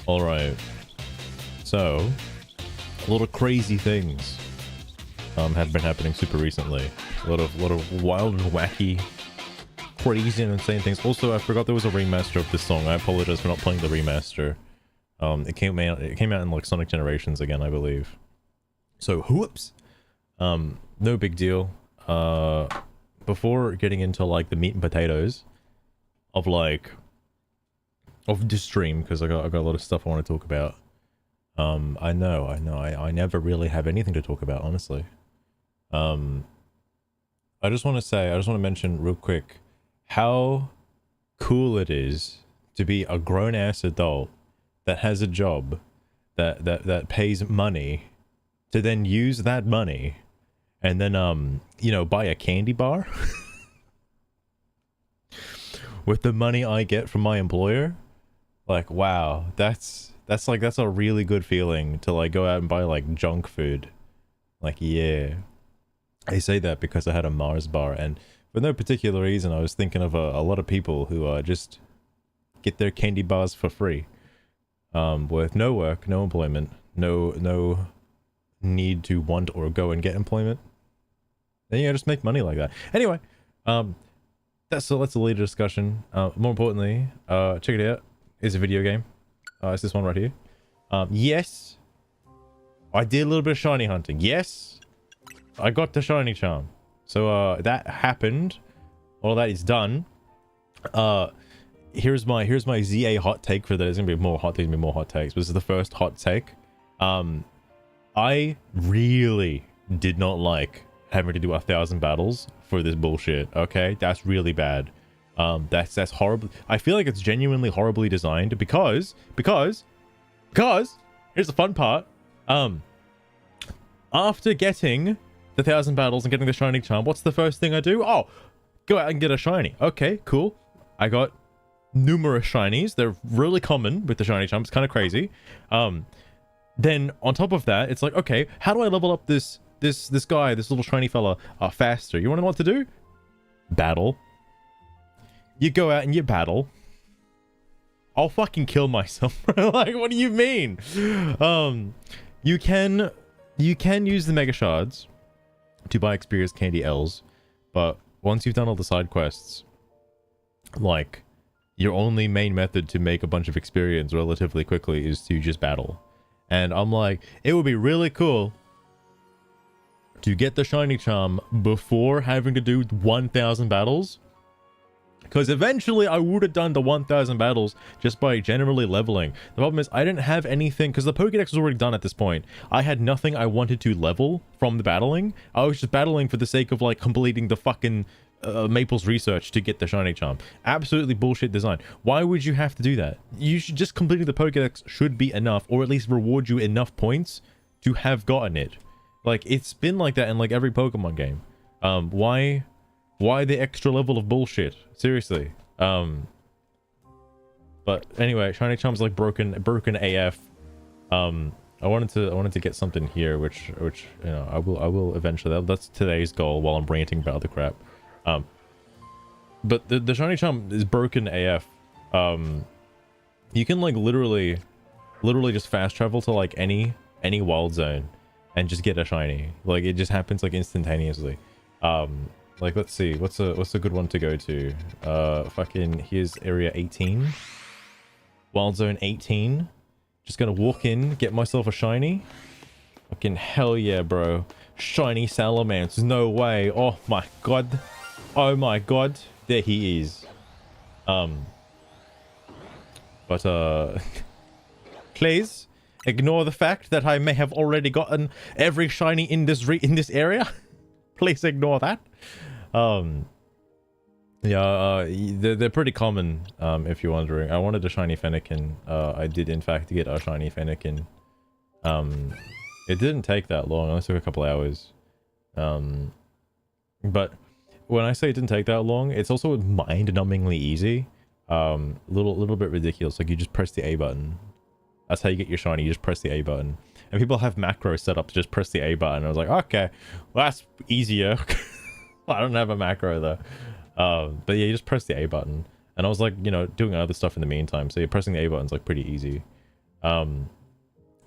All right. So, a lot of crazy things have been happening super recently. A lot of wild and wacky, crazy and insane things. Also, I forgot there was a remaster of this song. I apologize for not playing the remaster. It came out in like Sonic Generations again, I believe. So, whoops. No big deal. Before getting into like the meat and potatoes of this stream, because I got a lot of stuff I want to talk about. I know, I never really have anything to talk about, honestly. I just want to mention real quick how cool it is to be a grown-ass adult that has a job that pays money to then use that money and then you know, buy a candy bar with the money I get from my employer. Like, wow, that's a really good feeling to like go out and buy like junk food. Like, yeah. I say that because I had a Mars bar, and for no particular reason I was thinking of a lot of people who just get their candy bars for free. With no work, no employment, no need to want or go and get employment. Then you just make money like that. Anyway, that's a later discussion. More importantly, check it out. It's a video game. It's this one right here. Yes, I did a little bit of shiny hunting. Yes, I got the shiny charm. So that happened. All that is done. Here's my ZA hot take for that. There's gonna be more hot takes. This is the first hot take. I really did not like having to do 1,000 battles for this bullshit. Okay, that's really bad. That's horrible. I feel like it's genuinely horribly designed because here's the fun part. After getting the 1,000 battles and getting the shiny charm, what's the first thing I do? Oh, go out and get a shiny. Okay, cool. I got numerous shinies. They're really common with the shiny charm. It's kind of crazy. Then on top of that, it's like, okay, how do I level up this guy, this little shiny fella, faster? You want to know what to do? Battle. You go out and you battle. I'll fucking kill myself. Like, what do you mean? You can use the mega shards to buy experience candy L's, but once you've done all the side quests, like, your only main method to make a bunch of experience relatively quickly is to just battle. And I'm like, it would be really cool to get the shiny charm before having to do 1,000 battles, because eventually I would have done the 1,000 battles just by generally leveling. The problem is I didn't have anything, because the Pokédex was already done at this point. I had nothing I wanted to level from the battling. I was just battling for the sake of, like, completing the fucking Maple's research to get the shiny charm. Absolutely bullshit design. Why would you have to do that? You should just completing the Pokédex should be enough, or at least reward you enough points to have gotten it. Like, it's been like that in, like, every Pokemon game. Why the extra level of bullshit? Seriously. But anyway, shiny charm's like broken AF. I wanted to get something here, which you know I will eventually. That's today's goal while I'm ranting about the crap. But the shiny charm is broken AF. You can like literally just fast travel to like any wild zone and just get a shiny. Like, it just happens like instantaneously. Like, let's see, what's a good one to go to? Fucking, here's area 18. Wild zone 18. Just gonna walk in, get myself a shiny. Fucking hell yeah, bro. Shiny Salamence, no way. Oh my god. Oh my god. There he is. Please ignore the fact that I may have already gotten every shiny in this area. Please ignore that. Yeah, they're pretty common, if you're wondering. I wanted a shiny Fennekin. I did in fact get a shiny Fennekin. It didn't take that long. It only took a couple hours. But when I say it didn't take that long, it's also mind-numbingly easy. Little bit ridiculous. Like, you just press the A button. That's how you get your shiny. You just press the A button. And people have macros set up to just press the A button. I was like, okay, well, that's easier. I don't have a macro though. But yeah, you just press the A button. And I was like, you know, doing other stuff in the meantime. So you're pressing the A button's like pretty easy. But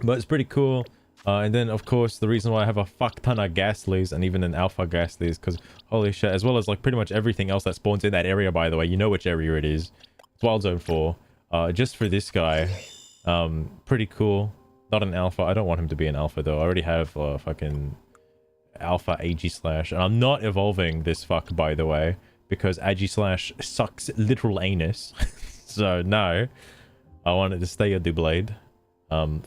it's pretty cool. And then of course, the reason why I have a fuck ton of Ghastlies and even an Alpha Ghastly is because holy shit, as well as like pretty much everything else that spawns in that area, by the way, you know which area it is. It's Wild Zone 4. Just for this guy. Pretty cool. Not an alpha. I don't want him to be an alpha though. I already have fucking alpha Aegislash, and I'm not evolving this fuck, by the way, because Aegislash sucks literal anus. So no, I want it to stay a Doublade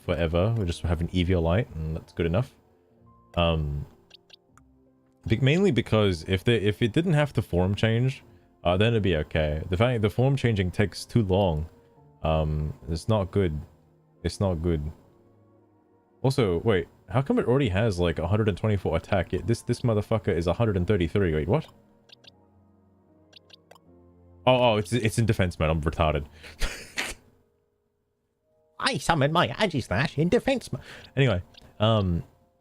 forever. We just have an Eviolite, and that's good enough. Mainly because if it didn't have to form change, then it'd be okay. The fact the form changing takes too long, it's not good. It's not good. Also, wait, how come it already has like 124 attack? Yet this motherfucker is 133. Wait, what? Oh, it's in defense mode. I'm retarded. I summoned my Aegislash in defense mode. Anyway,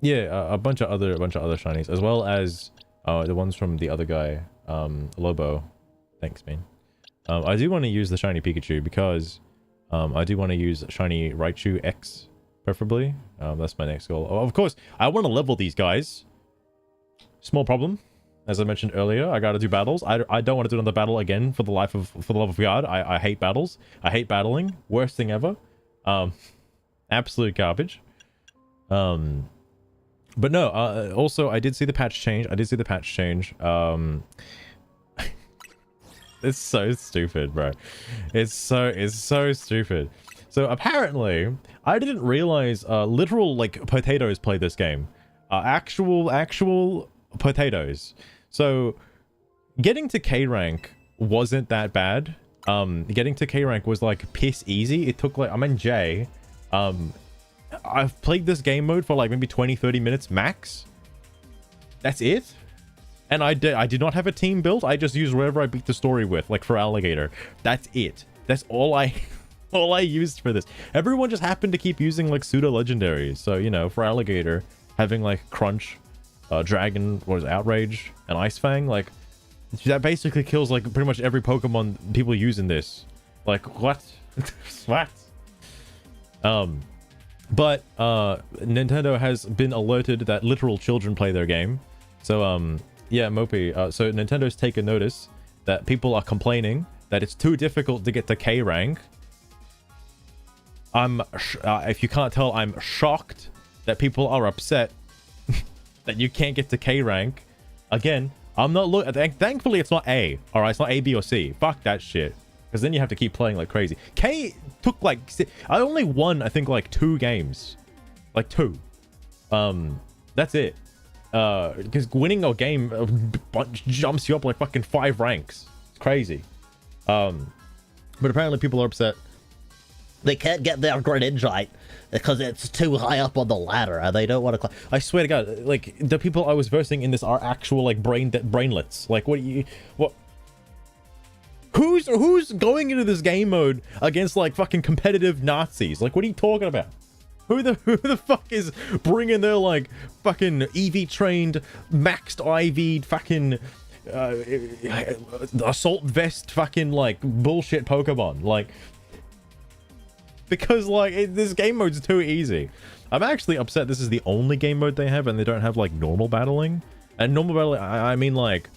yeah, a bunch of other shinies, as well as the ones from the other guy, Lobo. Thanks, man. I do want to use the shiny Pikachu because I do want to use shiny Raichu X. Preferably. That's my next goal. Of course, I want to level these guys. Small problem. As I mentioned earlier, I gotta do battles. I don't want to do another battle again for the love of God. I hate battles. I hate battling. Worst thing ever. Absolute garbage. But no, also I did see the patch change. It's so stupid, bro. It's so stupid. So apparently, I didn't realize literal like potatoes play this game. Actual potatoes. So getting to K rank wasn't that bad. Getting to K rank was like piss easy. It took like, I'm in J. I've played this game mode for like maybe 20-30 minutes max. That's it. And I did not have a team built. I just used wherever I beat the story with, like for Alligator. That's it. That's all I used for this. Everyone just happened to keep using like pseudo legendaries. So, you know, for Alligator, having like Crunch, Dragon, what is it, Outrage, and Ice Fang, like that basically kills like pretty much every Pokemon people use in this. Like, what? Swat. But Nintendo has been alerted that literal children play their game. So yeah, Mopey. So Nintendo's taken notice that people are complaining that it's too difficult to get to K rank. If you can't tell, I'm shocked that people are upset that you can't get to K rank. Again, I'm not thankfully it's not A. All right, it's not A, B, or C. Fuck that shit. Because then you have to keep playing like crazy. K took like... I only won, I think, like 2 games. Like 2. That's it. Because winning a game jumps you up like fucking 5 ranks. It's crazy. But apparently people are upset. They can't get their Greninja because it's too high up on the ladder and they don't want to climb. I swear to God, like, the people I was versing in this are actual, like, brainlets. Like, what? Who's going into this game mode against, like, fucking competitive Nazis? Like, what are you talking about? Who the fuck is bringing their, like, fucking EV trained, maxed IV fucking assault vest fucking, like, bullshit Pokemon? Like, because, like, this game mode's too easy. I'm actually upset this is the only game mode they have and they don't have, like, normal battling. And normal battling, I mean, like,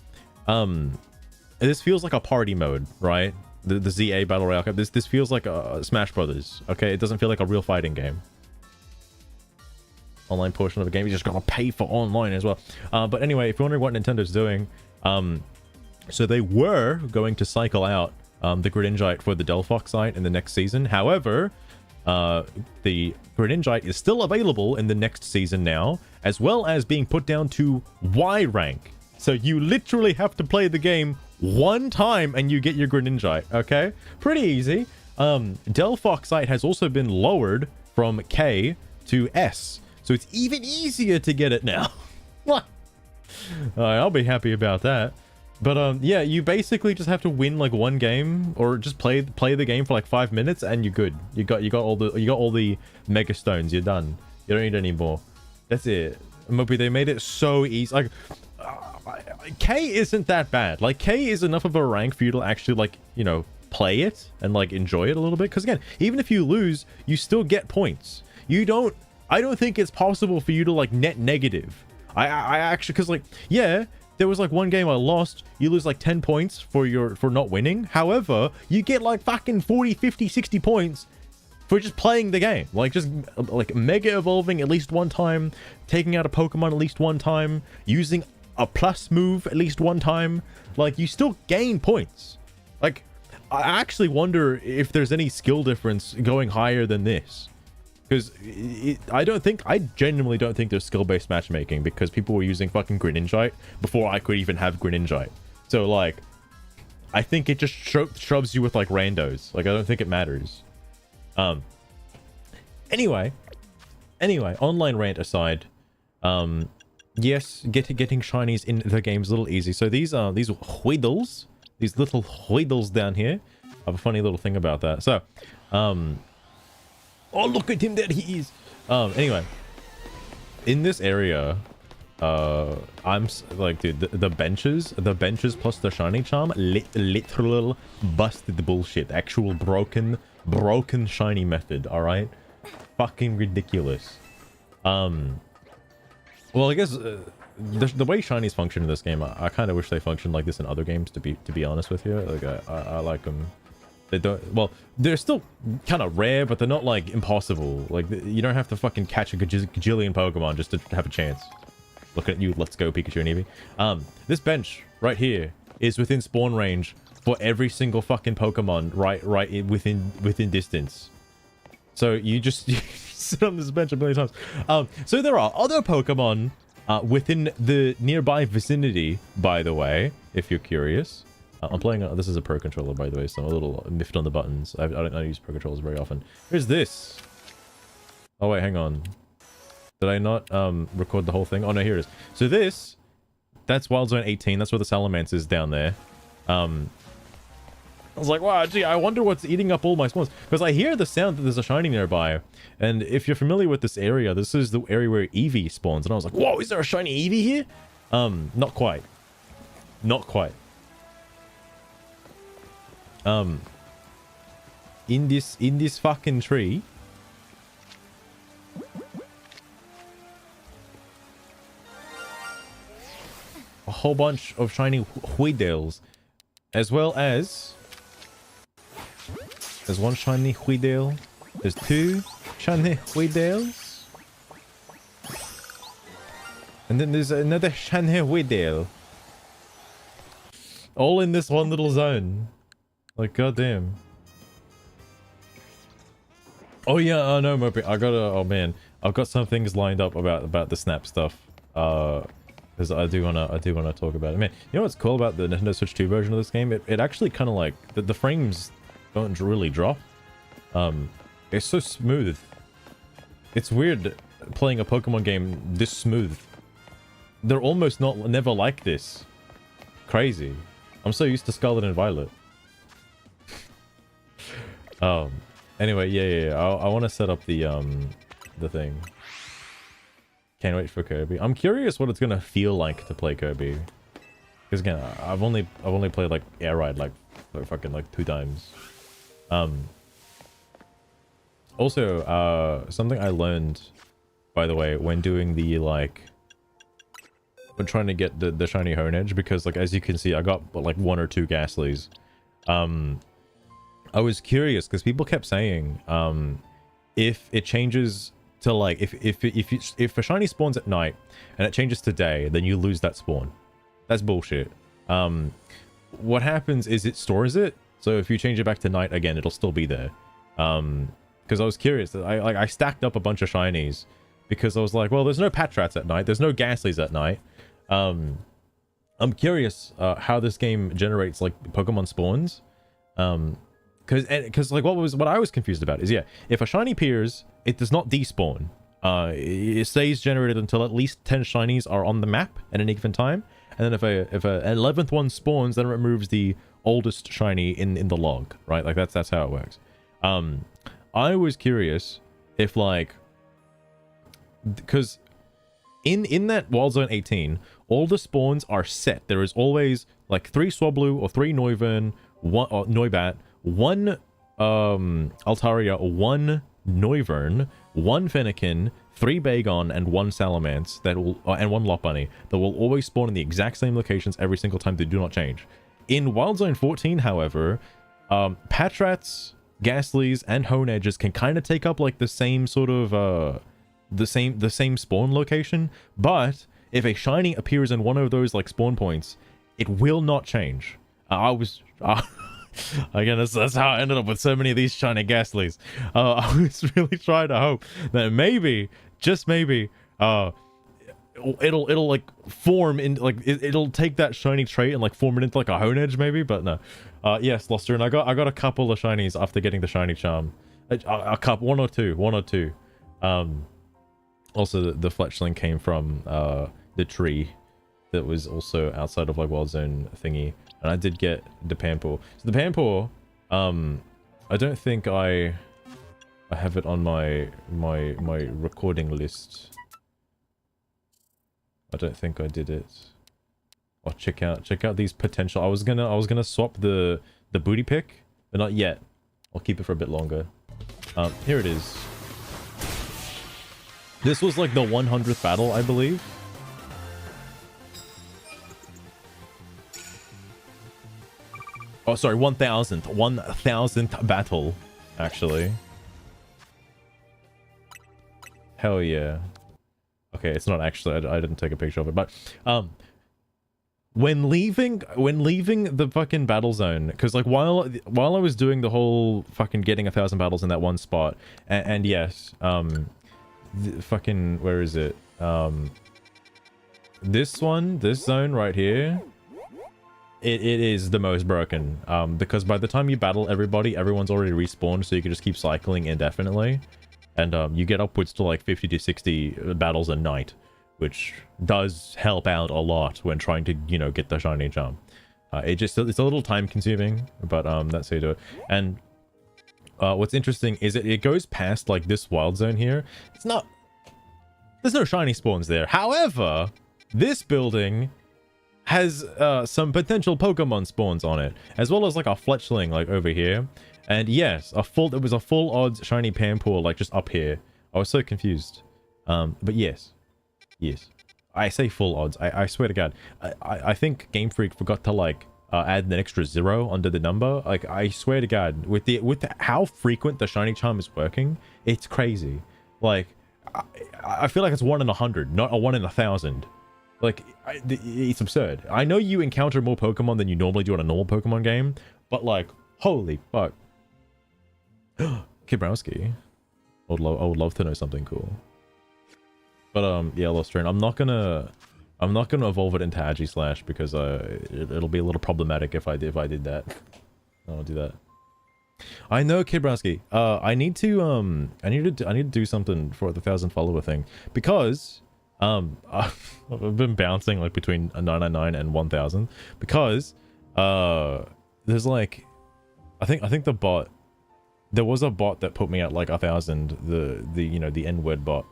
this feels like a party mode, right? The ZA Battle Royale Cup. This feels like a Smash Brothers, okay? It doesn't feel like a real fighting game. Online portion of the game, you just gotta pay for online as well. But anyway, if you're wondering what Nintendo's doing, so they were going to cycle out the Greninja for the Delphox site in the next season. However, the Greninja is still available in the next season now, as well as being put down to Y rank. So you literally have to play the game 1 time and you get your Greninja, okay? Pretty easy. Delphox site has also been lowered from K to S, so it's even easier to get it now. What? I'll be happy about that. But yeah, you basically just have to win like 1 game or just play the game for like 5 minutes and you're good. You got all the mega stones. You're done. You don't need any more. That's it. Moby, they made it so easy. Like K isn't that bad. Like K is enough of a rank for you to actually, like, you know, play it and like enjoy it a little bit. Because again, even if you lose, you still get points. I don't think it's possible for you to like net negative. I actually, because like, yeah, there was like 1 game I lost, you lose like 10 points for not winning. However, you get like fucking 40, 50, 60 points for just playing the game. Like just like mega evolving at least 1 time, taking out a Pokemon at least 1 time, using a plus move at least 1 time. Like you still gain points. Like I actually wonder if there's any skill difference going higher than this. Because I genuinely don't think there's skill-based matchmaking because people were using fucking Greninja before I could even have Greninja. So, like, I think it just shoves you with, like, randos. Like, I don't think it matters. Anyway, online rant aside, yes, getting shinies in the game's a little easy. So these Weedles, these little Weedles down here, I have a funny little thing about that. So, oh, look at him, there he is. Anyway, in this area, I'm like, dude, the benches plus the shiny charm, literal busted bullshit. Actual broken shiny method, all right? Fucking ridiculous. Well, I guess the way shinies function in this game, I kind of wish they functioned like this in other games. To be honest with you, like I like them. They don't, well, they're still kind of rare, but they're not like impossible. Like you don't have to fucking catch a gajillion Pokemon just to have a chance. Look at you, let's go Pikachu and Eevee. This bench right here is within spawn range for every single fucking Pokemon right within distance. So you just sit on this bench a million times. So there are other Pokemon within the nearby vicinity, by the way, if you're curious. I'm playing, this is a Pro Controller, by the way, so I'm a little miffed on the buttons. I don't use Pro Controllers very often. Here's this. Oh, wait, hang on. Did I not record the whole thing? Oh, no, here it is. So this, that's Wild Zone 18. That's where the Salamence is down there. I was like, wow, gee, I wonder what's eating up all my spawns. Because I hear the sound that there's a shiny nearby. And if you're familiar with this area, this is the area where Eevee spawns. And I was like, whoa, is there a shiny Eevee here? Not quite. Not quite. in this fucking tree. A whole bunch of shiny Weedales, as well as there's one shiny Weedale. There's two shiny Weedales, and then there's another shiny Weedale. All in this one little zone. Like, goddamn. Oh yeah, no, Mopey. Oh man, I've got some things lined up about the Snap stuff. Because I do wanna talk about it. Man, you know what's cool about the Nintendo Switch 2 version of this game? It actually kind of like the frames don't really drop. It's so smooth. It's weird playing a Pokemon game this smooth. They're almost never like this. Crazy. I'm so used to Scarlet and Violet. Anyway, yeah. I want to set up the thing. Can't wait for Kirby. I'm curious what it's gonna feel like to play Kirby. Because again, I've only played like Air Ride like fucking like 2 times. Also, something I learned, by the way, when doing the like, when trying to get the shiny Honedge, because like as you can see, I got like 1 or 2 Ghastlies. I was curious because people kept saying, if it changes to like if a shiny spawns at night and it changes to day, then you lose that spawn. That's bullshit. What happens is it stores it, so if you change it back to night again, it'll still be there. Because I was curious, I stacked up a bunch of shinies because I was like, well, there's no Patrats at night, there's no Ghastlies at night. I'm curious how this game generates like Pokemon spawns. Because like what I was confused about is, yeah, if a shiny appears, it does not despawn. It stays generated until at least 10 shinies are on the map at any given time, and then if a 11th one spawns, then it removes the oldest shiny in the log, right? Like that's how it works. I was curious if like, because in that Wild Zone 18, all the spawns are set. There is always like 3 Swablu or 3 Noivern, 1 Noibat, 1 Altaria, 1 Noivern, 1 Fennekin, 3 Bagon, and 1 Salamence that will and 1 Lopunny that will always spawn in the exact same locations every single time. They do not change. In Wild Zone 14, however, Patrats, Ghastlies, and Honedges can kind of take up like the same sort of the same spawn location, but if a shiny appears in one of those like spawn points, it will not change. Again, that's how I ended up with so many of these shiny Ghastlies. I was really trying to hope that maybe, just maybe, it'll like form in like it'll take that shiny trait and like form it into like a Honedge maybe, but no. Yes, Luster, and I got a couple of shinies after getting the shiny charm. A couple, one or two. Also the fletchling came from the tree that was also outside of like Wild Zone thingy. And I did get the Pampor. So the Pampor, I don't think I have it on my recording list. I don't think I did it. Oh, check out these potential. I was gonna swap the booty pick, but not yet. I'll keep it for a bit longer. Here it is. This was like the 100th battle, I believe. Oh, sorry, 1000th battle, actually. Hell yeah. Okay, it's not actually, I didn't take a picture of it, but, when leaving the fucking battle zone, because like while I was doing the whole fucking getting 1,000 battles in that one spot, and yes, fucking, where is it? This zone right here, it is the most broken, because by the time you battle everybody, everyone's already respawned, so you can just keep cycling indefinitely, and you get upwards to like 50 to 60 battles a night, which does help out a lot when trying to, you know, get the shiny charm. It's a little time consuming, but that's how you do it. And what's interesting is it goes past like this wild zone here. There's no shiny spawns there. However, this building has some potential Pokemon spawns on it, as well as like a fletchling like over here. And yes, it was a full odds shiny Panpour, like just up here. I was so confused. But yes. I say full odds. I swear to God. I think Game Freak forgot to like add an extra 0 under the number. Like, I swear to God, with how frequent the shiny charm is working, it's crazy. Like, I feel like it's 1 in 100, not a 1 in 1,000. Like, it's absurd. I know you encounter more Pokemon than you normally do on a normal Pokemon game, but like, holy fuck. Kibrowski. I would love to know something cool. But yeah, Lost Train. I'm not gonna evolve it into Agislash because it'll be a little problematic if I did that. I don't do that. I know, Kibrowski. I need to do something for the 1,000 follower thing because I've been bouncing like between 999 and 1,000 because there's like I think the bot, there was a bot that put me at like 1,000. The you know, the N-word bot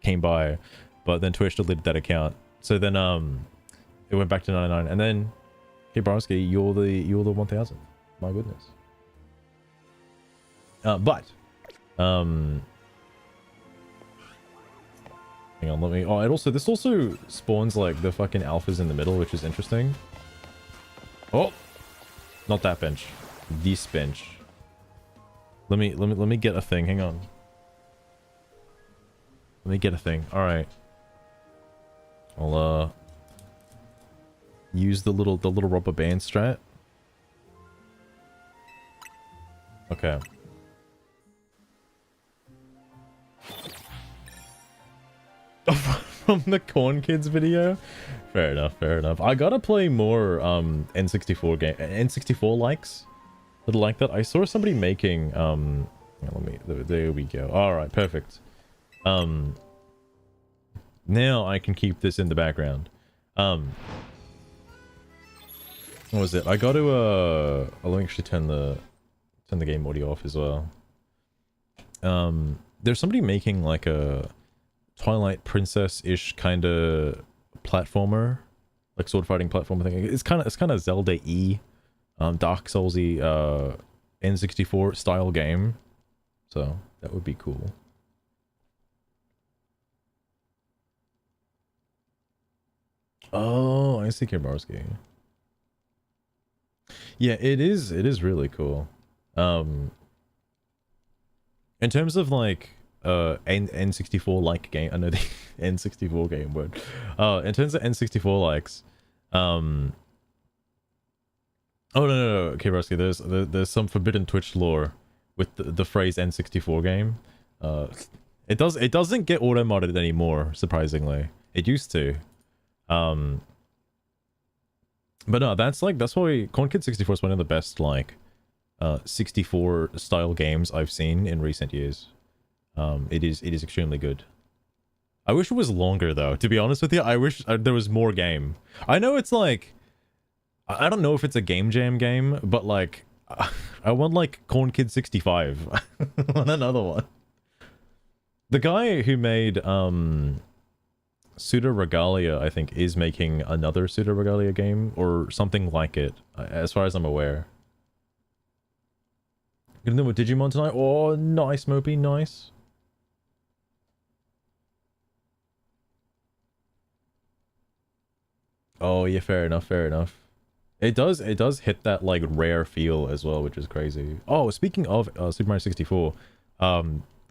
came by, but then Twitch deleted that account. So then it went back to 99, and then hey Browski, you're the 1,000. My goodness. But hang on, let me. Oh, this also spawns like the fucking alphas in the middle, which is interesting. Oh, not that bench, this bench. Let me get a thing. Hang on. Let me get a thing. All right. I'll use the little rubber band strat. Okay. From the Corn Kids video? Fair enough. I gotta play more N64 likes that are like that. I saw somebody making there we go. Alright, perfect. Now I can keep this in the background. What was it? I got to I'll actually turn the game audio off as well. There's somebody making like a Twilight Princess-ish kind of platformer, like sword fighting platformer thing. It's kind of Zelda-y, Dark Souls-y, N64 style game. So that would be cool. Oh, I see, Kibarski. Yeah, it is really cool. In terms of like N64 like game, I know the N64 game word. In terms of N64 likes, oh no, Kibarski, there's some forbidden Twitch lore with the phrase N64 game. It doesn't get auto modded anymore, surprisingly. It used to. But no, that's why Corn Kid 64 is one of the best like 64 style games I've seen in recent years. It is extremely good. I wish it was longer though, to be honest with you. I wish there was more game. I know it's like, I don't know if it's a game jam game, but like I want like Corn Kid 65. I want another one. The guy who made Pseudo Regalia, I think, is making another Pseudo Regalia game or something like it, as far as I'm aware. Gonna do with Digimon tonight? Oh, nice, Mopey, nice. Oh yeah, fair enough. It does hit that like rare feel as well, which is crazy. Oh, speaking of Super Mario 64,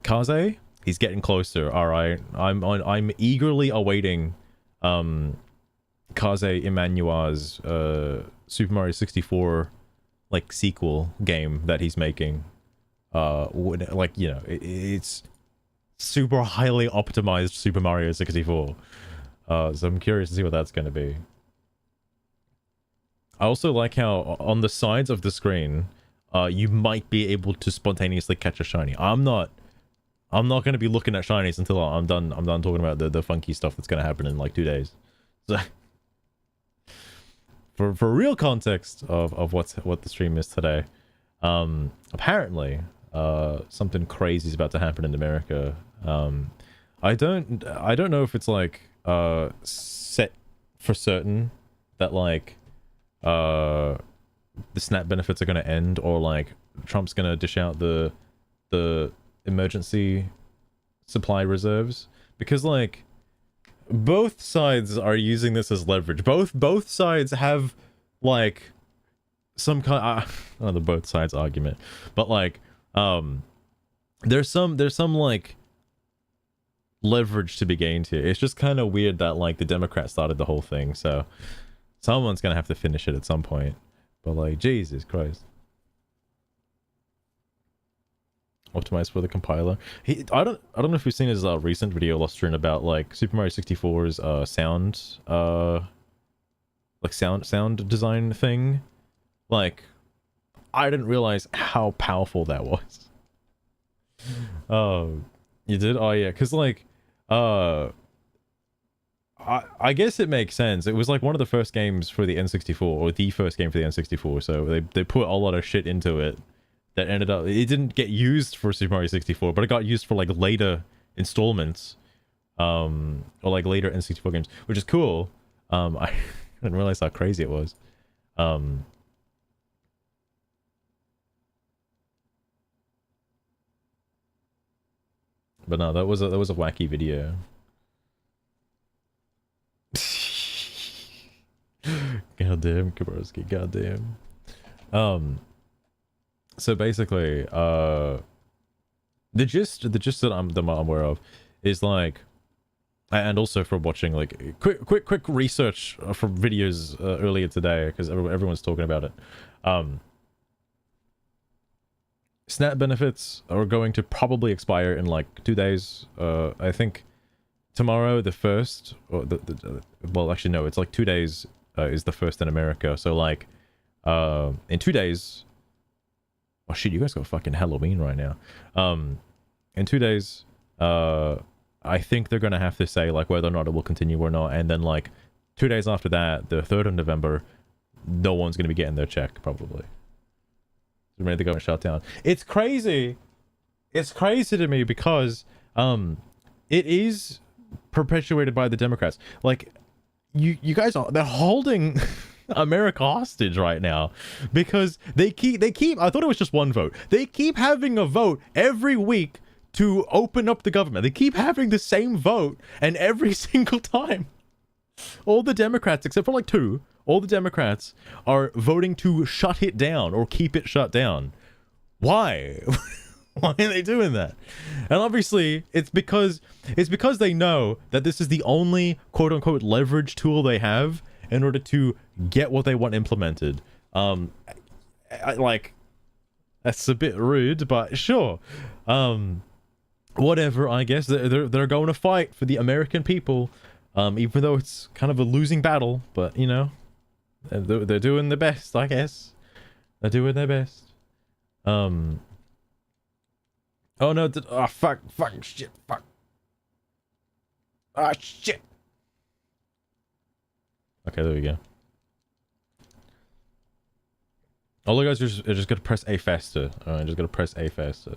Kaze, he's getting closer. All right, I'm eagerly awaiting Kaze Emmanuel's Super Mario 64 like sequel game that he's making. Like, you know, it's super highly optimized Super Mario 64. So I'm curious to see what that's going to be. I also like how on the sides of the screen, you might be able to spontaneously catch a shiny. I'm not going to be looking at shinies until I'm done talking about the funky stuff that's going to happen in like 2 days. So for real context of what the stream is today, apparently something crazy is about to happen in America. I don't know if it's like set for certain that like the SNAP benefits are going to end, or like Trump's gonna dish out the emergency supply reserves, because like both sides are using this as leverage. Both sides have like some kind I don't know the both sides argument, but like there's some like leverage to be gained here. It's just kind of weird that like the Democrats started the whole thing, so someone's gonna have to finish it at some point. But like, Jesus Christ. Optimized for the compiler. I don't know if you've seen his recent video Lostrin about like Super Mario 64's sound design thing. Like, I didn't realize how powerful that was. Oh, you did? Oh yeah, because like I guess it makes sense. It was like one of the first games for the N64, or the first game for the N64, so they put a lot of shit into it that ended up, it didn't get used for Super Mario 64, but it got used for like later installments, or like later N64 games, which is cool. I didn't realize how crazy it was. But no, that was a wacky video. Goddamn, Kabarski, goddamn. So basically, the gist that I'm aware of is like, and also from watching like quick research from videos earlier today, because everyone's talking about it. SNAP benefits are going to probably expire in like 2 days. I think tomorrow the 1st, or well, actually no, it's like 2 days is the 1st in America. So like in 2 days. Oh shit, you guys got fucking Halloween right now. In 2 days, I think they're gonna have to say like whether or not it will continue or not, and then like 2 days after that, the 3rd of November, no one's gonna be getting their check probably. They're ready to go and shut down. It's crazy. It's crazy to me because it is perpetuated by the Democrats. Like you guys are, they're holding America hostage right now because they keep I thought it was just one vote. They keep having a vote every week to open up the government. They keep having the same vote, and every single time all the Democrats, except for like 2, all the Democrats are voting to shut it down or keep it shut down. Why? Why are they doing that? And obviously it's because they know that this is the only quote-unquote leverage tool they have in order to get what they want implemented. Like, that's a bit rude, but sure. Whatever, I guess. They're going to fight for the American people, even though it's kind of a losing battle, but you know, they're doing their best, I guess. They're doing their best. Oh no, oh fuck, shit, fuck. Ah, shit. Okay, there we go. All you guys are just gonna press A faster. Alright, just gonna press A faster.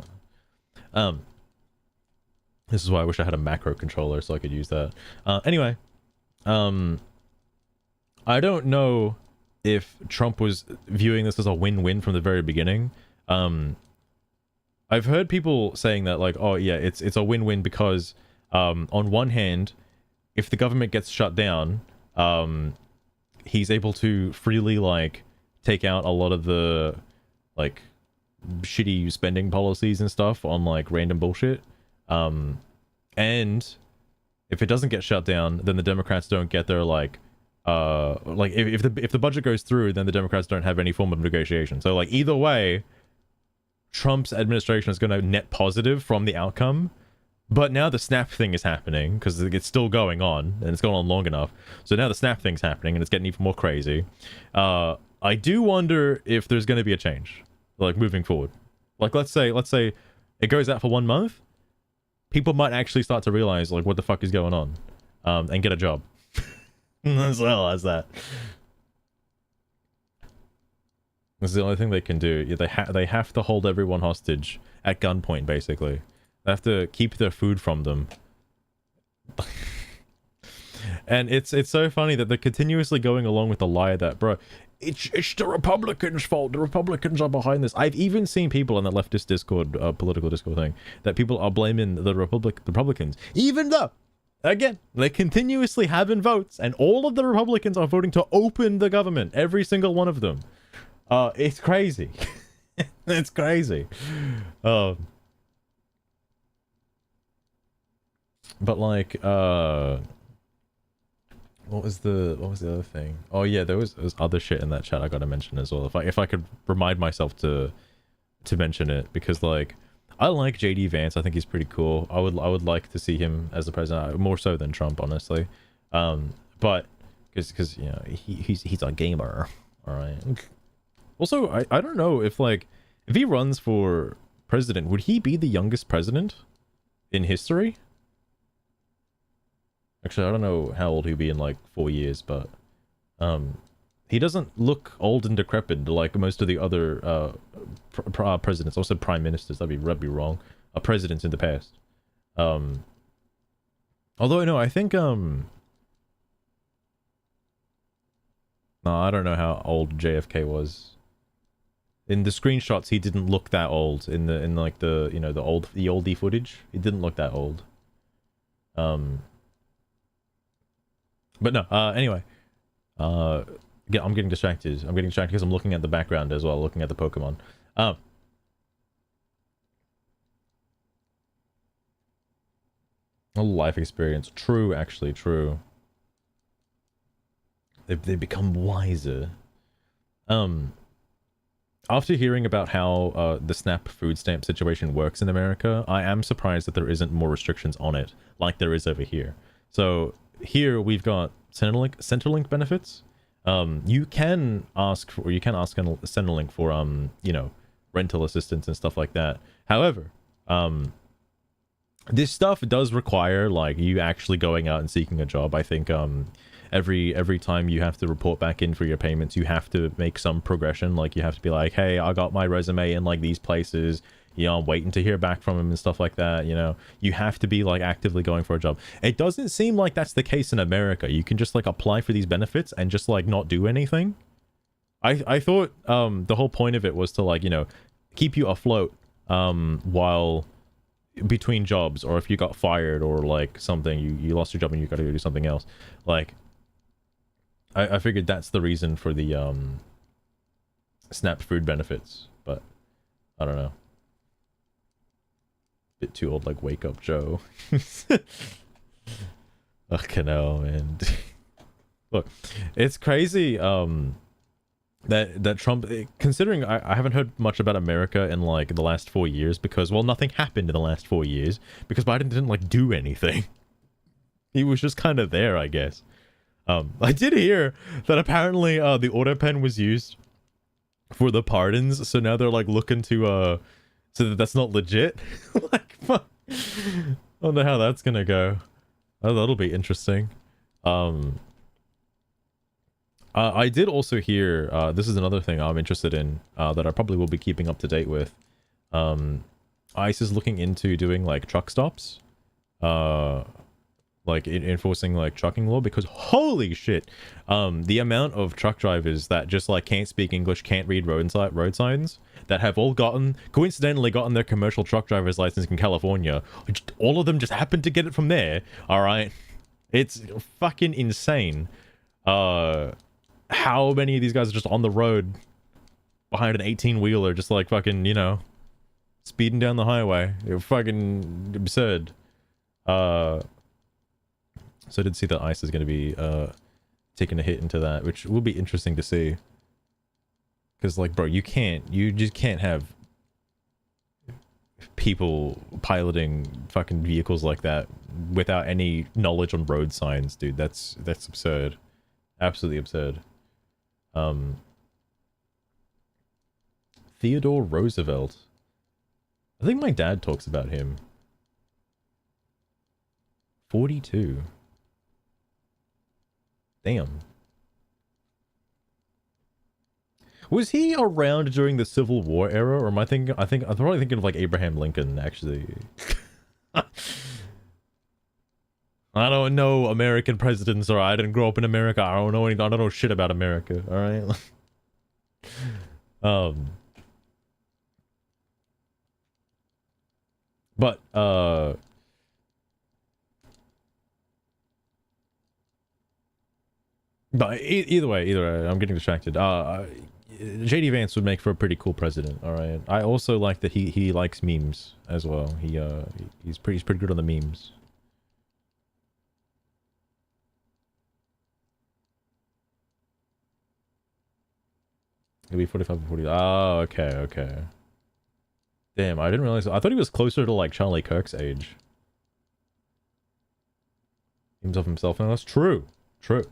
This is why I wish I had a macro controller so I could use that. Anyway, I don't know if Trump was viewing this as a win-win from the very beginning. I've heard people saying that like, oh yeah, it's a win-win because on one hand, if the government gets shut down, he's able to freely like take out a lot of the like shitty spending policies and stuff on like random bullshit. And if it doesn't get shut down, then the Democrats don't get their like if the budget goes through, then the Democrats don't have any form of negotiation. So like either way, Trump's administration is going to net positive from the outcome. But now the SNAP thing is happening because it's still going on and it's going on long enough. So now the SNAP thing's happening and it's getting even more crazy. I do wonder if there's going to be a change, like moving forward. Like let's say it goes out for 1 month. People might actually start to realize like what the fuck is going on, and get a job. As well as that. This is the only thing they can do. Yeah, they have to hold everyone hostage at gunpoint, basically. They have to keep their food from them. And it's so funny that they're continuously going along with the lie that, bro, it's the Republicans' fault. The Republicans are behind this. I've even seen people in the leftist Discord, political Discord thing, that people are blaming the Republicans, even though, again, they continuously have in votes, and all of the Republicans are voting to open the government. Every single one of them. It's crazy. It's crazy. But like, what was the other thing? Oh yeah, there was other shit in that chat I gotta mention as well. If I could remind myself to mention it, because like I like JD Vance. I think he's pretty cool. I would like to see him as the president, more so than Trump, honestly. But because you know he's a gamer. All right. Also, I don't know if like if he runs for president, would he be the youngest president in history? Actually, I don't know how old he'll be in like 4 years, but he doesn't look old and decrepit like most of the other presidents. Also, prime ministers. That'd be wrong. Presidents in the past. Although no, I think no, I don't know how old JFK was. In the screenshots, he didn't look that old. In like the you know the oldie footage, he didn't look that old. But no, anyway. I'm getting distracted. I'm getting distracted because I'm looking at the background as well, looking at the Pokemon. A life experience. True, actually, true. They become wiser. After hearing about how the SNAP food stamp situation works in America, I am surprised that there isn't more restrictions on it, like there is over here. So here we've got Centrelink benefits. You can ask Centrelink for you know, rental assistance and stuff like that. However, this stuff does require like you actually going out and seeking a job. I think every time you have to report back in for your payments, you have to make some progression. Like you have to be like, hey, I got my resume in like these places, you know, I'm waiting to hear back from him and stuff like that. You know, you have to be like actively going for a job. It doesn't seem like that's the case in America. You can just like apply for these benefits and just like not do anything. I thought the whole point of it was to like, you know, keep you afloat while between jobs, or if you got fired or like something, you lost your job and you got to go do something else. Like I figured that's the reason for the SNAP food benefits, but I don't know. Bit too old, like Wake Up Joe. Fucking hell, man. Look, it's crazy that Trump, considering I haven't heard much about America in like the last 4 years, because well, nothing happened in the last 4 years because Biden didn't like do anything. He was just kind of there, I guess. I did hear that apparently the auto pen was used for the pardons, so now they're like looking to so that's not legit. Like, fuck. I don't know how that's gonna go. Oh, that'll be interesting. I did also hear, this is another thing I'm interested in, that I probably will be keeping up to date with. ICE is looking into doing like truck stops, like enforcing like trucking law, because holy shit, the amount of truck drivers that just like can't speak English, can't read road signs, that have all coincidentally gotten their commercial truck driver's license in California. All of them just happened to get it from there. All right, it's fucking insane. How many of these guys are just on the road behind an 18-wheeler, just like fucking, you know, speeding down the highway? They're fucking absurd. So I did see that ICE is going to be taking a hit into that, which will be interesting to see. Because, like, bro, you just can't have people piloting fucking vehicles like that without any knowledge on road signs, dude. That's absurd. Absolutely absurd. Theodore Roosevelt. I think my dad talks about him. 42. Damn. Was he around during the Civil War era, or am I thinking? I'm probably thinking of like Abraham Lincoln, actually. I don't know American presidents, or I didn't grow up in America. I don't know shit about America. All right. um, but either way, I'm getting distracted. JD Vance would make for a pretty cool president. All right. I also like that he likes memes as well. He's pretty good on the memes. He'll be 45 and 40. Oh, okay. Damn, I didn't realize. I thought he was closer to like Charlie Kirk's age. Memes of himself, and that's true. True.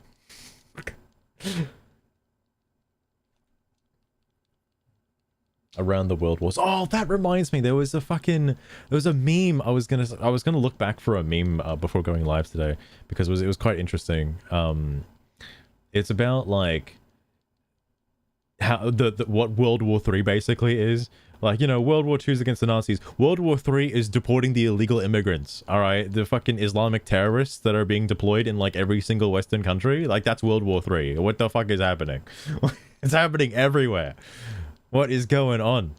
Around the world wars. Oh, that reminds me. There was a meme. I was gonna look back for a meme before going live today because it was quite interesting. It's about like how what World War III basically is. Like, you know, World War II is against the Nazis. World War III is deporting the illegal immigrants. All right, the fucking Islamic terrorists that are being deployed in like every single Western country. Like, that's World War III. What the fuck is happening? It's happening everywhere. What is going on?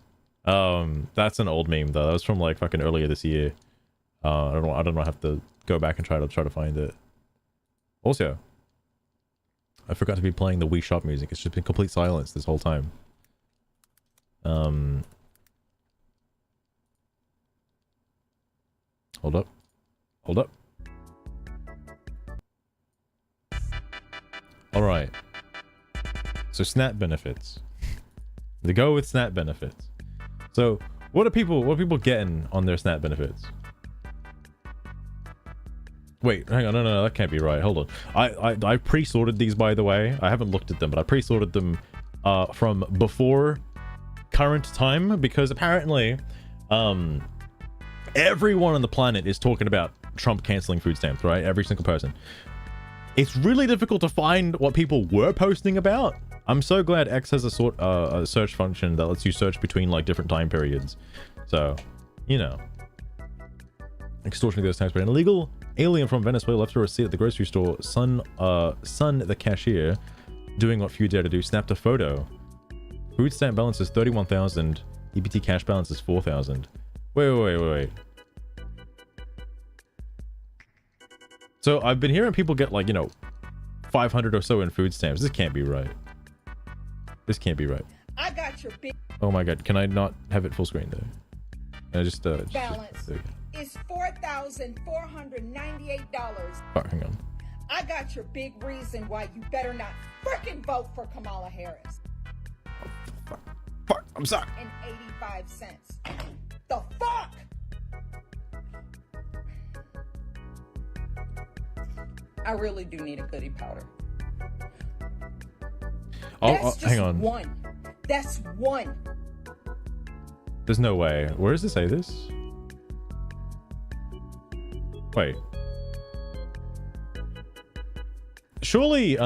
That's an old meme though. That was from like fucking earlier this year. I don't know. I have to go back and try to find it. Also, I forgot to be playing the Wii Shop music. It's just been complete silence this whole time. Hold up. All right. So SNAP benefits. They go with SNAP benefits. So what are people getting on their SNAP benefits? Wait, hang on, no, that can't be right. Hold on. I pre-sorted these, by the way. I haven't looked at them, but I pre-sorted them from before current time because apparently everyone on the planet is talking about Trump canceling food stamps, right? Every single person. It's really difficult to find what people were posting about. I'm so glad X has a search function that lets you search between like different time periods. So, you know, extortion goes tax, but an illegal alien from Venezuela left a receipt at the grocery store. Son, the cashier, doing what few dare to do, snapped a photo. Food stamp balance is 31,000. EBT cash balance is 4,000. Wait. So I've been hearing people get like, you know, 500 or so in food stamps. This can't be right. This can't be right. I got your big. Oh my god, can I not have it full screen though? Can I just balance is $4,498. Oh, hang on. I got your big reason why you better not frickin' vote for Kamala Harris. Fuck, I'm sorry. And 85 cents. The fuck? I really do need a goodie powder. That's just hang on. One. That's one. There's no way. Where does it say this? Wait. Surely,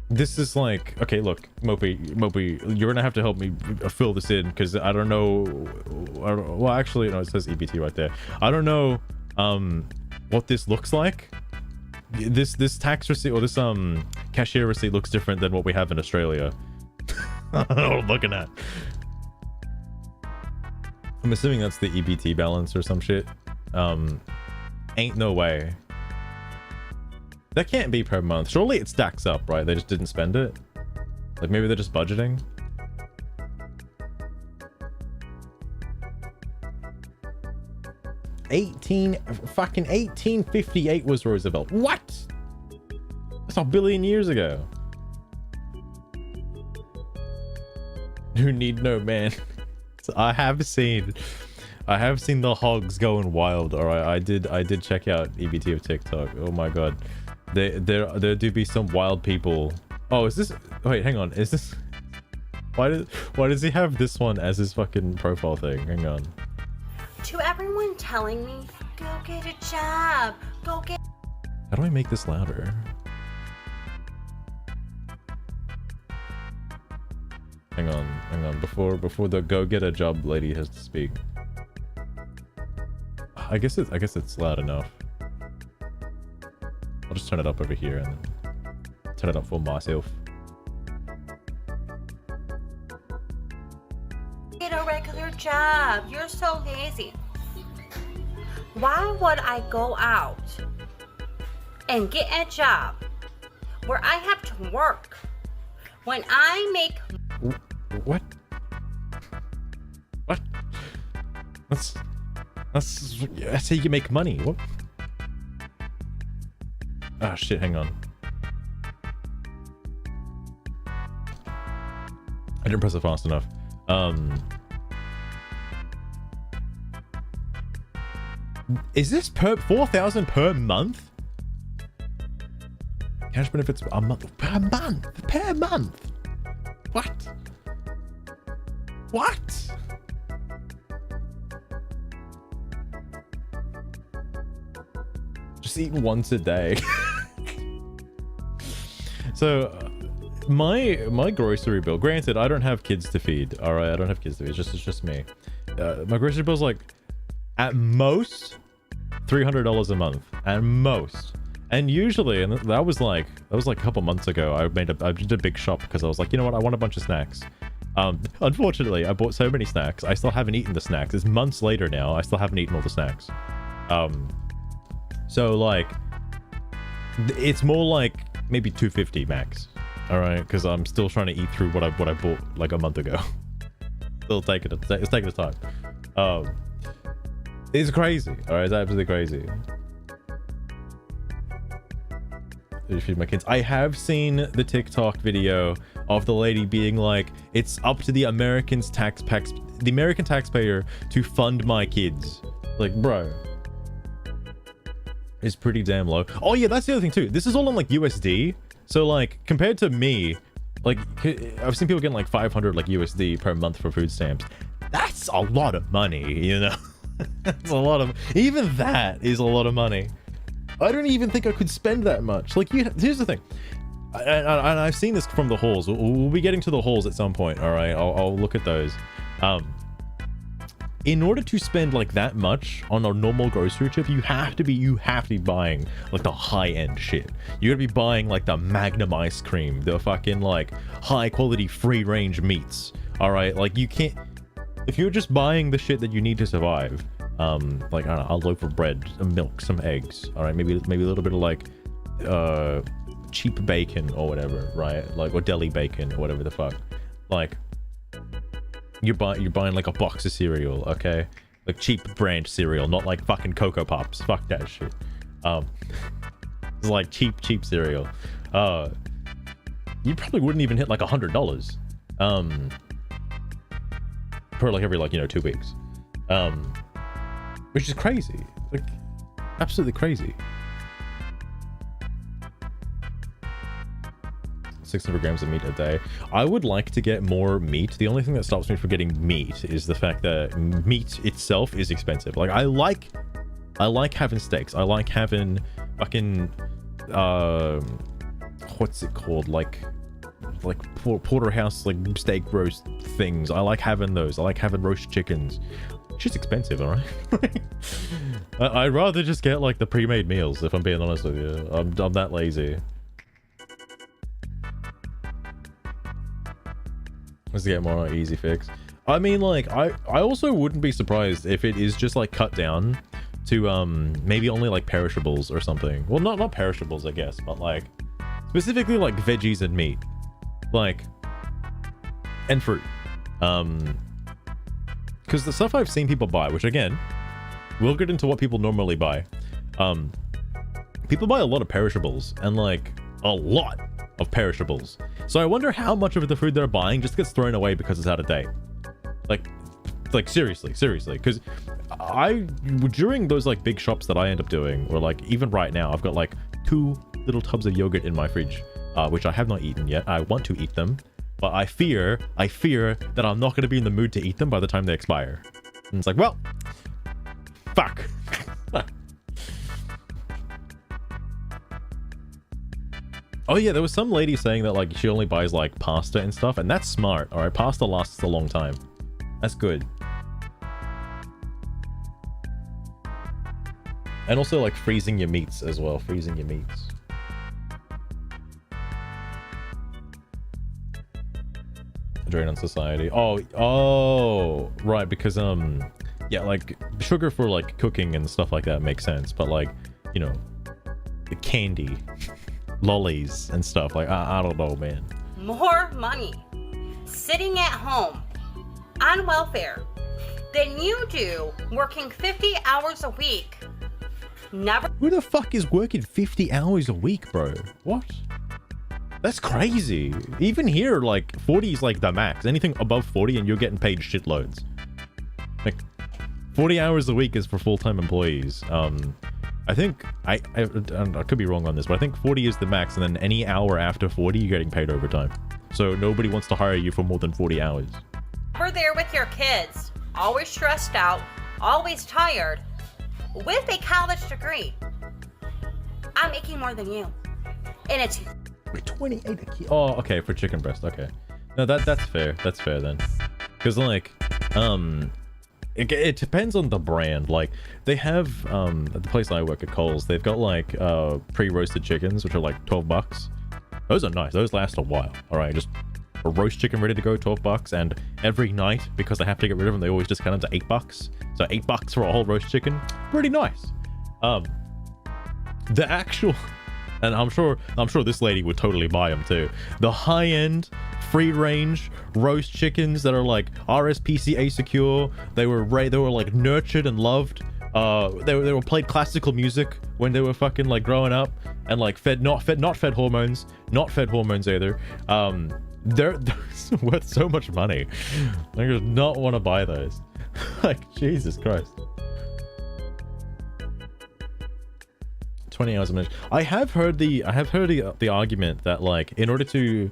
this is like, okay, look, Mopey, you're gonna have to help me fill this in because I don't know. Well, actually, no, it says EBT right there. I don't know, what this looks like. This tax receipt or this cashier receipt looks different than what we have in Australia. I don't know what I'm looking at. I'm assuming that's the EBT balance or some shit. Ain't no way. That can't be per month. Surely it stacks up, right? They just didn't spend it. Like maybe they're just budgeting. Fucking 1858 was Roosevelt. What? That's a billion years ago. You need no man. I have seen the hogs going wild. All right, I did check out EBT of TikTok. Oh my god, there do be some wild people. Oh, is this? Wait, hang on. Is this? Why does he have this one as his fucking profile thing? Hang on. To everyone telling me, go get a job, go get. How do I make this louder? Hang on. Before the go get a job lady has to speak. I guess it's loud enough. I'll just turn it up over here and then turn it up for myself. job. You're so lazy. Why would I go out and get a job where I have to work when I make... What? What? That's how you make money. What? Ah, shit, hang on. I didn't press it fast enough. Is this per 4,000 per month? Cash benefits a month per month. What? What? Just eating once a day. So my grocery bill, granted I don't have kids to feed, all right, I don't have kids to feed, it's just me. My grocery bill's like at most $300 a month, at most. And usually, and that was like a couple months ago, I did a big shop because I was like, you know what, I want a bunch of snacks. Unfortunately, I bought so many snacks, I still haven't eaten the snacks. It's months later now, I still haven't eaten all the snacks. So like, it's more like maybe $250 max. All right, because I'm still trying to eat through what I bought like a month ago. Still taking it. It's taking its time. It's crazy. All right, it's absolutely crazy. To feed my kids. I have seen the TikTok video of the lady being like, "It's up to the American taxpayer to fund my kids." Like, bro, it's pretty damn low. Oh yeah, that's the other thing too. This is all on like USD. So like compared to me, like I've seen people getting like 500 like USD per month for food stamps. That's a lot of money, you know. That's a lot of, even that is a lot of money. I don't even think I could spend that much. Like, here's the thing, and I've seen this from the hauls. We'll be getting to the hauls at some point. All right, I'll look at those. In order to spend like that much on a normal grocery trip, you have to be buying like the high-end shit. You gotta be buying like the Magnum ice cream, the fucking like high-quality free-range meats. All right, like you can't, if you're just buying the shit that you need to survive, like I don't know, a loaf of bread, some milk, some eggs. All right, maybe a little bit of like cheap bacon or whatever, right? Like, or deli bacon or whatever the fuck. Like, you're buying like a box of cereal, okay? Like cheap brand cereal, not like fucking Cocoa Pops. Fuck that shit. It's like cheap cereal. You probably wouldn't even hit like $100. Per like every, like, you know, 2 weeks. Which is crazy. Like, absolutely crazy. 600 grams of meat a day. I would like to get more meat. The only thing that stops me from getting meat is the fact that meat itself is expensive. Like, I like having steaks. I like having fucking what's it called? Like porterhouse, like steak roast things. I like having those. I like having roast chickens. It's just expensive, all right? I'd rather just get like the pre-made meals, if I'm being honest with you. I'm that lazy. Let's get more easy fix. I mean, like, I also wouldn't be surprised if it is just like cut down to maybe only like perishables or something. Well, not perishables, I guess, but like specifically like veggies and meat, like, and fruit. Because the stuff I've seen people buy, which again, we'll get into what people normally buy. People buy a lot of perishables, and like a lot of perishables. So I wonder how much of the food they're buying just gets thrown away because it's out of date. Like seriously, because during those like big shops that I end up doing, or like even right now, I've got like 2 little tubs of yogurt in my fridge, which I have not eaten yet. I want to eat them, but I fear that I'm not going to be in the mood to eat them by the time they expire. And it's like, well, fuck. Oh yeah, there was some lady saying that like she only buys like pasta and stuff, and that's smart. All right, pasta lasts a long time. That's good. And also like freezing your meats as well. Freezing your meats. drain on society. Oh, right, because yeah, like sugar for like cooking and stuff like that makes sense, but like, you know, the candy, lollies and stuff, like I don't know, man. More money sitting at home on welfare than you do working 50 hours a week. Never. Who the fuck is working 50 hours a week, bro? What? That's crazy. Even here, like 40 is like the max. Anything above 40 and you're getting paid shitloads. Like 40 hours a week is for full-time employees. I think I could be wrong on this, but I think 40 is the max, and then any hour after 40 you're getting paid overtime. So nobody wants to hire you for more than 40 hours. We're there with your kids, always stressed out, always tired, with a college degree. I'm making more than you. And it's 28 a kilo. Oh, okay, for chicken breast. Okay. No, that's fair. That's fair then. Because like, it depends on the brand. Like they have at the place I work at Coles, they've got like pre-roasted chickens, which are like $12. Those are nice. Those last a while. All right, just a roast chicken ready to go, $12, and every night, because they have to get rid of them, they always discount them to $8. So $8 for a whole roast chicken, pretty nice. The actual, and I'm sure this lady would totally buy them too. The high-end, free-range roast chickens that are like RSPCA secure. They were like nurtured and loved. They were played classical music when they were fucking like growing up, and like not fed hormones either. They're worth so much money. I just not want to buy those. Like Jesus Christ. 20 hours a minute. I have heard the argument that like in order to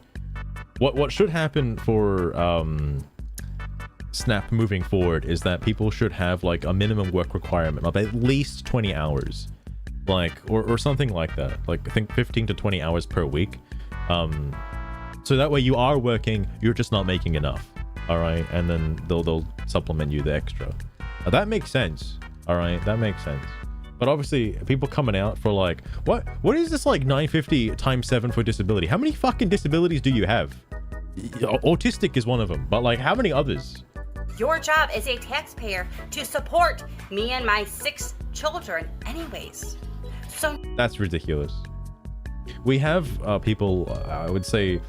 what should happen for Snap moving forward is that people should have like a minimum work requirement of at least 20 hours, like or something like that. Like I think 15 to 20 hours per week. So that way you are working, you're just not making enough. All right, and then they'll supplement you the extra. Now, that makes sense. All right, that makes sense. But obviously, people coming out for like, what is this like 950 times 7 for disability? How many fucking disabilities do you have? Autistic is one of them, but like how many others? your job as a taxpayer to support me and my 6 children anyways. So that's ridiculous. We have people, I would say,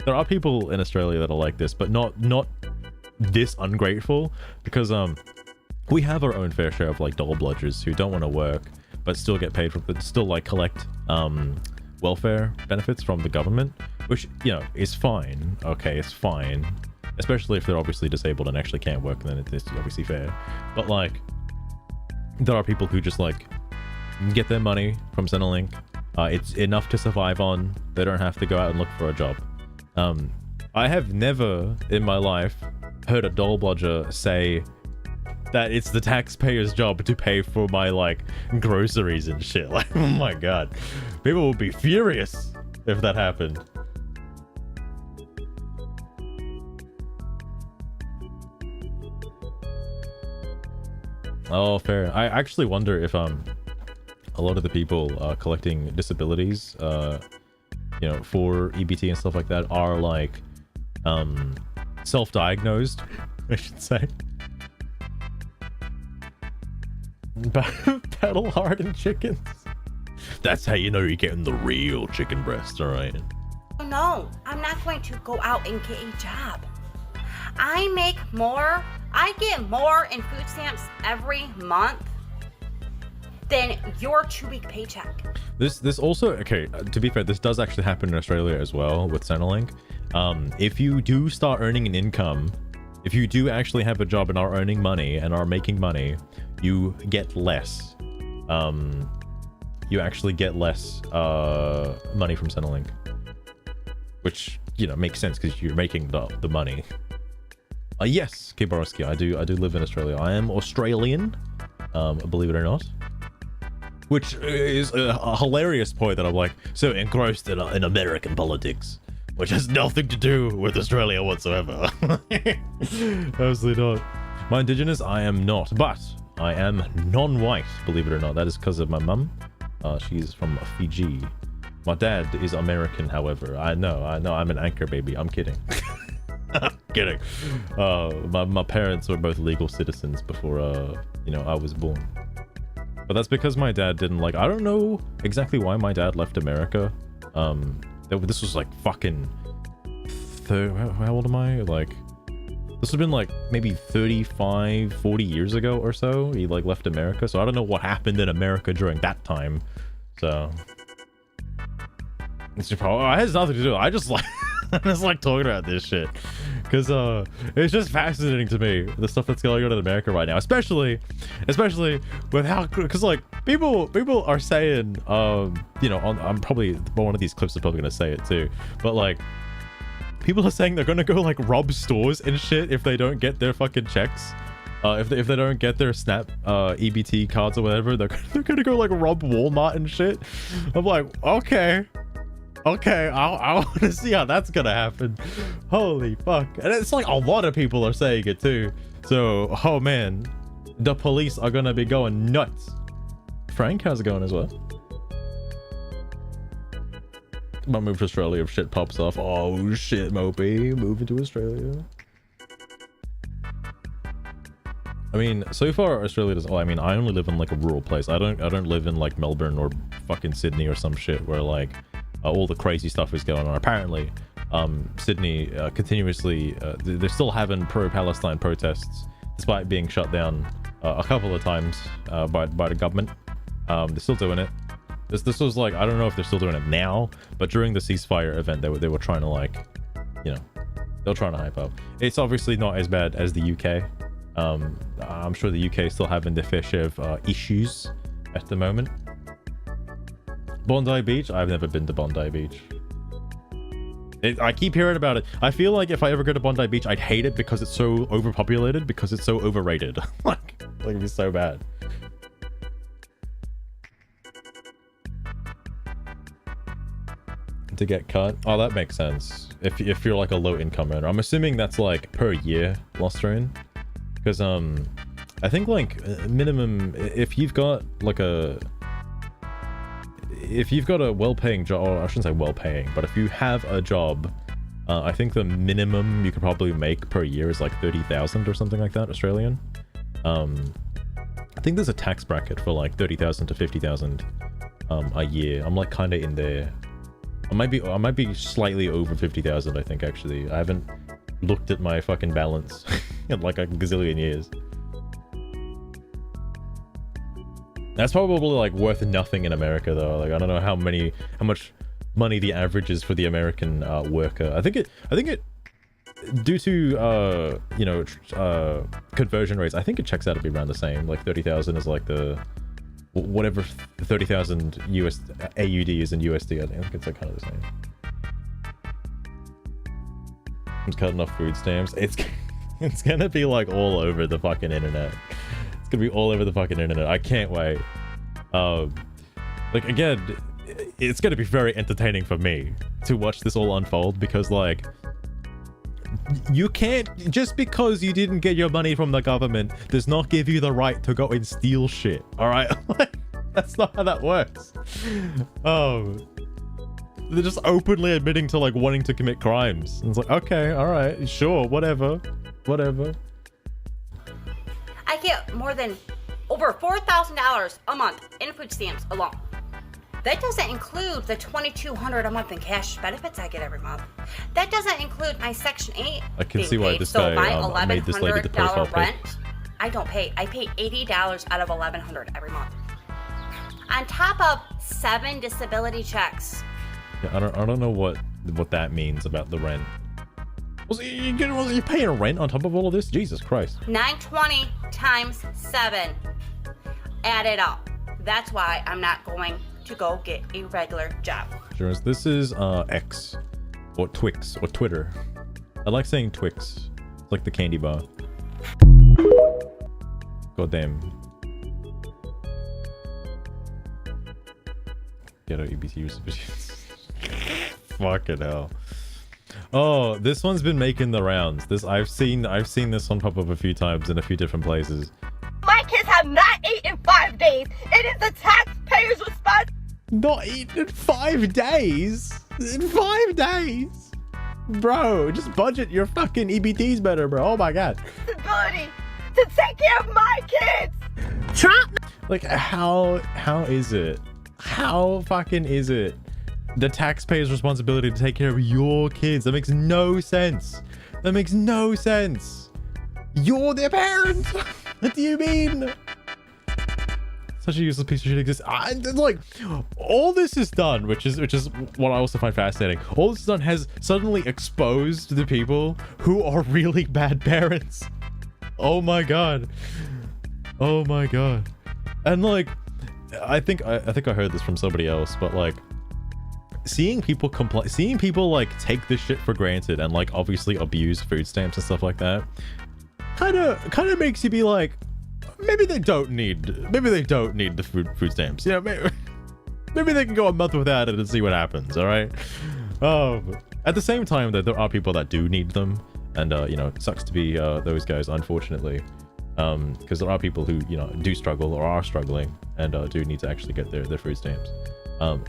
there are people in Australia that are like this, but not this ungrateful, because we have our own fair share of like dole bludgers who don't want to work but still get paid for, but still like collect welfare benefits from the government, which, you know, is fine. Okay, it's fine, especially if they're obviously disabled and actually can't work, then it's obviously fair. But like, there are people who just like get their money from Centrelink. It's enough to survive on. They don't have to go out and look for a job. I have never in my life heard a dole bludger say that it's the taxpayer's job to pay for my like groceries and shit. Like, oh my god, people would be furious if that happened. Oh, fair. I actually wonder if a lot of the people collecting disabilities, you know, for EBT and stuff like that are like self-diagnosed, I should say. Pedal hard and chickens. That's how you know you're getting the real chicken breast, all right? no, I'm not going to go out and get a job. I make more, I get more in food stamps every month than your 2-week paycheck. This also, okay, to be fair, this does actually happen in Australia as well with Centrelink. If you do start earning an income, if you do actually have a job and are earning money and are making money, you get less. You actually get less money from Centrelink, which, you know, makes sense because you're making the money. Yes, Kiborowski, I do live in Australia. I am Australian, believe it or not. Which is a hilarious point that I'm like so engrossed in American politics, which has nothing to do with Australia whatsoever. Absolutely not. My indigenous, I am not, but I am non-white, believe it or not. That is because of my mum. She's from Fiji. My dad is American, however. I know, I'm an anchor baby. I'm kidding. Kidding. My parents were both legal citizens before you know, I was born. But that's because my dad didn't like. I don't know exactly why my dad left America. This was like fucking. How old am I? Like, this has been like maybe 35, 40 years ago or so. He like left America, so I don't know what happened in America during that time. So it's probably, it has nothing to do. I just like I just like talking about this shit because it's just fascinating to me, the stuff that's going on in America right now, especially with how, because like people are saying you know, I'm probably one of these clips is probably gonna say it too, but like people are saying they're gonna go like rob stores and shit if they don't get their fucking checks. If they don't get their SNAP EBT cards or whatever, they're gonna go like rob Walmart and shit. I'm like, okay, I want to see how that's gonna happen. Holy fuck. And it's like a lot of people are saying it too. So, oh man, the police are gonna be going nuts. Frank, how's it going as well? Might move to Australia if shit pops off. Oh shit, Mopey, moving to Australia. I mean, so far Australia does. Oh, I mean, I only live in like a rural place. I don't live in like Melbourne or fucking Sydney or some shit where like all the crazy stuff is going on. Apparently, Sydney continuously they're still having pro-Palestine protests despite being shut down a couple of times by the government. They're still doing it. This was like, I don't know if they're still doing it now, but during the ceasefire event, they were trying to like, you know, they were trying to hype up. It's obviously not as bad as the UK. I'm sure the UK is still having their fair share of issues at the moment. Bondi Beach? I've never been to Bondi Beach. I keep hearing about it. I feel like if I ever go to Bondi Beach, I'd hate it because it's so overpopulated, because it's so overrated. like it'd be so bad. To get cut? Oh, that makes sense. If you're like a low income earner. I'm assuming that's like per year, Lost Train. Because I think like minimum, if you've got a well-paying job, or I shouldn't say well-paying, but if you have a job, I think the minimum you could probably make per year is like 30,000 or something like that, Australian. I think there's a tax bracket for like 30,000 to 50,000 a year. I'm like kind of in there. I might be slightly over 50,000, I think, actually. I haven't looked at my fucking balance in like a gazillion years. That's probably like worth nothing in America though. Like I don't know how much money the average is for the American worker. I think it due to you know, conversion rates, I think it checks out to be around the same. Like 30,000 is like the whatever 30,000 US AUD is in USD. I think it's like kind of the same. I'm cutting off food stamps. It's gonna be like all over the fucking internet. It's gonna be all over the fucking internet. I can't wait. Like again, it's gonna be very entertaining for me to watch this all unfold, because like you can't, just because you didn't get your money from the government does not give you the right to go and steal shit. All right, that's not how that works. They're just openly admitting to like wanting to commit crimes. And it's like, okay, all right, sure, whatever. I get more than over $4,000 a month in food stamps alone. That doesn't include the $2,200 a month in cash benefits I get every month. That doesn't include my Section 8. I can see why this guy made this lady the profile pic. Rent, I don't pay. I pay $80 out of $1,100 every month. On top of 7 disability checks. Yeah, I don't know what that means about the rent. You're paying rent on top of all of this? Jesus Christ. 920 times 7. Add it up. That's why I'm not going to go get a regular job. Sure. This is X or Twix or Twitter. I like saying Twix. It's like the candy bar. God damn. Get out EBT recipients. Fucking hell. Oh, this one's been making the rounds. I've seen this one pop up a few times in a few different places. My kids have not eaten in 5 days. It is the taxpayers' responsibility. Not eaten in 5 days? In 5 days? Bro, just budget your fucking EBTs better, bro. Oh my god. Responsibility to take care of my kids. Trump. Like, how is it? How fucking is it the taxpayer's responsibility to take care of your kids? That makes no sense. That makes no sense. You're their parent. What do you mean? Such a useless piece of shit exists. Like, all this is done, which is what I also find fascinating. All this is done has suddenly exposed the people who are really bad parents. Oh my god. Oh my god. And like, I think I heard this from somebody else, but like, seeing people complain, seeing people like take this shit for granted and like obviously abuse food stamps and stuff like that, kind of makes you be like, maybe they don't need the food stamps. You know, maybe they can go a month without it and see what happens. All right. At the same time, that there are people that do need them, and you know, it sucks to be those guys, unfortunately, because there are people who, you know, do struggle or are struggling and do need to actually get their food stamps.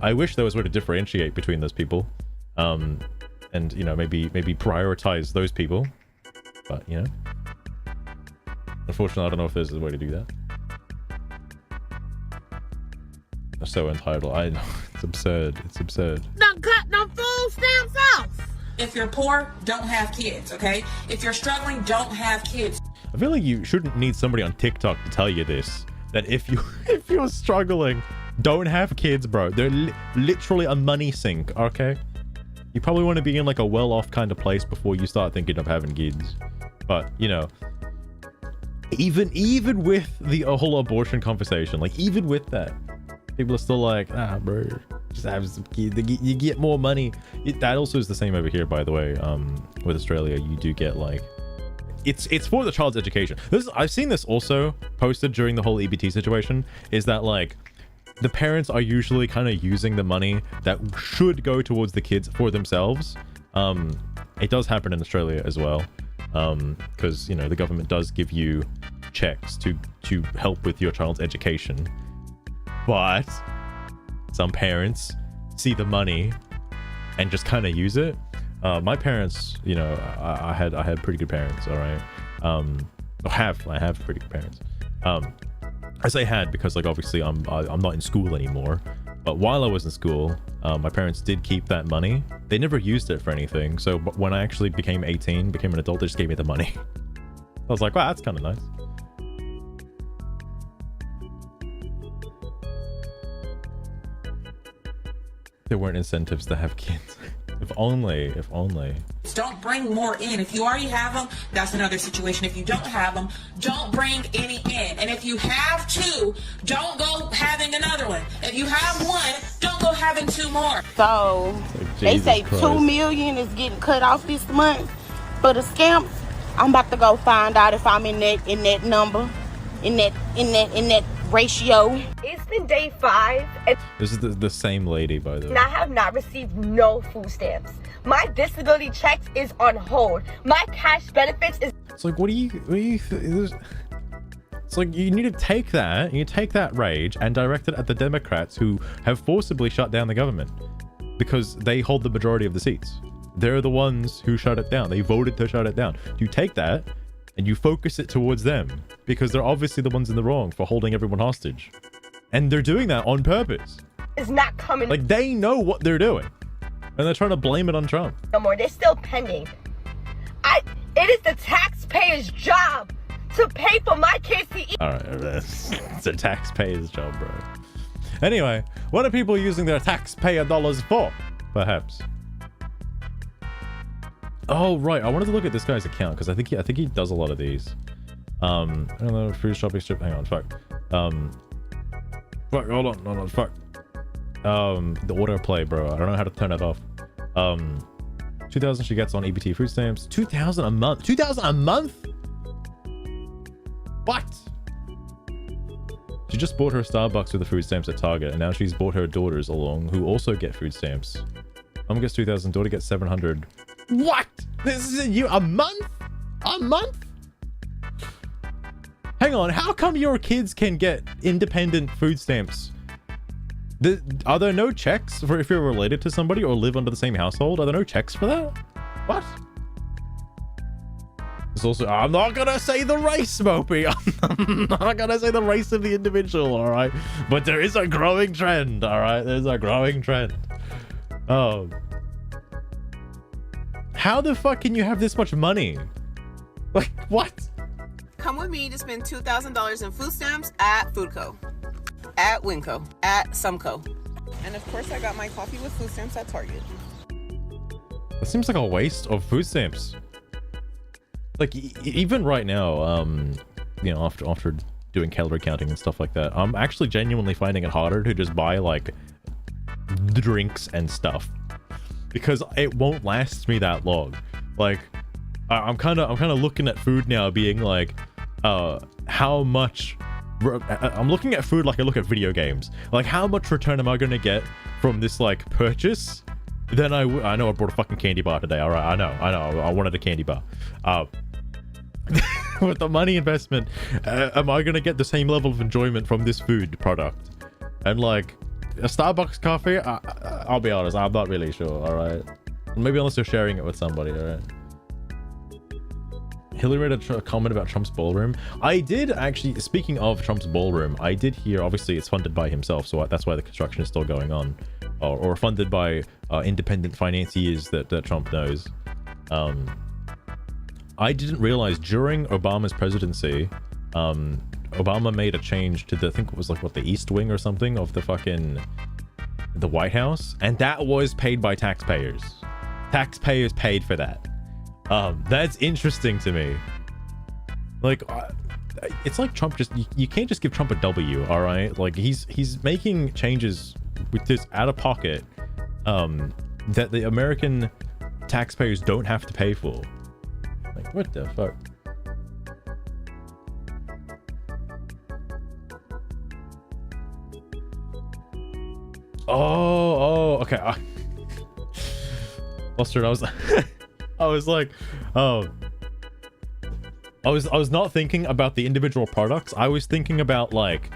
I wish there was a way to differentiate between those people, and you know, maybe prioritize those people, but you know, unfortunately, I don't know if there's a way to do that. They're so entitled. I know, it's absurd. It's absurd. Don't cut no food stamps off. If you're poor, don't have kids, okay? If you're struggling, don't have kids. I feel like you shouldn't need somebody on TikTok to tell you this, that if you're struggling, don't have kids, bro. They're literally a money sink, okay? You probably want to be in like a well-off kind of place before you start thinking of having kids. But, you know, even with the whole abortion conversation, like even with that, people are still like, bro, just have some kids. You get more money. That also is the same over here, by the way. With Australia, you do get like, it's for the child's education. I've seen this also posted during the whole EBT situation, is that like the parents are usually kind of using the money that should go towards the kids for themselves. It does happen in Australia as well, because you know, the government does give you checks to help with your child's education, but some parents see the money and just kind of use it. My parents, you know, I had pretty good parents, all right. I have pretty good parents. I say had because like obviously I'm not in school anymore, but while I was in school, my parents did keep that money. They never used it for anything, so when I actually became 18, became an adult, they just gave me the money. I was like, wow, that's kind of nice. There weren't incentives to have kids. If only. Don't bring more in. If you already have them, that's another situation. If you don't have them, don't bring any in. And if you have two, don't go having another one. If you have one, don't go having two more. So Like, they Jesus say Christ. 2 million is getting cut off this month for the scamps. I'm about to go find out if I'm in that number, in that ratio. It's been day 5 and This is the same lady, by the way. I have not received no food stamps. My disability checks is on hold. My cash benefits is. It's like, it's like you need to take that rage and direct it at the Democrats who have forcibly shut down the government because they hold the majority of the seats. They're the ones who shut it down. They voted to shut it down. You take that and you focus it towards them because they're obviously the ones in the wrong for holding everyone hostage. And they're doing that on purpose. Is not coming. Like, they know what they're doing. And they're trying to blame it on Trump. No more. They're still pending. It is the taxpayer's job to pay for my kids to eat. All right, it's a taxpayer's job, bro. Anyway, what are people using their taxpayer dollars for? Perhaps. Oh right, I wanted to look at this guy's account because I think he does a lot of these. I don't know, free shopping strip. Hang on, fuck. Fuck. Hold on. Fuck. The autoplay, bro. I don't know how to turn it off. 2,000 she gets on EBT food stamps. 2,000 a month. 2,000 a month? What? She just bought her Starbucks with the food stamps at Target, and now she's bought her daughters along, who also get food stamps. Mom gets 2,000, daughter gets 700. What? This is a month? A month? Hang on, how come your kids can get independent food stamps? Are there no checks for if you're related to somebody or live under the same household? Are there no checks for that? What? It's also, I'm not gonna say the race, Mopey. I'm not gonna say the race of the individual, all right? But there is a growing trend, all right? There's a growing trend. Oh. How the fuck can you have this much money? Like, what? Come with me to spend $2,000 in food stamps at Foodco, at Winco, at Sumco. And of course, I got my coffee with food stamps at Target. That seems like a waste of food stamps. Like, even right now, you know, after doing calorie counting and stuff like that, I'm actually genuinely finding it harder to just buy, like, drinks and stuff. Because it won't last me that long. Like, I'm kind of looking at food now being like, how much... I'm looking at food like I look at video games. Like, how much return am I going to get from this, like, purchase? Then I know I brought a fucking candy bar today. All right, I know. I wanted a candy bar. With the money investment, am I going to get the same level of enjoyment from this food product? And, like, a Starbucks coffee, I'll be honest, I'm not really sure, all right? Maybe unless you're sharing it with somebody, all right? Hillary made a comment about Trump's ballroom. I did actually, speaking of Trump's ballroom, I did hear, obviously it's funded by himself, so that's why the construction is still going on. Or funded by independent financiers that Trump knows. I didn't realize during Obama's presidency, Obama made a change to the, I think it was like, what, the East Wing or something of the White House, and that was paid by taxpayers. Taxpayers paid for that. That's interesting to me. Like, it's like Trump just, you can't just give Trump a W, all right? Like, he's making changes with this out of pocket that the American taxpayers don't have to pay for. Like, what the fuck? Oh, okay. Mustard, I was like, oh. I was not thinking about the individual products. I was thinking about like,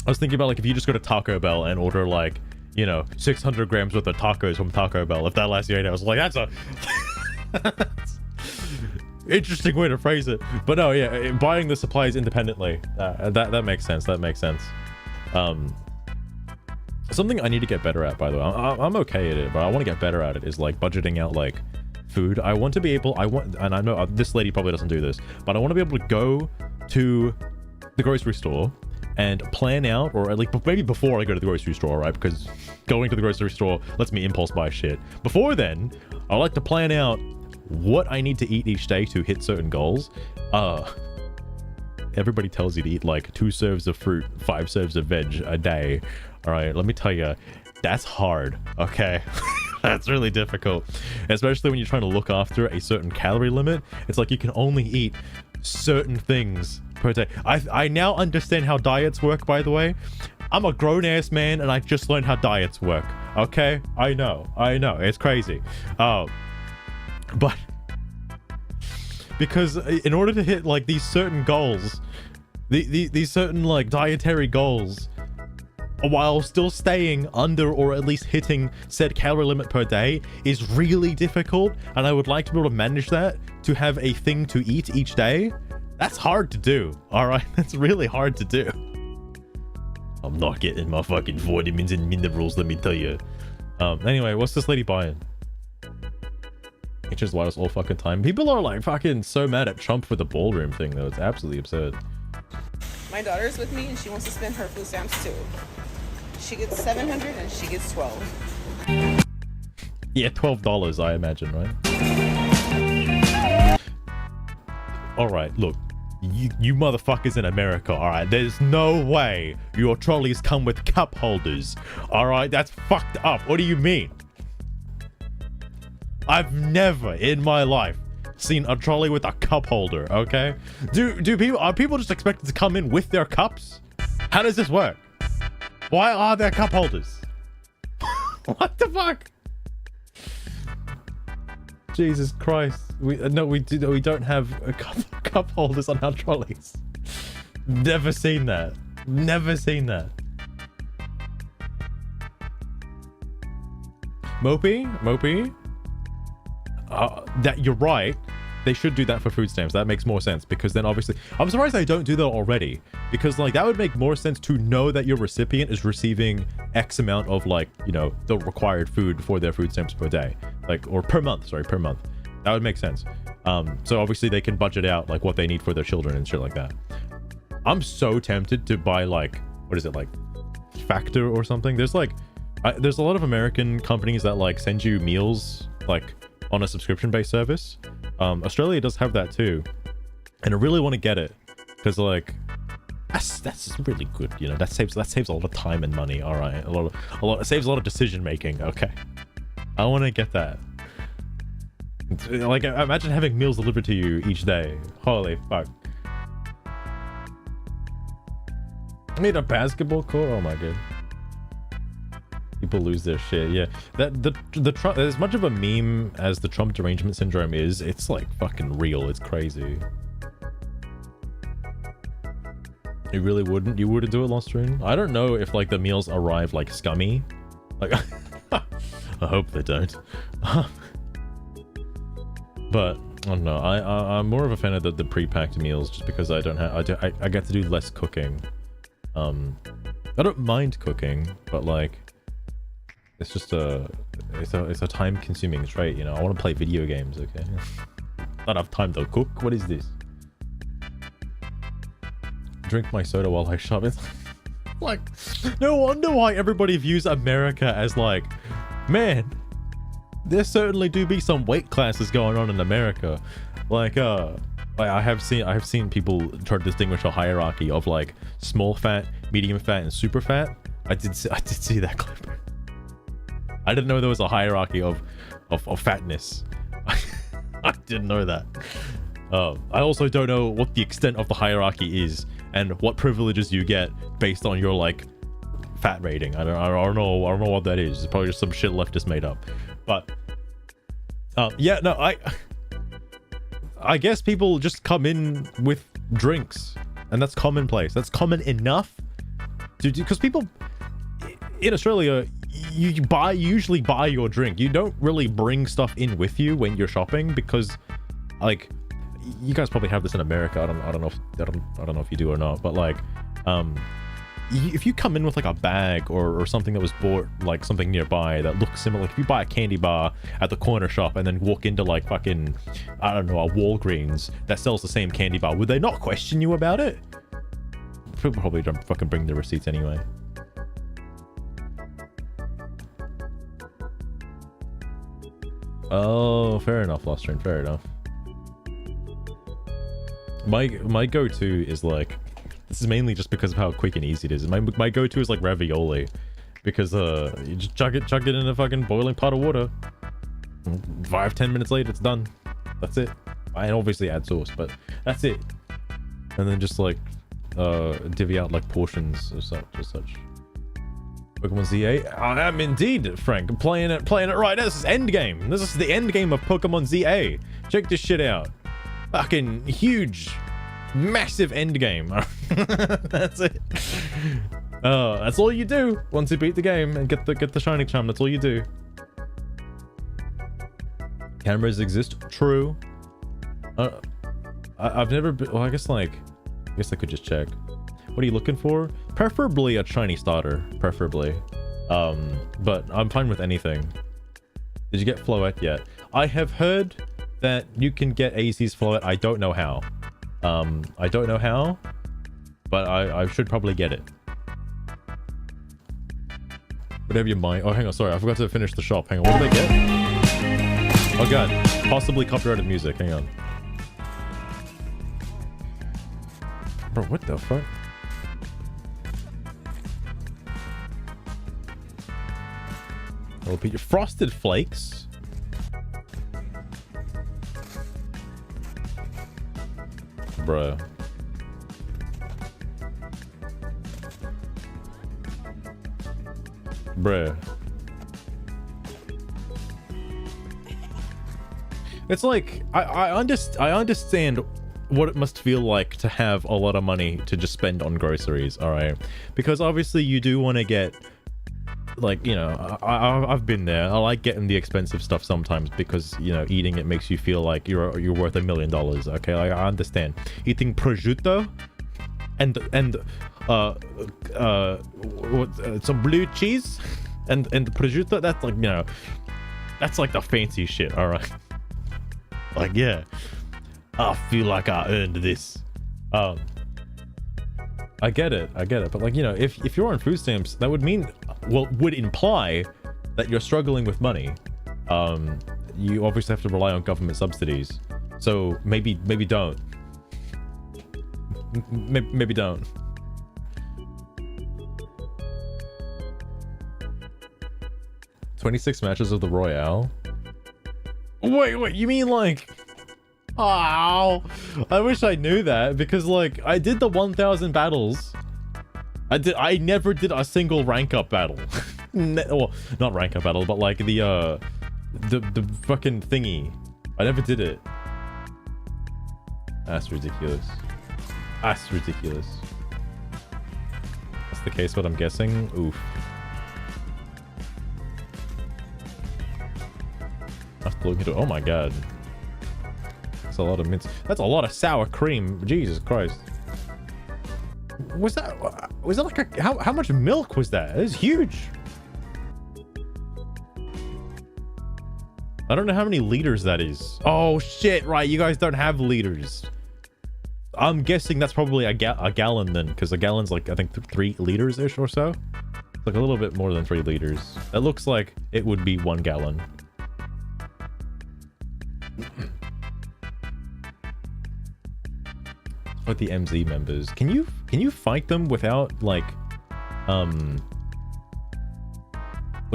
like if you just go to Taco Bell and order like, you know, 600 grams worth of tacos from Taco Bell, if that lasts you 8 hours, like that's a interesting way to phrase it. But no, yeah, buying the supplies independently, that makes sense. That makes sense. Something I need to get better at, by the way. I'm okay at it, but I want to get better at it, is like budgeting out like food. I want to be able, and I know this lady probably doesn't do this, but I want to be able to go to the grocery store and plan out, or at least maybe before I go to the grocery store, right? Because going to the grocery store lets me impulse buy shit. Before then, I like to plan out what I need to eat each day to hit certain goals. Everybody tells you to eat like 2 serves of fruit, 5 serves of veg a day. All right, let me tell you, that's hard, okay? That's really difficult, especially when you're trying to look after a certain calorie limit. It's like you can only eat certain things per day. I now understand how diets work, by the way. I'm a grown-ass man, and I just learned how diets work, okay? I know, it's crazy. But because in order to hit like these certain goals, these certain like dietary goals, while still staying under or at least hitting said calorie limit per day, is really difficult, and I would like to be able to manage that, to have a thing to eat each day. That's hard to do, all right? That's really hard to do. I'm not getting my fucking vitamins and minerals, let me tell you. Anyway, what's this lady buying? It's just why us all fucking time. People are like fucking so mad at Trump for the ballroom thing, though. It's absolutely absurd. My daughter's with me and she wants to spend her food stamps too. She gets 700 and she gets 12. Yeah, $12, I imagine, right? All right, look, you motherfuckers in America, all right? There's no way your trolleys come with cup holders, all right? That's fucked up. What do you mean? I've never in my life seen a trolley with a cup holder, okay? Are people just expected to come in with their cups? How does this work? Why are there cup holders? What the fuck? Jesus Christ. We don't have a cup holders on our trolleys. Never seen that. Never seen that. Mopey, that you're right. They should do that for food stamps. That makes more sense, because then obviously I'm surprised they don't do that already, because like that would make more sense to know that your recipient is receiving X amount of, like, you know, the required food for their food stamps per day, like, or per month, sorry, per month. That would make sense. So obviously they can budget out like what they need for their children and shit like that. I'm so tempted to buy, like, what is it, like Factor or something? There's like there's a lot of American companies that like send you meals like on a subscription-based service. Australia does have that too, and I really want to get it, because like that's really good, you know. That saves a lot of time and money. All right, it saves a lot of decision making. Okay, I want to get that. Like, imagine having meals delivered to you each day. Holy fuck. I need a basketball court. Oh my god. People lose their shit. Yeah, that the Trump, as much of a meme as the Trump derangement syndrome is, it's like fucking real. It's crazy. You really wouldn't? You wouldn't do it, Lostrine? I don't know if like the meals arrive like scummy. Like, I hope they don't. But I don't know. I'm more of a fan of the pre-packed meals, just because I don't have I get to do less cooking. I don't mind cooking, but like, it's just it's a time-consuming trait, you know. I want to play video games, okay? Not have time to cook. What is this? Drink my soda while I shop. It's like, no wonder why everybody views America as like, man, there certainly do be some weight classes going on in America. Like, I have seen people try to distinguish a hierarchy of like small fat, medium fat, and super fat. I did see that clip. I didn't know there was a hierarchy of fatness. I didn't know that. I also don't know what the extent of the hierarchy is and what privileges you get based on your like fat rating. I don't know what that is. It's probably just some shit leftist made up. But yeah, no, I guess people just come in with drinks, and that's commonplace. That's common enough to do, because people in Australia, you usually buy your drink. You don't really bring stuff in with you when you're shopping, because like, you guys probably have this in America. I don't know if you do or not, but like, if you come in with like a bag or something that was bought like something nearby that looks similar, like if you buy a candy bar at the corner shop and then walk into like fucking, I don't know, a Wallgreens that sells the same candy bar, would they not question you about it? People probably don't fucking bring the receipts anyway. Oh, fair enough, Lostrine, fair enough. My go-to is like, this is mainly just because of how quick and easy it is. My go-to is like ravioli, because you just chuck it in a fucking boiling pot of water. 5-10 minutes later, it's done. That's it. I obviously add sauce, but that's it. And then just like divvy out like portions or such. Pokemon ZA. I am indeed, Frank. Playing it right now. This is endgame. This is the endgame of Pokemon ZA. Check this shit out. Fucking huge, massive endgame. That's it. That's all you do once you beat the game and get the shiny charm. That's all you do. Cameras exist. True. I've never been. Well, I guess I could just check. What are you looking for? Preferably a shiny starter, preferably. But I'm fine with anything. Did you get Floette yet? I have heard that you can get AZ's Floette. I don't know how. I don't know how, but I should probably get it. Whatever you mind. Oh, hang on. Sorry, I forgot to finish the shop. Hang on. What did they get? Oh god, possibly copyrighted music. Hang on. Bro, what the fuck? I'll repeat. Frosted Flakes. Bruh. It's like, I understand what it must feel like to have a lot of money to just spend on groceries, all right? Because obviously you do want to get like, you know, I've been there. I like getting the expensive stuff sometimes because, you know, eating it makes you feel like you're worth $1 million. Okay, like, I understand. Eating prosciutto and some blue cheese and prosciutto, that's like, you know, that's like the fancy shit. All right, like, yeah, I feel like I earned this. I get it, but like, you know, if you're on food stamps, that would mean, well, would imply that you're struggling with money. You obviously have to rely on government subsidies, so maybe don't. Maybe don't. "26 matches of the Royale." Wait, you mean like... Oh, I wish I knew that, because like I did the 1,000 battles. I never did a single rank up battle. Well, not rank up battle, but like the fucking thingy. I never did it. That's ridiculous. That's ridiculous. That's the case, what I'm guessing. Oof. I have to look into it. Oh my god. That's a lot of mince. That's a lot of sour cream. Jesus Christ. Was that like a... How much milk was that? It was huge. I don't know how many liters that is. Oh shit, right. You guys don't have liters. I'm guessing that's probably a gallon then, because a gallon's like, I think 3 liters-ish or so. It's like a little bit more than 3 liters. It looks like it would be 1 gallon. Like the MZ members, can you fight them without like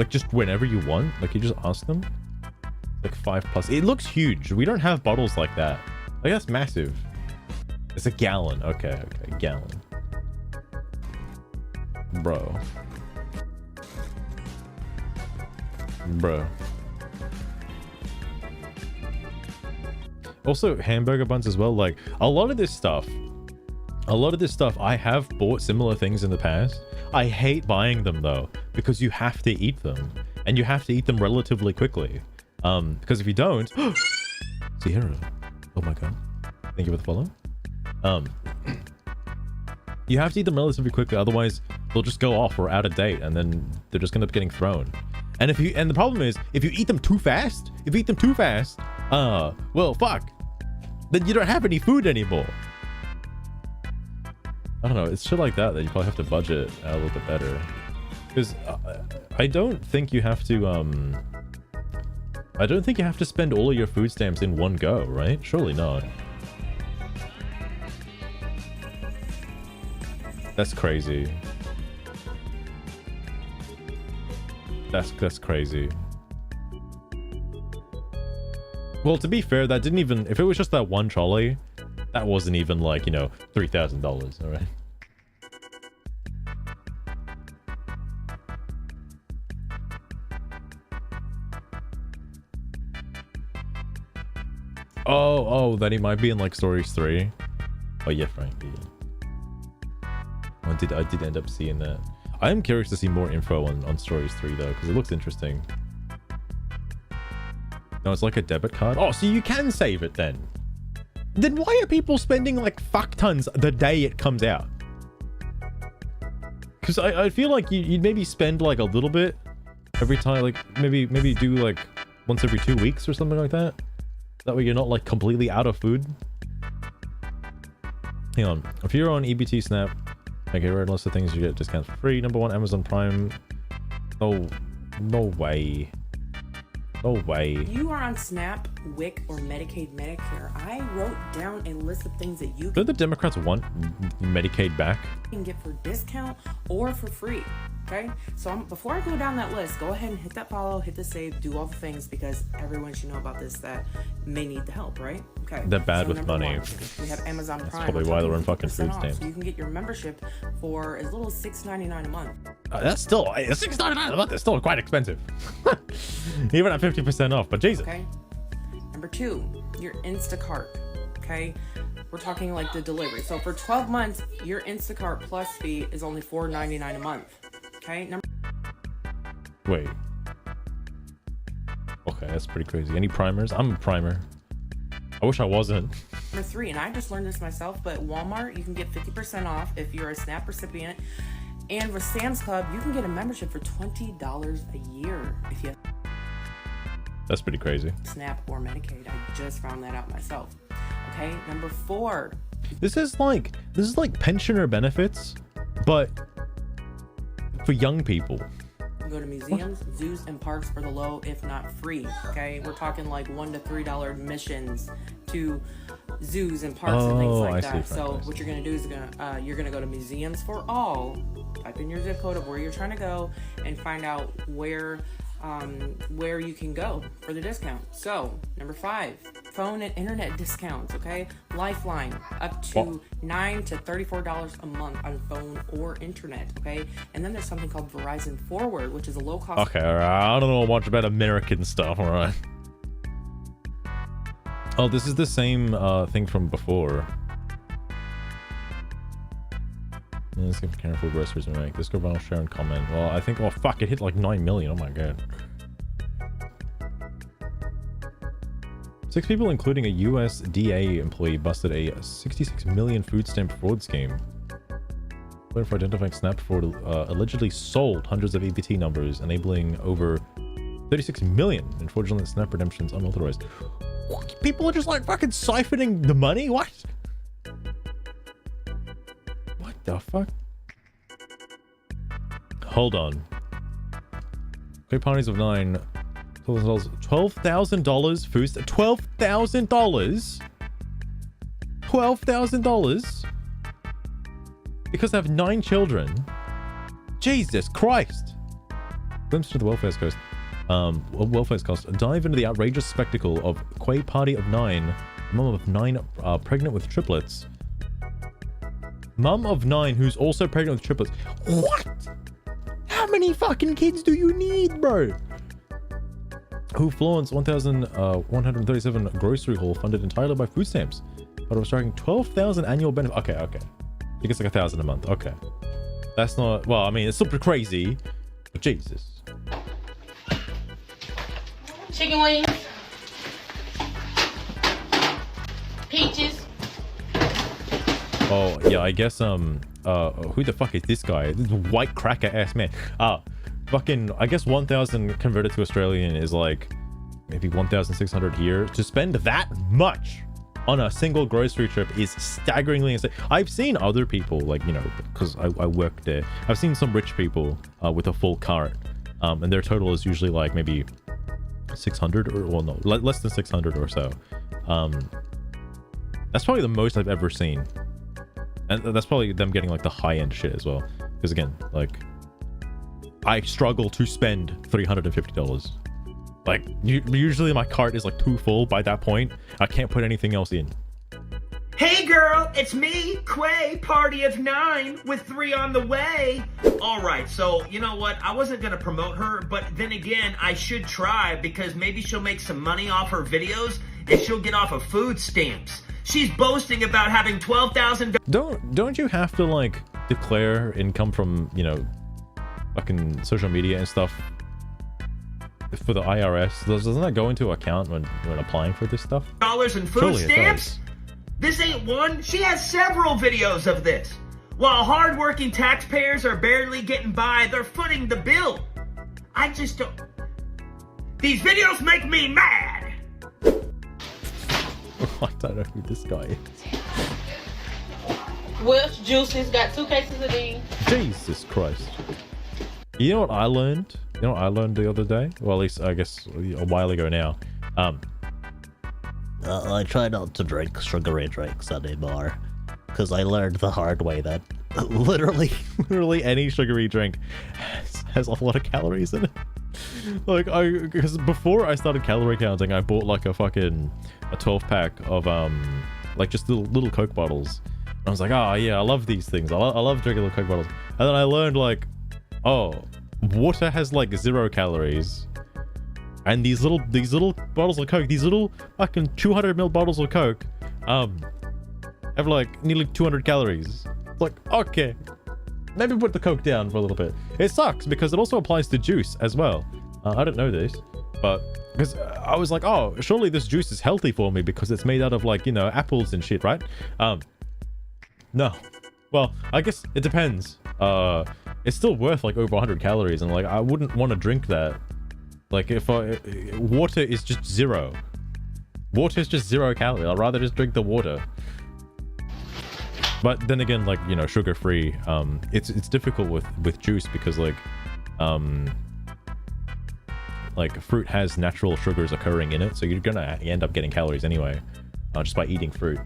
just whenever you want? Like, you just ask them? Like 5+. It looks huge. We don't have bottles like that. Like, that's massive. It's a gallon. Okay, gallon. Bro. Also, hamburger buns as well. Like, a lot of this stuff I have bought similar things in the past. I hate buying them though, because you have to eat them, and you have to eat them relatively quickly. Because if you don't... Sierra, oh my god, thank you for the follow. You have to eat them relatively quickly, otherwise they'll just go off or out of date, and then they're just gonna end up getting thrown. And the problem is, if you eat them too fast, well, fuck, then you don't have any food anymore. I don't know, it's shit like that you probably have to budget a little bit better. Because I don't think you have to, I don't think you have to spend all of your food stamps in one go, right? Surely not. That's crazy. That's crazy. Well, to be fair, that didn't even... If it was just that one trolley, that wasn't even like, you know, $3,000, alright? Oh, that he might be in like Stories 3. Oh yeah, Frank. Yeah. I did end up seeing that. I am curious to see more info on Stories 3 though, because it looks interesting. No, it's like a debit card. Oh, so you can save it then. Then why are people spending like fuck tons the day it comes out? Because I feel like you'd maybe spend like a little bit every time, like maybe do like once every 2 weeks or something like that. That way you're not like completely out of food. Hang on. If you're on EBT Snap, make a red list of things you get discounts for free. Number 1, Amazon Prime. No way. No way. You are on SNAP, WIC, or Medicaid, Medicare. I wrote down a list of things that you Do the Democrats want Medicaid back? can get for discount or for free. Okay, so before I go down that list, go ahead and hit that follow, hit the save, do all the things, because everyone should know about this that may need the help, right? Okay. They're bad with number money. 1, we have Amazon Prime. That's probably why they're on fucking food 50% off, stamps. so you can get your membership for as little as $6.99 a month. That's still $6.99 a month. It's still quite expensive, even at 50% off. But Jesus. Okay. Number 2, your Instacart. Okay. We're talking like the delivery. So for 12 months, your Instacart Plus fee is only $4.99 a month. Okay. Wait. Okay, that's pretty crazy. Any primers? I'm a primer. I wish I wasn't. Number 3, and I just learned this myself, but Walmart, you can get 50% off if you're a SNAP recipient. And with Sam's Club, you can get a membership for $20 a year if you have That's pretty crazy. SNAP or Medicaid. I just found that out myself. Okay, number 4. This is like pensioner benefits, but for young people. Go to museums, zoos, and parks for the low, if not free. Okay, we're talking like $1 to $3 admissions to zoos and parks and things like that. So what you're gonna do is you're gonna go to museums for all. Type in your zip code of where you're trying to go and find out where you can go for the discount. So number 5, phone and internet discounts. Okay, Lifeline up to $9 to $34 a month on phone or internet. Okay, and then there's something called Verizon Forward, which is a low cost. Okay, all right. I don't know much about American stuff. All right. Oh, this is the same thing from before. Let's give careful groceries and make this go viral, share and comment. Well, I think, oh fuck, it hit like 9 million. Oh my god. 6 people, including a USDA employee, busted a 66 million food stamp fraud scheme. For identifying SNAP fraud, allegedly sold hundreds of EBT numbers, enabling over 36 million in fraudulent SNAP redemptions unauthorized. What? People are just like fucking siphoning the money? What? What the fuck? Hold on. Great parties of 9. $12,000 food. $12,000. $12,000 because I have 9 children. Jesus Christ. Glimpse to the welfare's cost. Welfare's cost. Dive into the outrageous spectacle of Quay party of 9. Mum of 9 pregnant with triplets. Mum of 9 who's also pregnant with triplets. What? How many fucking kids do you need, bro? Who flaunts 1,137 grocery haul funded entirely by food stamps, but was striking 12,000 annual benefit. Okay. He gets like 1,000 a month. Okay, that's not. Well, I mean, it's super crazy, but Jesus. Chicken wings, peaches. Oh yeah, I guess who the fuck is this guy? This white cracker ass man. Fucking, I guess 1,000 converted to Australian is like maybe 1,600 here. To spend that much on a single grocery trip is staggeringly insane. I've seen other people, like, you know, because I work there. I've seen some rich people with a full cart, and their total is usually like maybe 600 or, well, no, less than 600 or so. That's probably the most I've ever seen, and that's probably them getting like the high-end shit as well. Because again, like, I struggle to spend $350. Like, usually my cart is like too full by that point. I can't put anything else in. Hey girl, it's me, Quay, party of 9 with 3 on the way. Alright, so you know what? I wasn't gonna promote her, but then again, I should try because maybe she'll make some money off her videos and she'll get off of food stamps. She's boasting about having $12,000. Don't you have to like declare income from, you know, fucking social media and stuff for the IRS? Doesn't that go into account when applying for this stuff? Dollars in food stamps? This ain't one. She has several videos of this. While hardworking taxpayers are barely getting by, they're footing the bill. I just don't. These videos make me mad. I don't know who this guy is. Welch Juices got 2 cases of these. Jesus Christ. You know what I learned? You know what I learned the other day? Well, at least I guess a while ago now. I try not to drink sugary drinks anymore, because I learned the hard way that literally any sugary drink has a lot of calories in it. Like, because before I started calorie counting, I bought like a 12-pack of like just little Coke bottles. And I was like, oh yeah, I love these things. I love drinking little Coke bottles. And then I learned like, oh, water has like 0 calories, and these little bottles of Coke, these little fucking 200ml bottles of Coke, have like nearly 200 calories. It's like, okay, maybe put the Coke down for a little bit. It sucks because it also applies to juice as well. I didn't know this, but because I was like, oh, surely this juice is healthy for me because it's made out of like, you know, apples and shit, right? No. Well, I guess it depends. It's still worth like over 100 calories, and like I wouldn't want to drink that. Like if water is just 0. Water is just 0 calories. I'd rather just drink the water. But then again, like, you know, sugar-free, it's difficult with juice because like fruit has natural sugars occurring in it, so you're gonna end up getting calories anyway, just by eating fruit.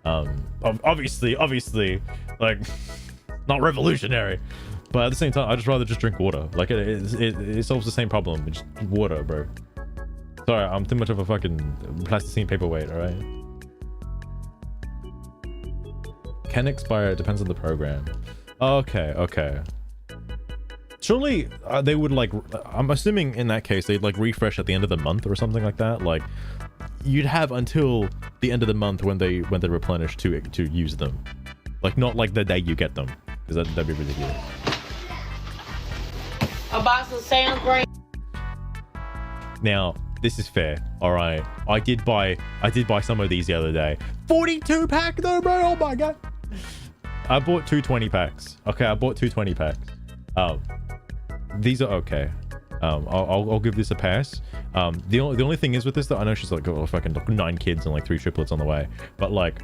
Obviously, like, not revolutionary, but at the same time, I'd just rather just drink water. Like it solves the same problem. It's just water, bro. Sorry, I'm too much of a fucking plasticine paperweight. All right. Can expire. It depends on the program. Okay. Surely they would like. I'm assuming in that case they'd like refresh at the end of the month or something like that. Like you'd have until the end of the month when they replenish to use them. Like not like the day you get them, because that'd be ridiculous. A box of sound great. Now this is fair. All right, I did buy some of these the other day. 42 pack though, bro. Oh my god. I bought 2 20 packs. Okay, I bought 2 20 packs. These are okay. I'll give this a pass. The only thing is with this though, I know she's like, oh, fucking 9 kids and like 3 triplets on the way, but like,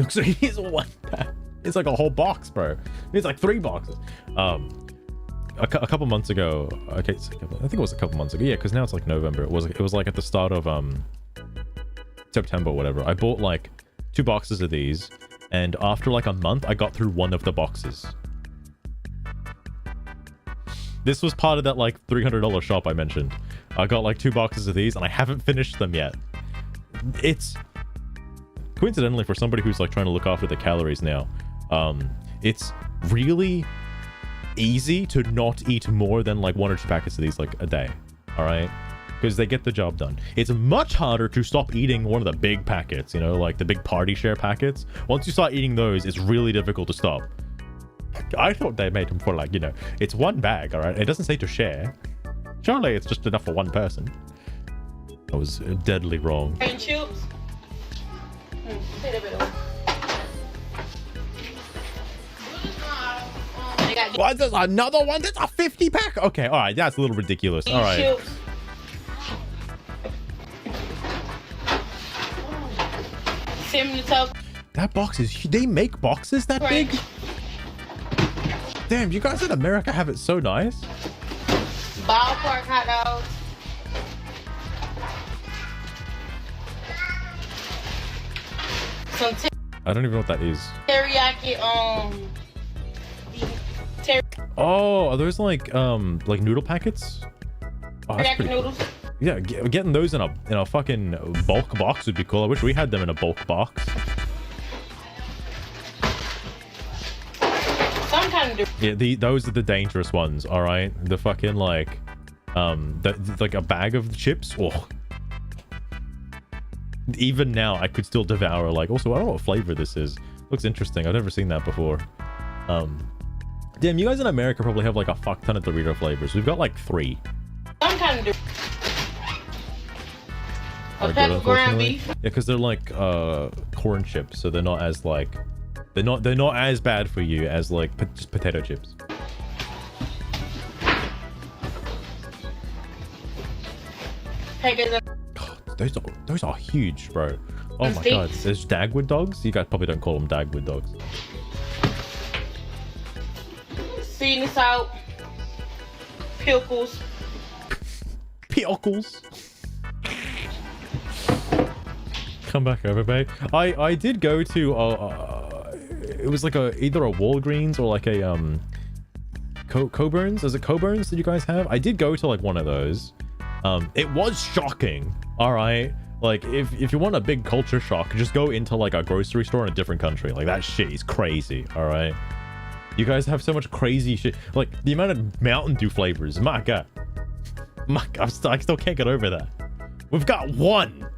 so here's 1 pack. It's like a whole box, bro. It's like 3 boxes. A couple months ago. Okay, I think it was a couple months ago. Yeah, because now it's like November. It was like at the start of September or whatever. I bought like 2 boxes of these, and after like a month, I got through 1 of the boxes. This was part of that like $300 shop I mentioned. I got like 2 boxes of these, and I haven't finished them yet. It's coincidentally for somebody who's like trying to look after the calories now. It's really easy to not eat more than like 1 or 2 packets of these like a day. All right, because they get the job done. It's much harder to stop eating one of the big packets, you know, like the big party share packets. Once you start eating those, it's really difficult to stop. I thought they made them for like, you know, it's 1 bag. All right, it doesn't say to share. Surely it's just enough for 1 person. I was deadly wrong. And chips. What, there's another one? That's a 50 pack? Okay, all right, that's a little ridiculous. All right. That box is, they make boxes that big? Damn, you guys in America have it so nice. Ballpark hot dogs. Some I don't even know what that is. teriyaki, Oh, are those like noodle packets? Oh, teriyaki noodles. Cool. Yeah, getting those in a fucking bulk box would be cool. I wish we had them in a bulk box. Some kind of. Yeah, those are the dangerous ones. All right, the fucking like, like a bag of chips. Oh, even now I could still devour. Like, also I don't know what flavor this is. Looks interesting. I've never seen that before. Damn, you guys in America probably have like a fuck ton of Dorito flavors. We've got like 3. Some kind of. A pack of ground beef. Yeah, because they're like corn chips, so they're not as like they're not as bad for you as like just potato chips. God, those are huge, bro. Oh my god, there's Dagwood dogs. You guys probably don't call them Dagwood dogs. Seasoning salt, pickles. Pickles. Come back over, babe. I did go to it was like either a Wallgreens or like a Coburn's. Is it Coburn's that you guys have? I did go to like one of those. It was shocking. All right, like if you want a big culture shock, just go into like a grocery store in a different country. Like that shit is crazy. All right, you guys have so much crazy shit. Like the amount of Mountain Dew flavors. My god, I still can't get over that. We've got one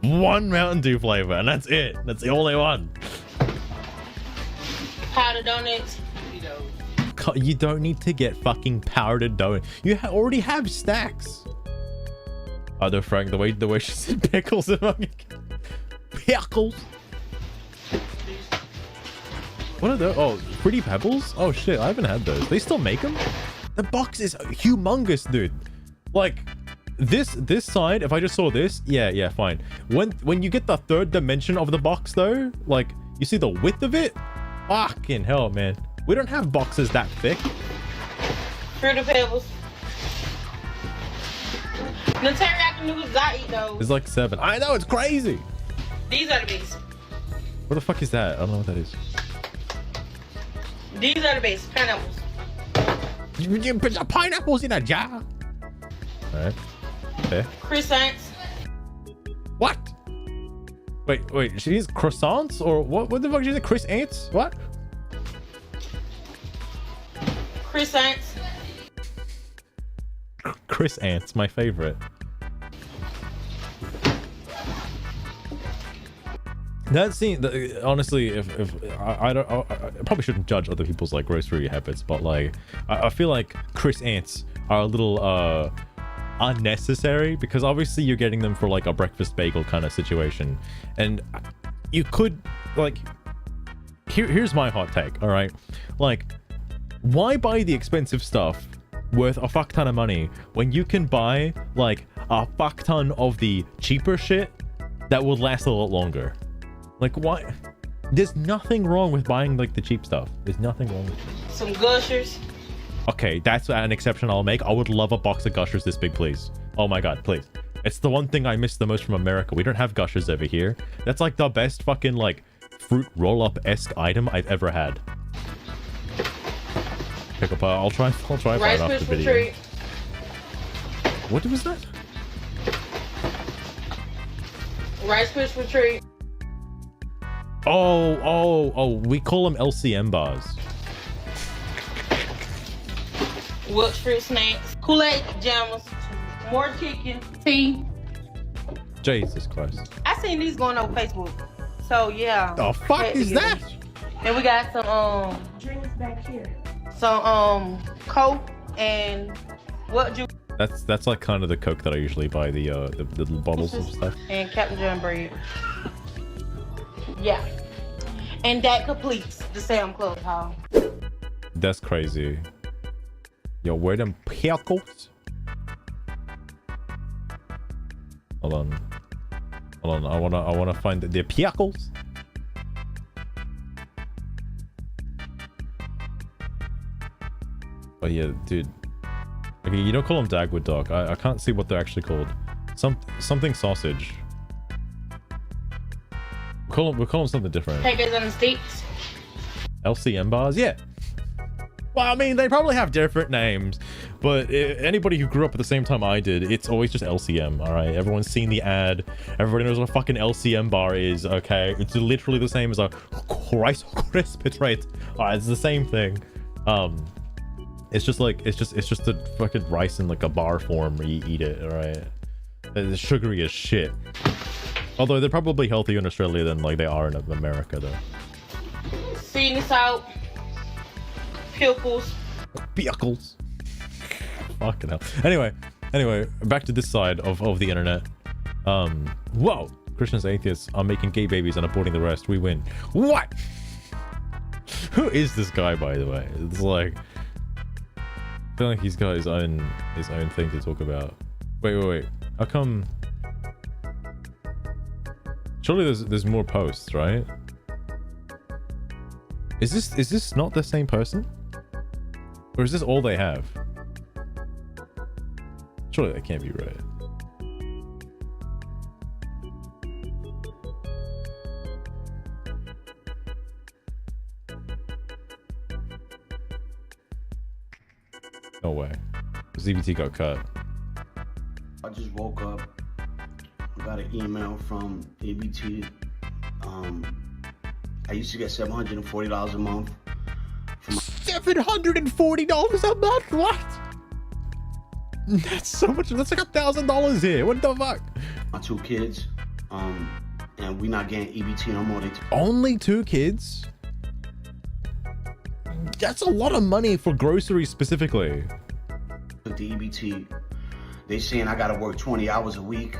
Mountain Dew flavor, and that's it. That's the only one. Powder donuts. You don't need to get fucking powdered dough. You already have snacks. Other Frank, the way she said pickles. Pickles. What are those? Oh, Fruity Pebbles? Oh shit, I haven't had those. They still make them? The box is humongous, dude. Like this side, if I just saw this, yeah, fine. When you get the third dimension of the box though, like you see the width of it, fucking hell, man. We don't have boxes that thick. Fruity Pebbles. The teriyaki noodles, I eat those. It's like 7. I know, it's crazy. These are the best. What the fuck is that? I don't know what that is. These are the best. Pineapples. You put pineapples in a jar. Alright. Okay. Croissants. What? Wait, she needs croissants? Or what the fuck is it? Chris Ants? What? Croissants. Chris Ants, my favorite. That scene, honestly, if I probably shouldn't judge other people's like grocery habits, but like I feel like Chris Ants are a little unnecessary, because obviously you're getting them for like a breakfast bagel kind of situation, and you could like here's my hot take. All right, like why buy the expensive stuff worth a fuck ton of money when you can buy like a fuck ton of the cheaper shit that will last a lot longer? Like, why? There's nothing wrong with buying like the cheap stuff. There's nothing wrong with it. Some Gushers. Okay, that's an exception I'll make. I would love a box of Gushers this big, please. Oh my god, please. It's the one thing I miss the most from America. We don't have Gushers over here. That's like the best fucking like fruit roll-up-esque item I've ever had. Pick up. I'll try right off the video. Treat. What was that? Rice Krispie treat. Oh, we call them LCM bars. Wilkes fruit snacks. Kool-Aid pajamas. More chicken. Tea. Jesus Christ. I seen these going over Facebook. So yeah. The fuck is that? And we got some drinks back here. Some Coke and what juice? That's like kind of the Coke that I usually buy, the little bottles and stuff. And Captain John bread. Yeah. And that completes the Sam Club haul. That's crazy. Yo, where them pickles? Hold on. I wanna find the pickles. But yeah, dude. Okay, you don't call them Dagwood dog. I can't see what they're actually called. Something sausage. We'll call them something different. Papers on the sticks. LCM bars? Yeah. Well, I mean, they probably have different names, but anybody who grew up at the same time I did, it's always just LCM, all right? Everyone's seen the ad. Everybody knows what a fucking LCM bar is, okay? It's literally the same as a Rice Krispie treat. It's the same thing. It's just a fucking rice in like a bar form where you eat it, all right? It's sugary as shit. Although they're probably healthier in Australia than like they are in America, though. Seasoning salt. Pickles. Fucking hell. Anyway, back to this side of the internet. Whoa! Christians and atheists are making gay babies and aborting the rest. We win. What? Who is this guy, by the way? It's like, I feel like he's got his own thing to talk about. Wait. How come? Surely there's more posts, right? Is this not the same person? Or is this all they have? Surely that can't be right. No way. EBT got cut. I just woke up. I got an email from EBT. I used to get $740 a month. $740 a month? What? That's so much. That's like $1,000 here. What the fuck? My 2 kids. And we not getting EBT no more. Only 2 kids? that's a lot of money for groceries specifically. With the EBT, they saying I gotta work 20 hours a week.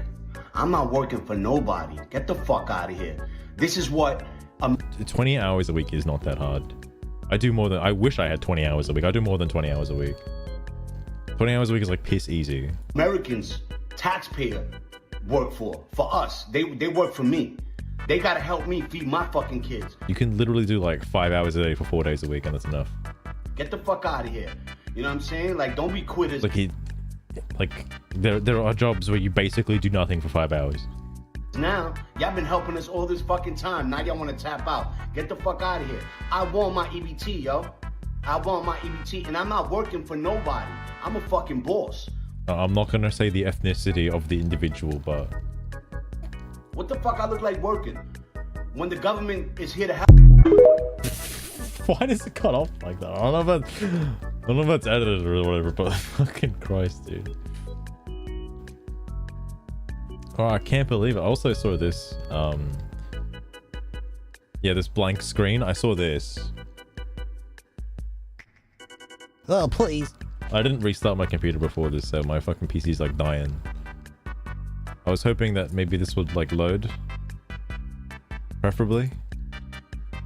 I'm not working for nobody. Get the fuck out of here. This is what 20 hours a week is not that hard. I wish I had 20 hours a week. I do more than 20 hours a week. 20 hours a week is like piss easy. Americans, taxpayer, work for us. They work for me. They gotta help me feed my fucking kids. You can literally do like 5 hours a day for 4 days a week, and that's enough. Get the fuck out of here. You know what I'm saying? Like, don't be quitters. There are jobs where you basically do nothing for 5 hours. Now, y'all been helping us all this fucking time. Now y'all want to tap out. Get the fuck out of here. I want my EBT, yo. I want my EBT, and I'm not working for nobody. I'm a fucking boss. I'm not gonna say the ethnicity of the individual, but... What the fuck I look like working? When the government is here to help... Why does it cut off like that? I don't know if that's edited or whatever, but fucking Christ, dude. Oh, I can't believe it. I also saw this, yeah, this blank screen. I saw this. Oh, please. I didn't restart my computer before this, so my fucking PC's like dying. I was hoping that maybe this would like load. Preferably.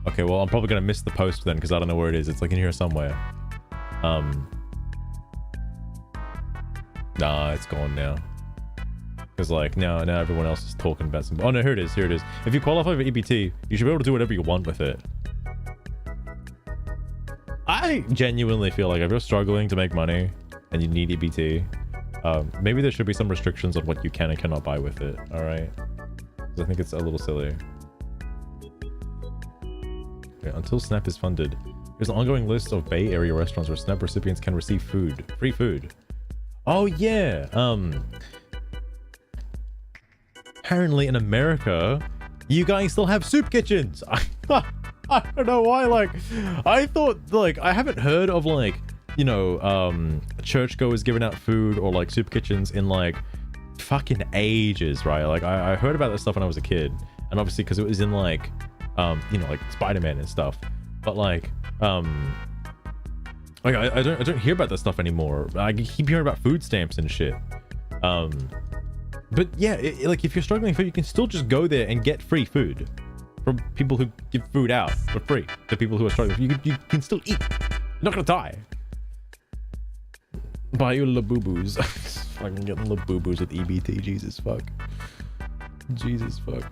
Okay, well, I'm probably gonna miss the post then because I don't know where it is. It's like in here somewhere. Nah, it's gone now. Because like now everyone else is talking about some... Oh no, here it is, here it is. If you qualify for EBT, you should be able to do whatever you want with it. I genuinely feel like if you're struggling to make money and you need EBT, maybe there should be some restrictions on what you can and cannot buy with it, alright? Because I think it's a little silly. Okay, until SNAP is funded, there's an ongoing list of Bay Area restaurants where SNAP recipients can receive food. Free food. Oh yeah! Apparently in America, you guys still have soup kitchens. I don't know why, like, I thought, like, I haven't heard of, like, you know, churchgoers giving out food or, like, soup kitchens in, like, fucking ages, right? Like, I heard about this stuff when I was a kid, and obviously because it was in, like, you know, like, Spider-Man and stuff, but, like, I don't hear about that stuff anymore. I keep hearing about food stamps and shit. But yeah, like, if you're struggling for, you can still just go there and get free food from people who give food out for free to people who are struggling. You can still eat. You're not gonna die. Buy your Labubu's. Fucking getting Labubu's with EBT. Jesus fuck. Jesus fuck.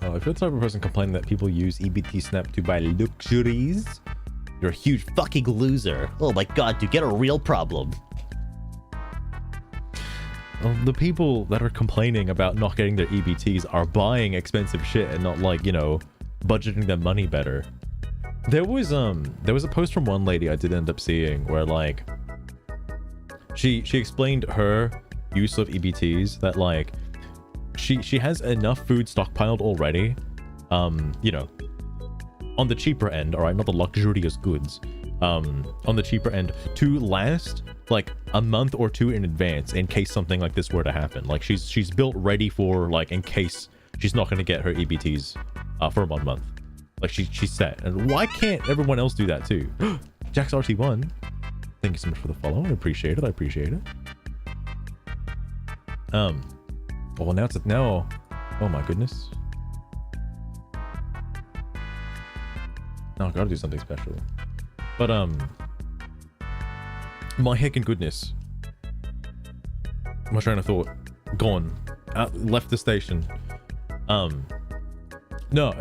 Oh, if you're the type of person complaining that people use EBT SNAP to buy luxuries, you're a huge fucking loser. Oh my god, dude, get a real problem. Well, the people that are complaining about not getting their EBTs are buying expensive shit and not, like, you know, budgeting their money better. There was a post from one lady I did end up seeing where, like, she explained her use of EBTs, that, like, she has enough food stockpiled already, you know, on the cheaper end, all right, not the luxurious goods, on the cheaper end, to last like a month or two in advance in case something like this were to happen. Like, she's built ready for, like, in case she's not going to get her EBTs for 1 month. Like, she's set. And why can't everyone else do that too? Jax RT1, thank you so much for the follow. I appreciate it. I appreciate it. Well, now it's now. Oh my goodness. Now I gotta do something special. But my heckin' goodness. My train of thought gone. Left the station. No,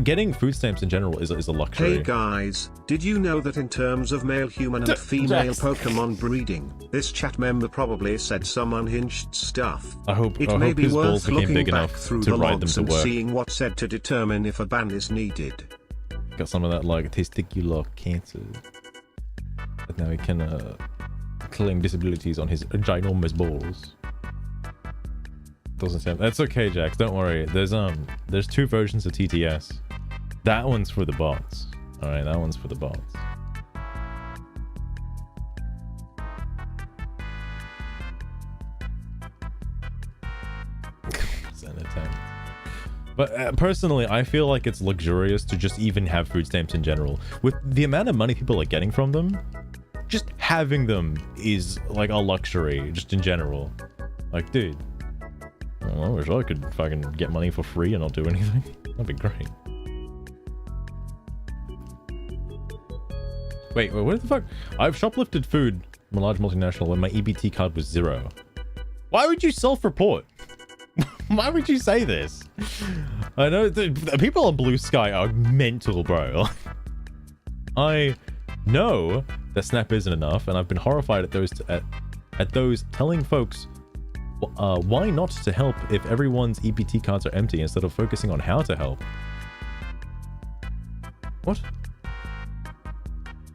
getting food stamps in general is a luxury. Hey guys, did you know that in terms of male human and female Pokemon breeding, this chat member probably said some unhinged stuff? I hope it may be his balls worth became looking big back enough through to the ride them logs to and work. seeing what's said to determine if a ban is needed. Got some of that, like, testicular cancer. But now he can claim disabilities on his ginormous balls. Doesn't sound... That's okay, Jax. Don't worry. There's two versions of TTS. That one's for the bots. All right, that one's for the bots. It's an attempt. But personally, I feel like it's luxurious to just even have food stamps in general. With the amount of money people are getting from them, just having them is like a luxury, just in general. Like, dude, I wish I could fucking get money for free and not do anything. That'd be great. Wait, what the fuck? I've shoplifted food from a large multinational when my EBT card was 0. Why would you self-report? Why would you say this? I know the people on Blue Sky are mental, bro. I know that Snap isn't enough, and I've been horrified at those telling folks why not to help if everyone's EBT cards are empty instead of focusing on how to help. What?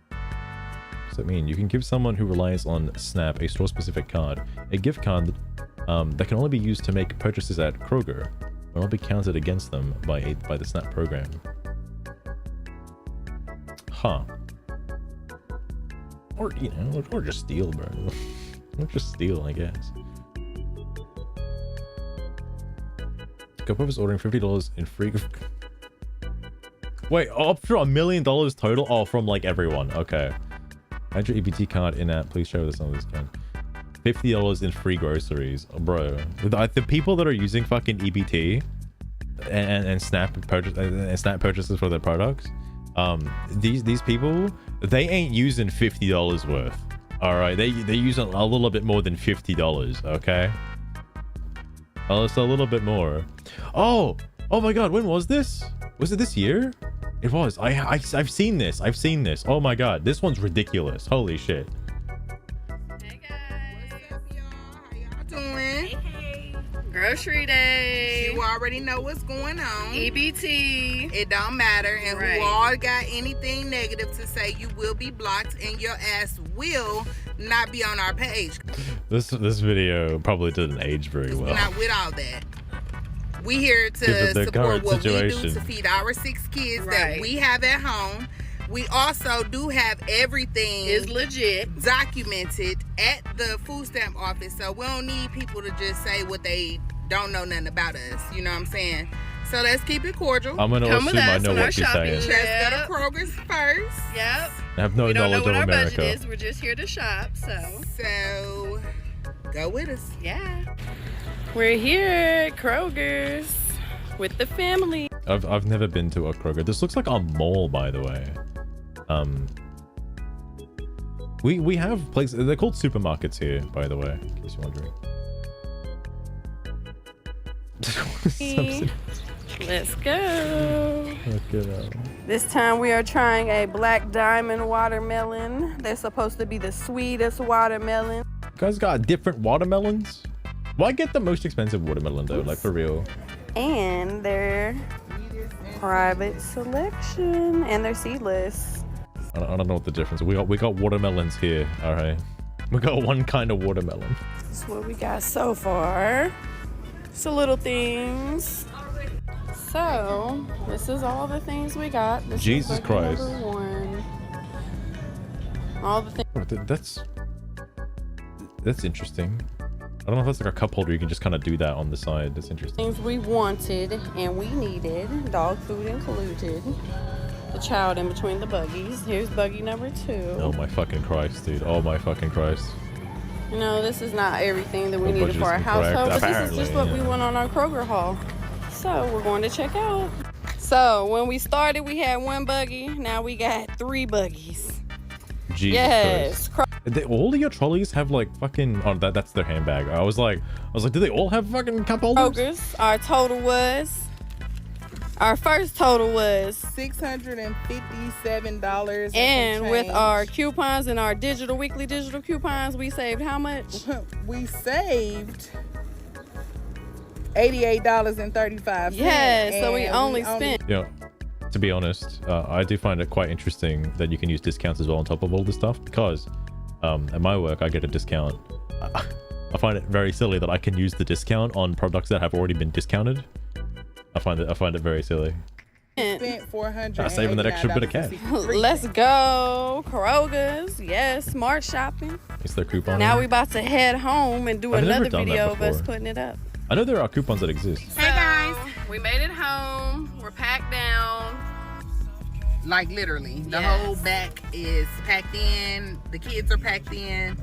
What does that mean? You can give someone who relies on Snap a store-specific card, a gift card that can only be used to make purchases at Kroger, will not be counted against them by the Snap program. Huh. Or, you know, or just steal, bro. Or just steal, I guess. GoPuff is ordering $50 in free... Wait, up for $1 million total? Oh, from like everyone. Okay. Add your EBT card in app. Please share with us on this account. $50 in free groceries. Oh, bro. The people that are using fucking EBT and Snap purchases for their products, these people, they ain't using $50 worth. All right, they using a little bit more than $50. Okay. Oh, it's a little bit more. Oh my God, when was this? Was it this year? It was. I've seen this. I've seen this. Oh my God, this one's ridiculous. Holy shit. Hey guys. What's up, y'all? How y'all doing? Hey. Grocery day. You already know what's going on. EBT. It don't matter. And Right. who all got anything negative to say, you will be blocked and your ass will not be on our page. This video probably didn't age very well. Not with all that. We here to Given the support current what we do situation. to feed our 6 kids Right. that we have at home. We also do have everything Is legit. documented at the food stamp office, so we don't need people to just say what they don't know nothing about us. You know what I'm saying? So let's keep it cordial. I'm gonna Come with assume I us know on our what you're shopping saying. Let's go Yep. to Kroger's first. Yep. I have no We don't know knowledge what of our America. budget is. We're just here to shop, so So go with us. yeah. We're here at Kroger's with the family. I've never been to a Kroger. This looks like a mall, by the way. We have places. They're called supermarkets here, by the way, in case you're wondering. Let's go. Okay, This time we are trying a black diamond watermelon. They're supposed to be the sweetest watermelon. you guys got different watermelons? Why get the most expensive watermelon though? Like for real? And their private selection. And they're seedless. I don't know what the difference is. We got watermelons here. All right, we got one kind of watermelon. This is what we got so far. It's the little things. So, this is all the things we got. This Jesus is bucket Christ. number 1. All the things. Oh, that's interesting. I don't know if that's like a cup holder. You can just kind of do that on the side. That's interesting. Things we wanted and we needed, dog food included. The child in between the buggies. Here's buggy number 2. Oh my fucking Christ, dude. Oh my fucking Christ. You know, this is not everything that we The needed budget for our is incorrect, household, but this is just apparently, what we yeah. went on our Kroger haul. So we're going to check out. So when we started, we had 1 buggy. Now we got 3 buggies. Jesus Yes. Christ. All of your trolleys have like fucking. Oh, that's their handbag. I was like, do they all have fucking cup holders? Krogers. Our first total was $657. and with our coupons and our weekly digital coupons, we saved how much? We saved $88.35. Yeah, so we only spent. You know, to be honest, I do find it quite interesting that you can use discounts as well on top of all this stuff because at my work I get a discount. I find it very silly that I can use the discount on products that have already been discounted. I find it very silly. Spent $400. Saving that extra bit of cash. Let's go, Kroger's. Yes, smart shopping. Is there coupon? Now we about to head home and do I've never another done that video of us before. putting it up. I know there are coupons that exist. Hey guys, We made it home. We're packed down. Like literally, the whole back is packed in. The kids are packed in.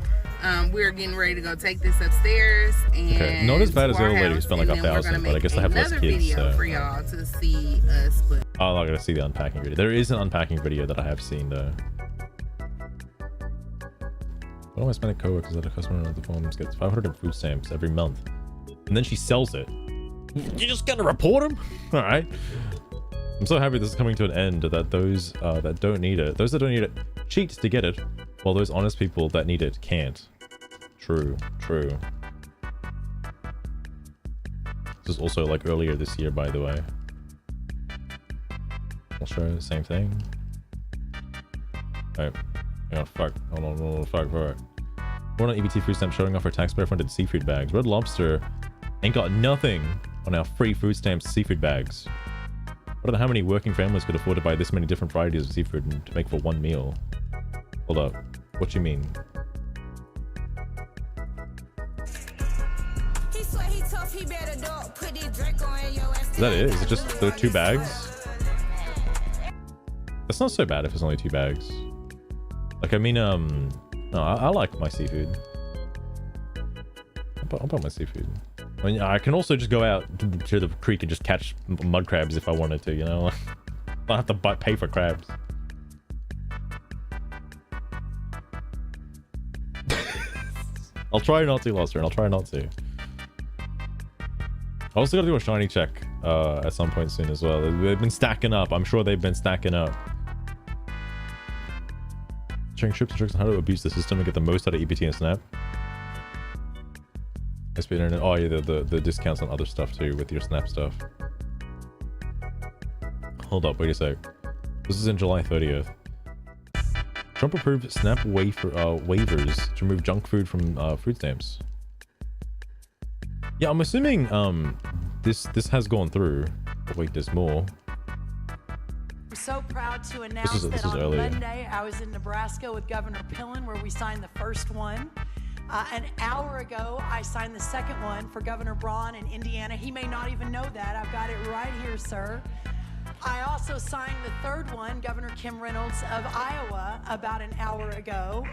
We're getting ready to go take this upstairs and okay, not as bad as the other lady who spent like 1,000, but I guess I have less kids. So for y'all to see us put. I'm not gonna see the unpacking video. There is an unpacking video that I have seen though. One of my Hispanic coworkers at a customer on the forums gets 500 food stamps every month, and then she sells it. You just gotta report them. All right. I'm so happy this is coming to an end. That those that don't need it, those that don't need it, cheat to get it, while those honest people that need it can't. True. True. This was also like earlier this year, by the way. I'll show you the same thing. Alright. Hang on, fuck. Hold on, fuck. We're on EBT food stamp showing off our taxpayer-funded seafood bags. Red Lobster ain't got nothing on our free food stamps seafood bags. I don't know how many working families could afford to buy this many different varieties of seafood to make for one meal. Hold up. What you mean? Is that it? Is it just the 2 bags? That's not so bad if it's only 2 bags. Like, I mean, no, I like my seafood. I'll buy my seafood. I mean, I can also just go out to the creek and just catch mud crabs if I wanted to, you know? I don't have to pay for crabs. I'll try not to, Loster, and I'll try not to. I also gotta do a shiny check at some point soon as well. They've been stacking up. I'm sure they've been stacking up. Sharing tips and tricks on how to abuse the system and get the most out of EBT and Snap. SP Internet. Oh yeah, the discounts on other stuff too with your Snap stuff. Hold up, wait a sec. This is in July 30th. Trump approved Snap waivers to remove junk food from food stamps. Yeah, I'm assuming this has gone through. But wait, there's more. I'm so proud to announce that on Monday I was in Nebraska with Governor Pillen where we signed the first one. An hour ago, I signed the second one for Governor Braun in Indiana. He may not even know that. I've got it right here, sir. I also signed the third one, Governor Kim Reynolds of Iowa, about an hour ago.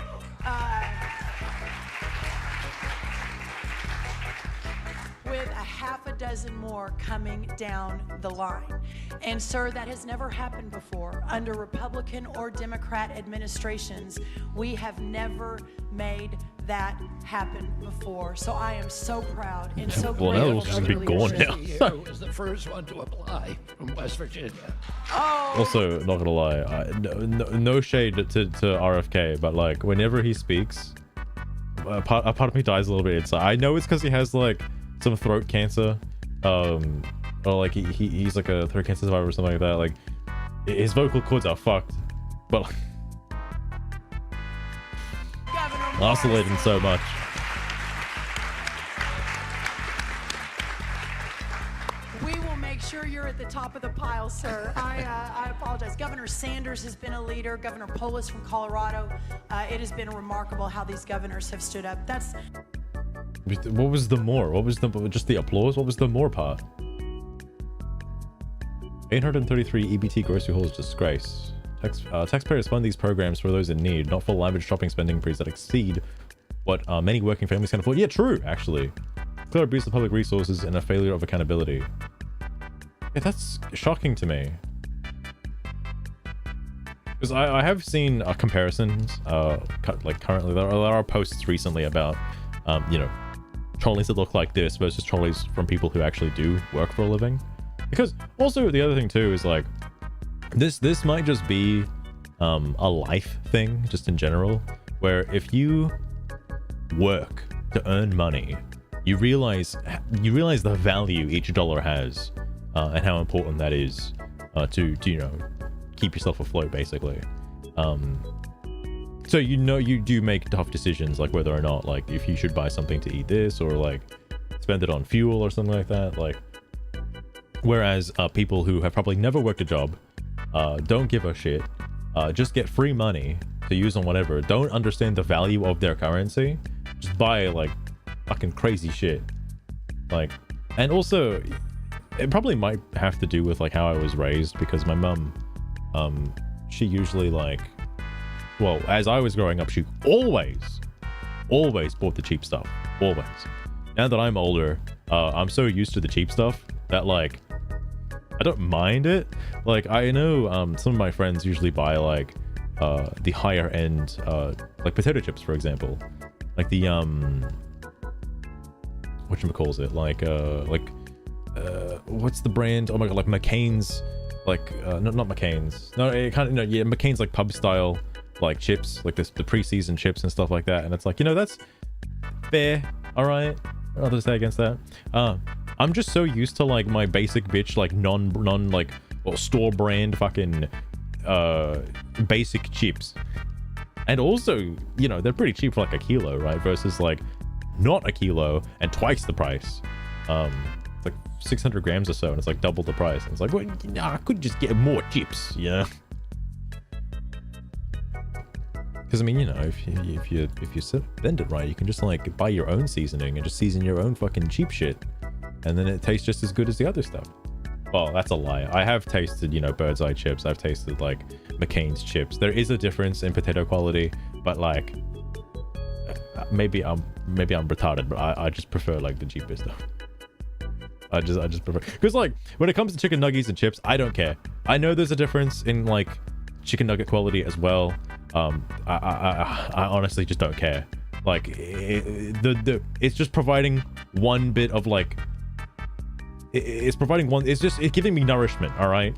With a half a dozen more coming down the line. And sir, that has never happened before. Under Republican or Democrat administrations, we have never made that happen before. So I am so proud and so grateful. Well, now it's just gonna be gone now. was the first one to apply from West Virginia. Oh. Also, not gonna lie, no shade to RFK, but like whenever he speaks, a part of me dies a little bit inside. I know it's because he has like some throat cancer, or like he's like a throat cancer survivor or something like that. Like his vocal cords are fucked, but like, oscillating so much. We will make sure you're at the top of the pile, sir. I apologize. Governor Sanders has been a leader. Governor Polis from Colorado. It has been remarkable how these governors have stood up. That's. What was the more? What was the just the applause? What was the more part? 833 EBT grocery hauls disgrace. Taxpayers fund these programs for those in need, not for lavish shopping spending sprees that exceed what many working families can afford. Yeah, true, actually. Clear abuse of public resources and a failure of accountability. Yeah, that's shocking to me. Because I have seen comparisons, like currently, there are posts recently about, you know, trolleys that look like this versus trolleys from people who actually do work for a living. Because also the other thing too is like, this might just be a life thing just in general, where if you work to earn money, you realize the value each dollar has, and how important that is to you know, keep yourself afloat basically. So you know, you do make tough decisions like whether or not, like, if you should buy something to eat this or like spend it on fuel or something like that. Like, whereas people who have probably never worked a job, don't give a shit, just get free money to use on whatever, don't understand the value of their currency, just buy like fucking crazy shit. Like, and also it probably might have to do with like how I was raised, because my mum, she usually like, well, as I was growing up, she always bought the cheap stuff, always. Now that I'm older, I'm so used to the cheap stuff that like I don't mind it. Like I know some of my friends usually buy like the higher end like potato chips, for example, like the whatchamacallit, what's the brand? Oh my god, like McCain's, like not McCain's, no, it kind of, no, yeah, McCain's like pub style like chips, like this, the pre-seasoned chips and stuff like that. And it's like, you know, that's fair, all right, I'll just say against that. I'm just so used to like my basic bitch like non like, well, store brand fucking basic chips, and also, you know, they're pretty cheap for like a kilo, right, versus like not a kilo and twice the price. It's like 600 grams or so, and it's like double the price, and it's like, well, nah, I could just get more chips, you know. Because I mean, you know, if you spend it right, you can just like buy your own seasoning and just season your own fucking cheap shit, and then it tastes just as good as the other stuff. Well, that's a lie. I have tasted, you know, Bird's Eye chips. I've tasted like McCain's chips. There is a difference in potato quality, but like maybe I'm retarded, but I just prefer like the cheaper stuff. I just prefer, because like when it comes to chicken nuggets and chips, I don't care. I know there's a difference in like chicken nugget quality as well. I honestly just don't care. Like it's just providing one bit of like, it's giving me nourishment, all right?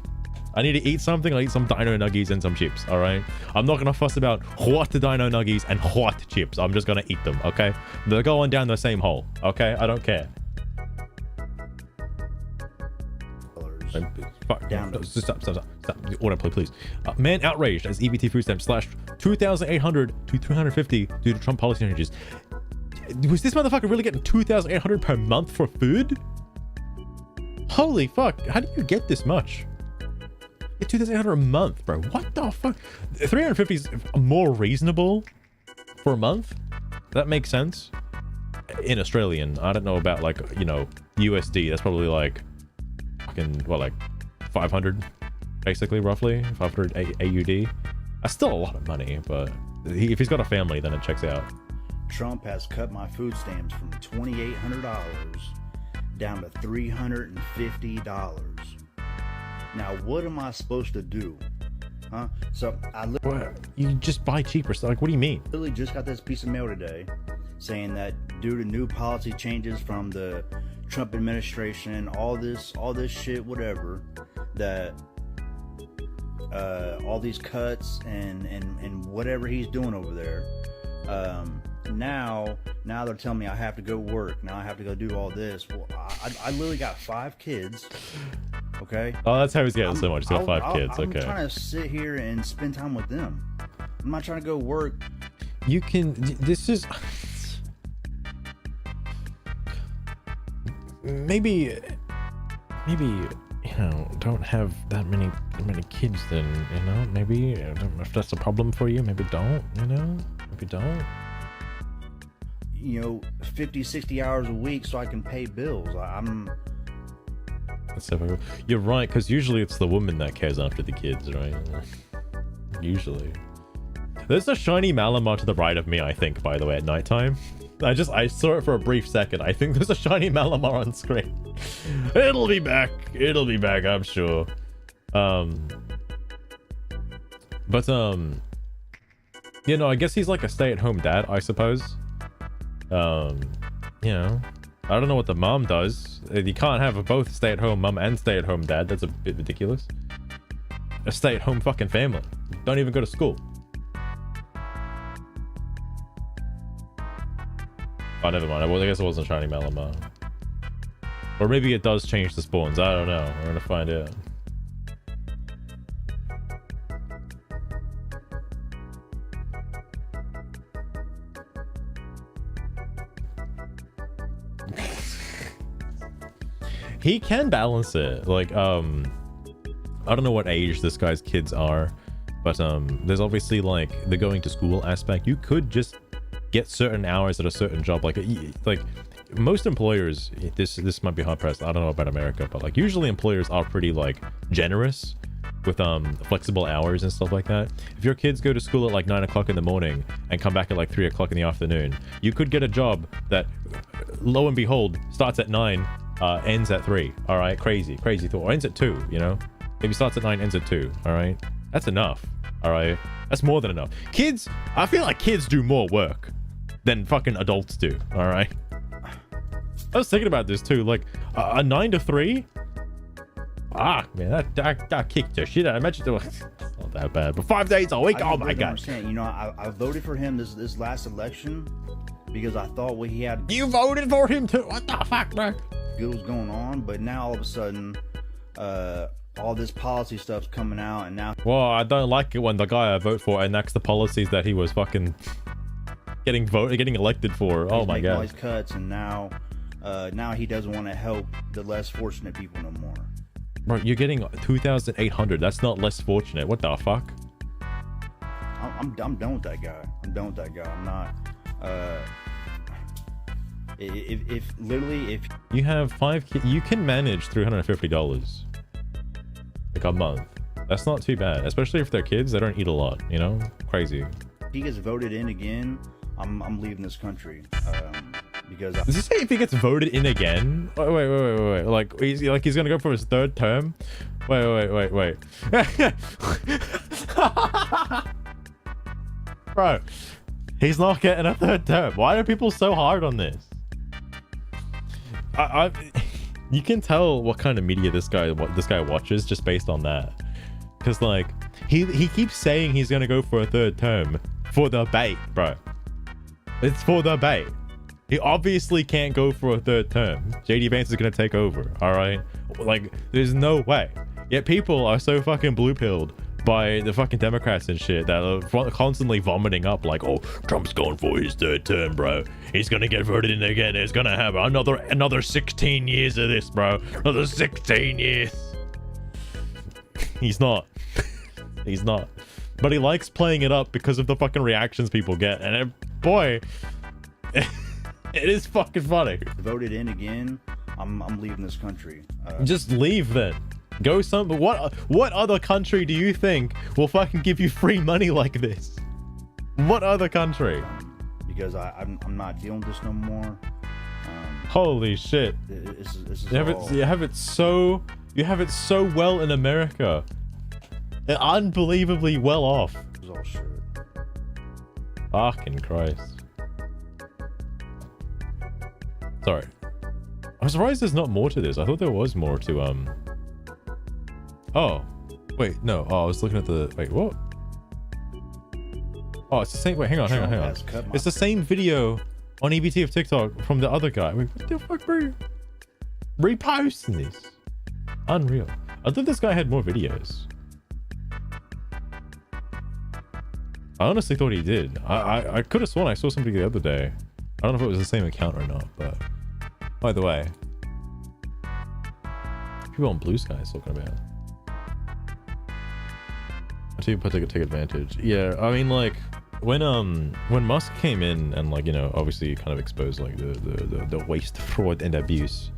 I need to eat something, I'll eat some dino nuggies and some chips, all right? I'm not gonna fuss about what dino nuggies and what chips. I'm just gonna eat them, okay? They're going down the same hole, okay? I don't care. Stop. Autoplay, please. Man outraged as EBT food stamps slashed 2,800 to 350 due to Trump policy changes. Was this motherfucker really getting 2,800 per month for food? Holy fuck, how do you get this much? It's 2,800 a month, bro. What the fuck? 350 is more reasonable for a month. That makes sense in Australian. I don't know about like, you know, USD. That's probably like fucking, what, like 500 basically, roughly 500 AUD. That's still a lot of money, but if he's got a family, then it checks out. Trump has cut my food stamps from $2,800 down to $350. Now, what am I supposed to do? Huh? So you just buy cheaper stuff. Like, what do you mean? Literally just got this piece of mail today saying that due to new policy changes from the Trump administration, all this shit, whatever, that all these cuts and whatever he's doing over there, now they're telling me I have to go work. Now I have to go do all this. Well, I literally got 5 kids. Okay. Oh, that's how he's getting so much. He's got 5 kids. Okay. I'm trying to sit here and spend time with them. I'm not trying to go work. You can. This is. Maybe, you know, don't have that many kids. Then, you know, maybe I don't know if that's a problem for you. Maybe don't. You know, maybe don't. You know, 50, 60 hours a week so I can pay bills. You're right, because usually it's the woman that cares after the kids, right? Usually. There's a shiny Malamar to the right of me, I think, by the way, at nighttime. I saw it for a brief second. I think there's a shiny Malamar on screen. It'll be back, I'm sure. You know, I guess he's like a stay-at-home dad, I suppose. You know, I don't know what the mom does. You can't have both stay-at-home mom and stay-at-home dad. That's a bit ridiculous. A stay-at-home fucking family. Don't even go to school. Oh, never mind. Well, I guess it wasn't shiny Malamar. Or maybe it does change the spawns. I don't know. We're gonna find out. He can balance it. Like, I don't know what age this guy's kids are, but there's obviously like the going to school aspect. You could just get certain hours at a certain job. Like most employers, this might be hard pressed, I don't know about America, but like usually employers are pretty like generous with flexible hours and stuff like that. If your kids go to school at like 9 o'clock in the morning and come back at like 3 o'clock in the afternoon, you could get a job that, lo and behold, starts at 9, ends at 3. All right, crazy thought. Or ends at 2, you know, maybe starts at 9, ends at 2. All right, that's enough. All right, that's more than enough. Kids, I feel like kids do more work than fucking adults do. All right, I was thinking about this too, like a 9 to 3. Ah, man, that kicked the shit out. I imagine it's not that bad, but 5 days a week. Oh my god! Understand. You know, I voted for him this last election because I thought what he had. You voted for him too? What the fuck, bro? Good was going on, but now all of a sudden, all this policy stuff's coming out, and now. Well, I don't like it when the guy I vote for enacts the policies that he was fucking getting elected for. Oh my god! All these cuts, and now he doesn't want to help the less fortunate people no more. Bro, you're getting 2,800. That's not less fortunate. What the fuck? I'm done with that guy. I'm done with that guy. I'm not. If you have 5 kids, you can manage $350 like a month. That's not too bad, especially if they're kids. They don't eat a lot. You know, crazy. If he gets voted in again, I'm leaving this country. Because does he say if he gets voted in again? Wait. Like he's gonna go for his 3rd term? Wait. Bro, he's not getting a 3rd term. Why are people so hard on this? You can tell what kind of media this guy watches just based on that. Cause like he keeps saying he's gonna go for a 3rd term for the bait, bro. It's for the bait. He obviously can't go for a 3rd term. JD Vance is gonna take over, all right? Like, there's no way. Yet people are so fucking blue-pilled by the fucking Democrats and shit that are constantly vomiting up like, oh, Trump's going for his 3rd term, bro. He's gonna get voted in again. It's gonna have another 16 years of this, bro. Another 16 years. He's not. He's not. But he likes playing it up because of the fucking reactions people get. And boy... It is fucking funny. Voted in again, I'm leaving this country. Just leave then. Go what other country do you think will fucking give you free money like this? What other country? Because I'm not dealing with this no more. Holy shit. You have it so well in America. They're unbelievably well off. This is all shit. Fucking Christ. Sorry. I'm surprised there's not more to this. I thought there was more to, Oh. Wait, no. Oh, I was looking at the... Wait, what? Oh, it's the same... Wait, hang on. It's the same video on EBT of TikTok from the other guy. Wait, what the fuck, bro? Reposting this. Unreal. I thought this guy had more videos. I honestly thought he did. I could have sworn I saw something the other day. I don't know if it was the same account or not, but by the way, people on Blue Sky is talking about. I think people take advantage. Yeah, I mean, like when Musk came in and like, you know, obviously kind of exposed like the waste, fraud, and abuse.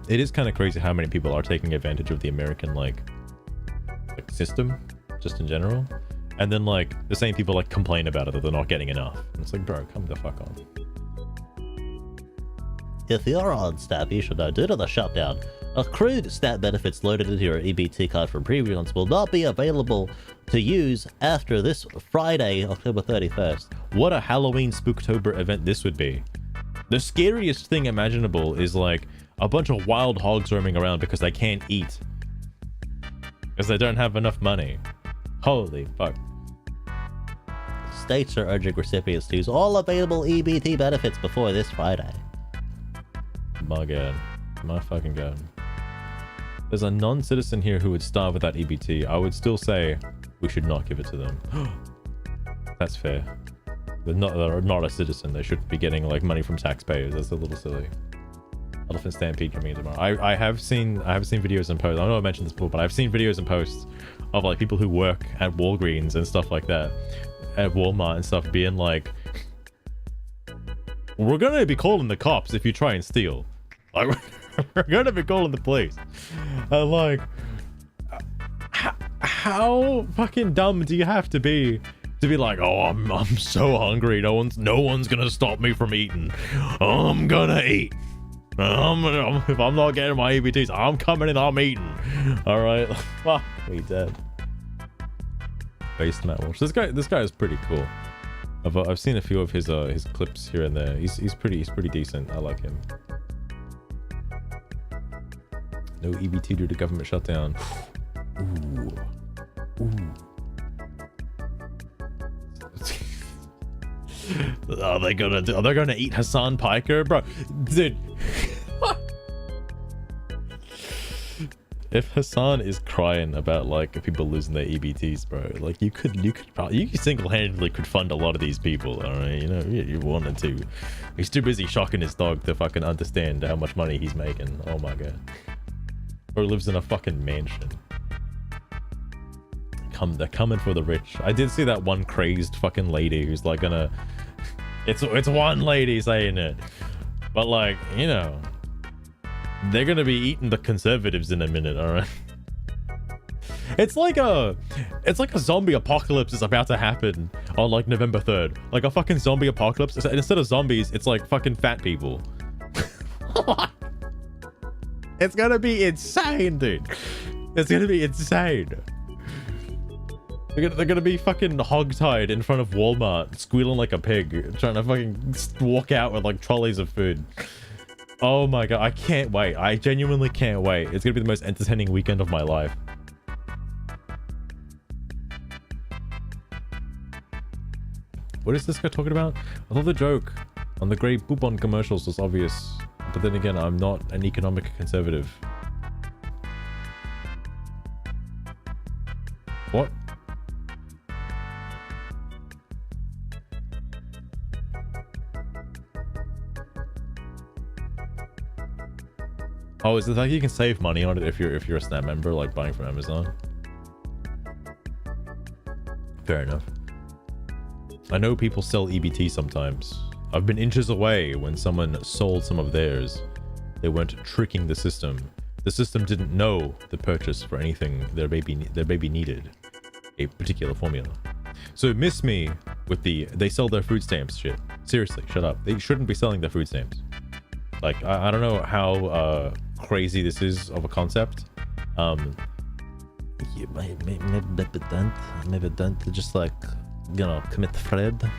It is kind of crazy how many people are taking advantage of the American like system, just in general. And then like the same people like complain about it that they're not getting enough. And it's like, bro, come the fuck on. If you're on SNAP, you should know, due to the shutdown, accrued SNAP benefits loaded into your EBT card from previous months will not be available to use after this Friday, October 31st. What a Halloween Spooktober event this would be. The scariest thing imaginable is like a bunch of wild hogs roaming around because they can't eat. Because they don't have enough money. Holy fuck. States are urging recipients to use all available EBT benefits before this Friday. My god. My fucking god. There's a non-citizen here who would starve without EBT. I would still say we should not give it to them. That's fair. They're not a citizen. They should be getting like money from taxpayers. That's a little silly. Elephant Stampede coming in tomorrow. I have seen videos and posts. I know I mentioned this before, but I've seen videos and posts of like people who work at Wallgreens and stuff like that, at Walmart and stuff, being like, We're gonna be calling the cops if you try and steal. Like, we're gonna be calling the police. And like, how fucking dumb do you have to be like, oh, I'm so hungry. No one's gonna stop me from eating. I'm gonna eat. If I'm not getting my EBTs, I'm coming in. I'm eating. All right, fuck me dead. Face Matt Walsh. This guy is pretty cool. I've seen a few of his clips here and there. He's pretty decent. I like him. No EBT due to government shutdown. Ooh. Are they gonna eat Hassan Piker, bro? Dude. If Hassan is crying about like people losing their EBTs, bro, like you single-handedly could fund a lot of these people. All right, you know, you wanted to. He's too busy shocking his dog to fucking understand how much money he's making. Oh my god. Or lives in a fucking mansion. They're coming for the rich. I did see that one crazed fucking lady who's like gonna. It's one lady saying it, but like, you know, they're gonna be eating the conservatives in a minute. All right. It's like a zombie apocalypse is about to happen on like November 3rd. Like a fucking zombie apocalypse. Instead of zombies, it's like fucking fat people. It's gonna be insane, dude. It's gonna be insane. They're gonna be fucking hogtied in front of Walmart, squealing like a pig, trying to fucking walk out with like trolleys of food. Oh my god, I can't wait. I genuinely can't wait. It's gonna be the most entertaining weekend of my life. What is this guy talking about? I thought the joke on the Grey Poupon commercials was obvious, but then again, I'm not an economic conservative. What? Oh, is it like you can save money on it if you're a Snap member, like buying from Amazon? Fair enough. I know people sell EBT sometimes. I've been inches away when someone sold some of theirs. They weren't tricking the system. The system didn't know the purchase for anything their baby needed. A particular formula. So miss me with the they sell their food stamps shit. Seriously, shut up. They shouldn't be selling their food stamps. Like, I don't know how crazy this is of a concept. Yeah, maybe don't just like, you know, commit fraud.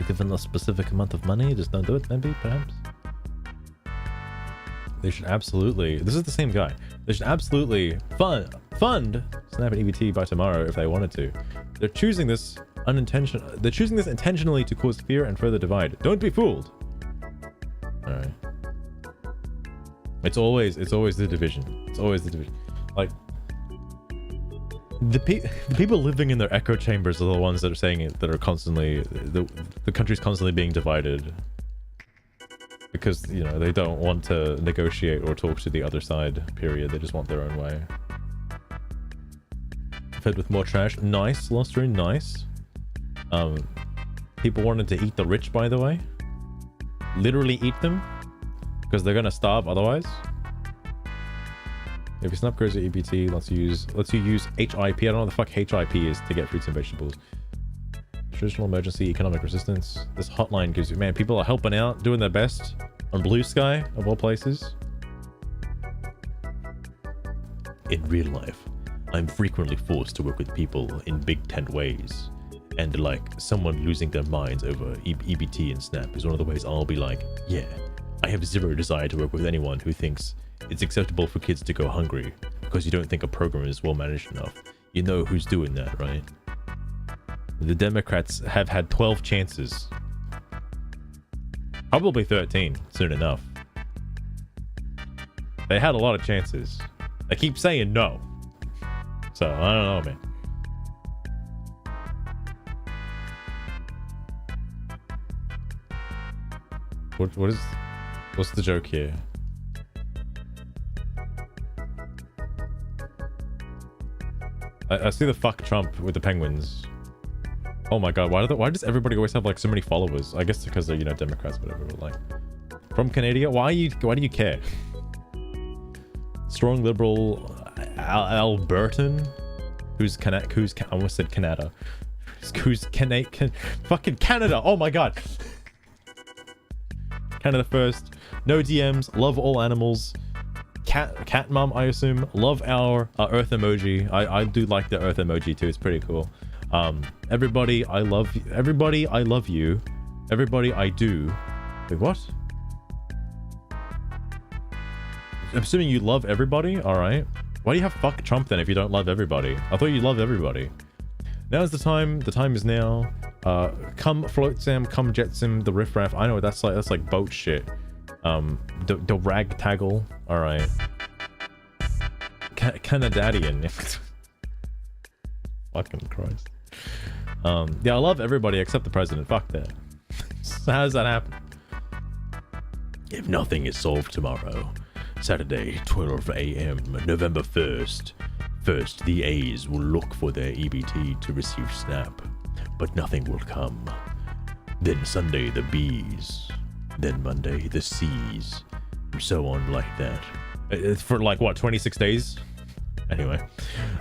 Given a specific amount of money, just don't do it, maybe, perhaps. They should absolutely, this is the same guy. They should absolutely fund Snap and EBT by tomorrow if they wanted to. They're choosing this intentionally to cause fear and further divide. Don't be fooled. Alright. It's always the division. It's always the division. Like, the people living in their echo chambers are the ones that are saying it, that are constantly, the country's constantly being divided. Because, you know, they don't want to negotiate or talk to the other side, period. They just want their own way. Fed with more trash. Nice, Lost Rune, nice. People wanted to eat the rich, by the way. Literally eat them. Because they're gonna starve otherwise. If your Snap grows your EBT, lets you use HIP. I don't know what the fuck HIP is to get fruits and vegetables. Traditional emergency economic resistance. This hotline gives you, man, people are helping out, doing their best on Blue Sky, of all places. In real life, I'm frequently forced to work with people in big tent ways. And like, someone losing their minds over EBT and Snap is one of the ways I'll be like, yeah, I have zero desire to work with anyone who thinks it's acceptable for kids to go hungry because you don't think a program is well managed enough. You know who's doing that, right? The Democrats have had 12 chances. Probably 13 soon enough. They had a lot of chances. They keep saying no. So, I don't know, man. What's the joke here? I see the fuck Trump with the penguins. Oh my god, why does everybody always have like so many followers? I guess because they're, you know, Democrats, whatever. But like, from Canada, why do you care? Strong liberal Albertan, who's I almost said Canada. Who's fucking Canada? Oh my god. Canada first. No DMs. Love all animals. Cat mom, I assume. Love our earth emoji. I do like the earth emoji too. It's pretty cool. Everybody, I love you. Everybody, I love you. Everybody, I do. Wait, what? I'm assuming you love everybody? Alright. Why do you have fuck Trump then if you don't love everybody? I thought you loved everybody. Now is the time. The time is now. Come float Sam, come jet sim, the riffraff. I know what that's like. That's like boat shit. The rag taggle. Alright. Canadian. Fucking Christ. Yeah, I love everybody except the president. Fuck that. So how does that happen? If nothing is solved tomorrow, Saturday, 12 a.m., November 1st. First, the A's will look for their EBT to receive SNAP, but nothing will come. Then Sunday, the B's. Then Monday, the C's. And so on like that. It's for like, what, 26 days? Anyway,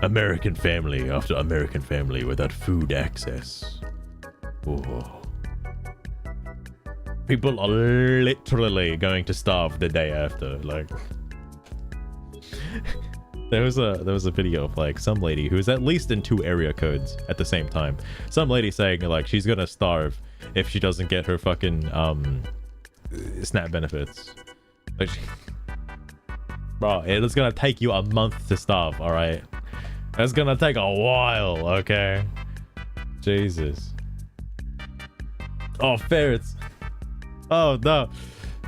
American family after American family without food access. Oh. People are literally going to starve the day after, like... There was a video of like some lady who was at least in 2 area codes at the same time. Some lady saying like she's gonna starve if she doesn't get her fucking SNAP benefits. Like, bro, it's gonna take you a month to starve, all right? It's gonna take a while, okay? Jesus. Oh, ferrets. Oh no.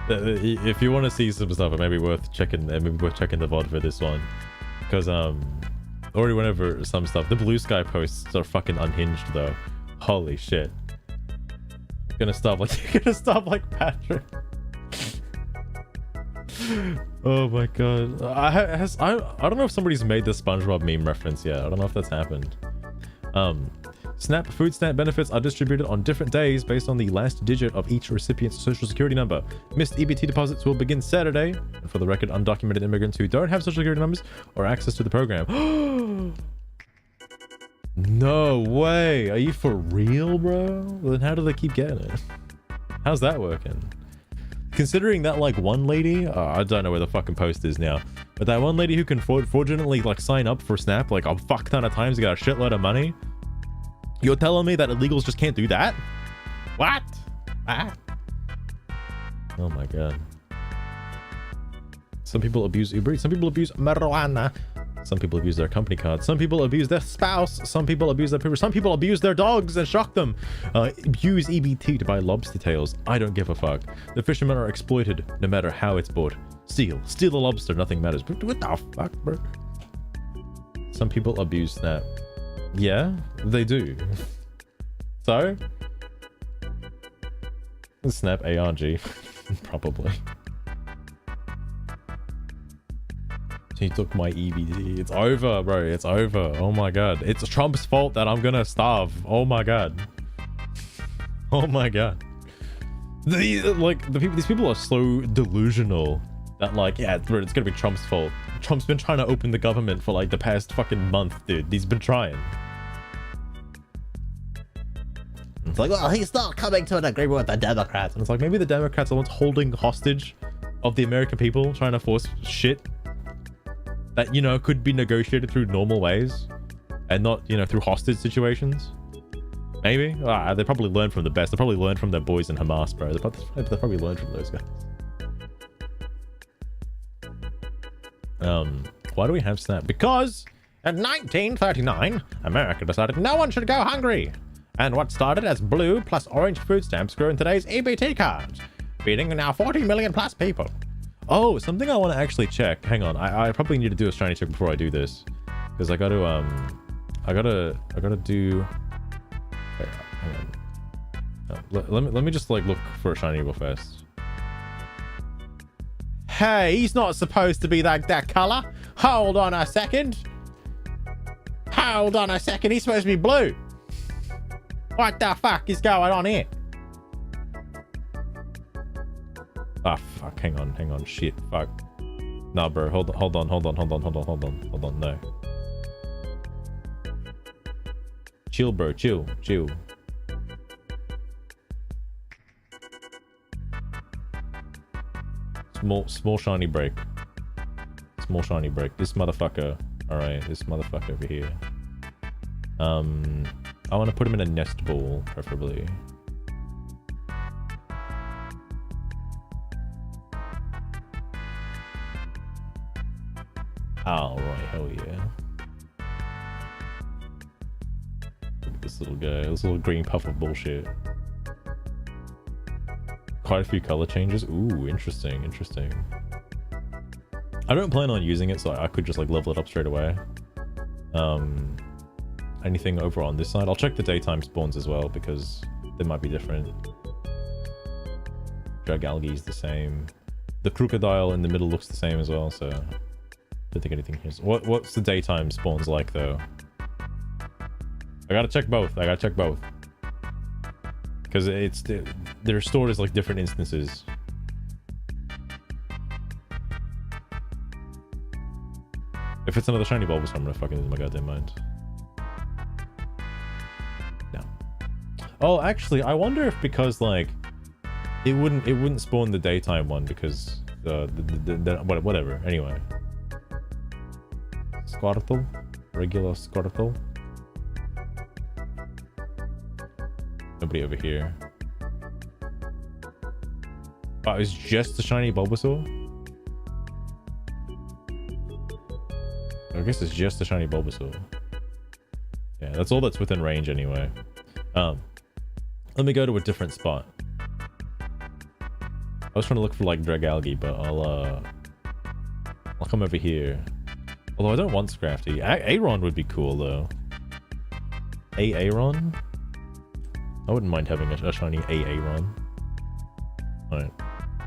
If you want to see some stuff, it may be worth checking. Maybe worth checking the VOD for this one, because already went over some stuff. The blue sky posts are fucking unhinged though. Holy shit. You're gonna stop like Patrick. Oh my god. I don't know if somebody's made the SpongeBob meme reference yet. I don't know if that's happened. Food stamp benefits are distributed on different days based on the last digit of each recipient's social security number. Missed EBT deposits will begin Saturday. And for the record, undocumented immigrants who don't have social security numbers or access to the program. No way. Are you for real, bro? Well, then how do they keep getting it? How's that working? Considering that like one lady, I don't know where the fucking post is now, but that one lady who can fraudulently like sign up for SNAP like a fuck ton of times, got a shitload of money. You're telling me that illegals just can't do that? What? Ah. Oh my god. Some people abuse Uber Eats. Some people abuse marijuana. Some people abuse their company cards. Some people abuse their spouse. Some people abuse their people. Some people abuse their dogs and shock them. Use EBT to buy lobster tails. I don't give a fuck. The fishermen are exploited no matter how it's bought. Steal the lobster. Nothing matters. What the fuck, bro? Some people abuse that. Yeah, they do. So? Snap ARG. Probably. He took my EBT. It's over, bro. It's over. Oh my god. It's Trump's fault that I'm gonna starve. Oh my god. Oh my god. These people are so delusional that like, yeah, bro, it's gonna be Trump's fault. Trump's been trying to open the government for like the past fucking month, dude. He's been trying. It's like, well, he's not coming to an agreement with the Democrats. And it's like, maybe the Democrats are the ones holding hostage of the American people, trying to force shit that, you know, could be negotiated through normal ways and not, you know, through hostage situations. Maybe. They probably learned from the best. They probably learned from their boys in Hamas, bro. They probably learned from those guys. Why do we have SNAP? Because in 1939, America decided no one should go hungry. And what started as blue plus orange food stamps grew in today's EBT cards, feeding now 40 million plus people. Oh, something I want to actually check. Hang on, I probably need to do a shiny check before I do this, because I gotta do. Wait, hang on. Let me just like look for a shiny real fast. Hey, he's not supposed to be that color. Hold on a second. Hold on a second. He's supposed to be blue. What the fuck is going on here? Ah, fuck. Hang on. Shit. Fuck. Nah, bro. Hold on. No. Chill, bro. Chill. Small shiny break. This motherfucker. Alright, this motherfucker over here. I want to put him in a nest ball, preferably. Alright, hell yeah. This little guy, this little green puff of bullshit. Quite a few color changes. Ooh, interesting. I don't plan on using it, so I could just like level it up straight away. Anything over on this side? I'll check the daytime spawns as well because they might be different. Drug algae is the same. The crocodile in the middle looks the same as well, so I don't think anything here. What's the daytime spawns like though? I gotta check both. Because they're stored as like different instances. If it's another shiny Bulbasaur, I'm gonna fucking lose my goddamn mind. No. Oh, actually, I wonder if because like it wouldn't spawn the daytime one because whatever. Anyway. Squirtle, regular Squirtle. Nobody over here. Oh, it's just the shiny Bulbasaur? I guess it's just the shiny Bulbasaur. Yeah, that's all that's within range anyway. Let me go to a different spot. I was trying to look for like Dragalge, but I'll come over here. Although I don't want Scrafty. Aron would be cool though. Aron? I wouldn't mind having a shiny Aron. Alright.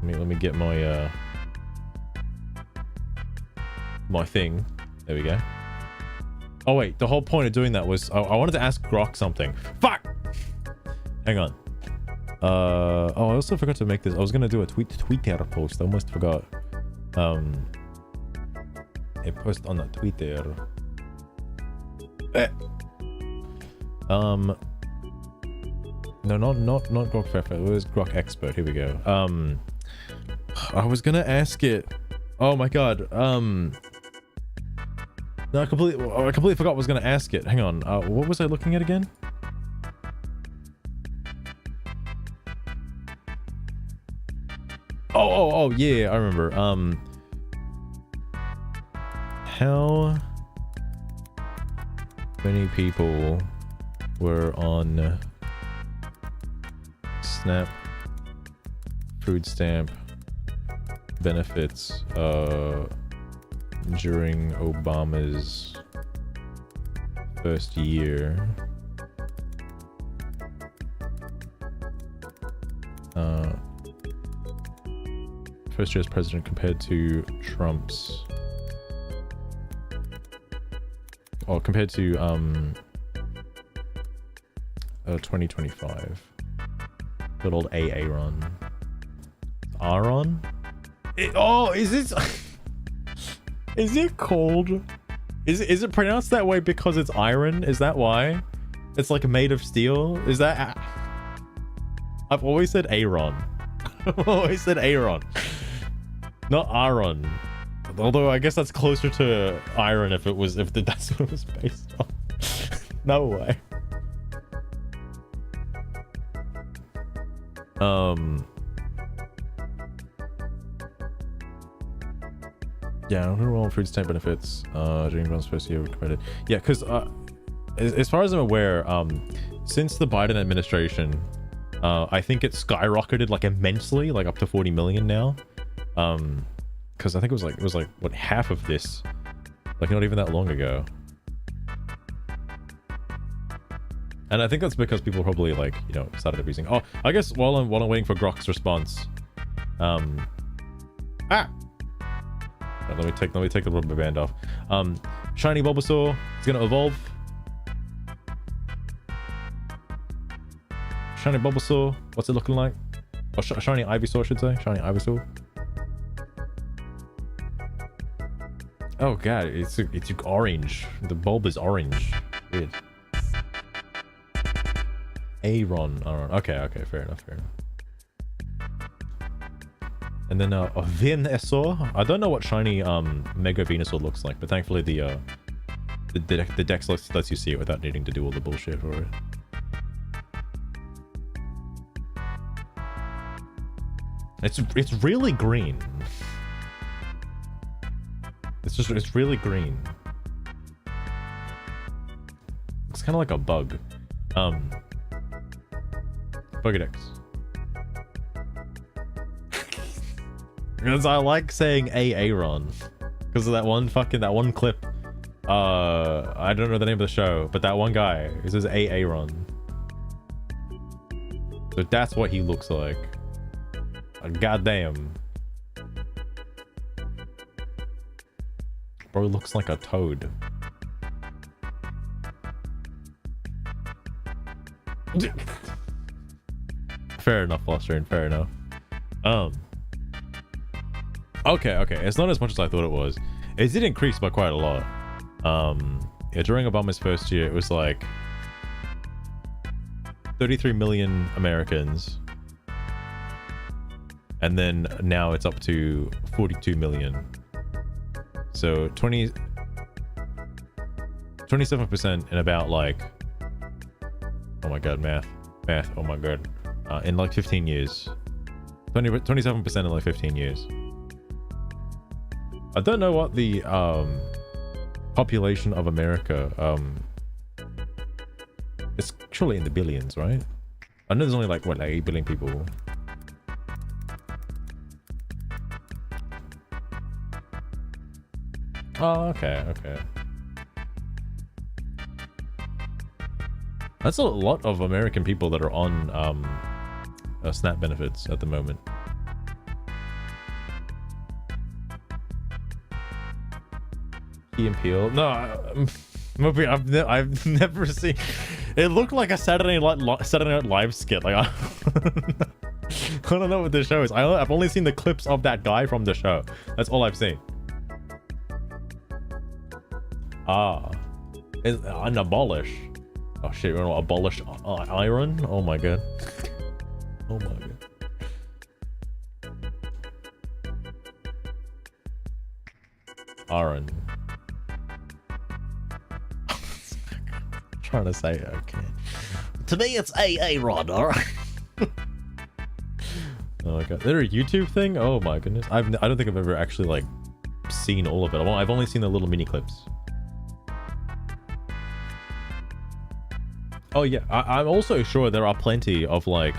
Let me get my my thing. There we go. Oh wait, the whole point of doing that was I wanted to ask Grok something. Fuck! Hang on. Oh, I also forgot to make this. I was gonna do a Twitter post. I almost forgot. A post on the Twitter. No, not Grok Fairfax. It was Grok Expert. Here we go. I was gonna ask it. Oh my god. No, I completely forgot I was gonna ask it. Hang on. What was I looking at again? Oh, yeah, I remember. How many people were on SNAP food stamp benefits during Obama's first year? First year as president compared to Trump's, compared to 2025. Good old Aaron. Aaron? Is it is it called, is it pronounced that way because it's iron? Is that why it's like made of steel? Is that, I've always said Aaron. I've always said Aaron, not Aaron. Although I guess that's closer to iron if that's what it was based on. No way. Yeah, who all food stamp benefits during Trump's first year compared to, yeah, because as far as I'm aware, since the Biden administration, I think it skyrocketed like immensely, like up to 40 million now. Because I think it was like what, half of this, like not even that long ago. And I think that's because people probably like, you know, started abusing. Oh, I guess while I'm waiting for Grok's response, let me take the rubber band off. Shiny Bulbasaur is gonna evolve. shiny Bulbasaur. What's it looking like? Or shiny Ivysaur, I should say. Shiny Ivysaur. Oh god, it's orange. The bulb is orange. Weird. Aron. Okay, fair enough. And then Venusaur. I don't know what shiny Mega Venusaur looks like, but thankfully the Dex lets you see it without needing to do all the bullshit for it. It's really green. It's really green. It's kind of like a bug. Pokédex. Because I like saying Aaron because of that one clip. I don't know the name of the show, but that one guy, he says Aaron. So that's what he looks like. Goddamn. Bro looks like a toad. Fair enough, Austrian, fair enough. Okay. It's not as much as I thought it was. It did increase by quite a lot. Yeah, during Obama's first year, it was like 33 million Americans. And then now it's up to 42 million. So 27% in about like, oh my god, math, oh my god, in like 15 years. 27% in like 15 years. I don't know what the population of America, it's surely in the billions, right? I know there's only like, what, like 8 billion people. Oh, okay. That's a lot of American people that are on SNAP benefits at the moment. Key and Peele. No, I've never seen. It looked like a Saturday Night Live skit. Like I don't know what the show is. I've only seen the clips of that guy from the show. That's all I've seen. It's an abolish. Oh shit, we're gonna abolish iron? Oh my god. Oh my god. Iron. Trying to say it, okay. To me, it's Rod, alright? Oh my god. Is there a YouTube thing? Oh my goodness. I don't think I've ever actually like seen all of it. I've only seen the little mini clips. Oh yeah, I'm also sure there are plenty of like,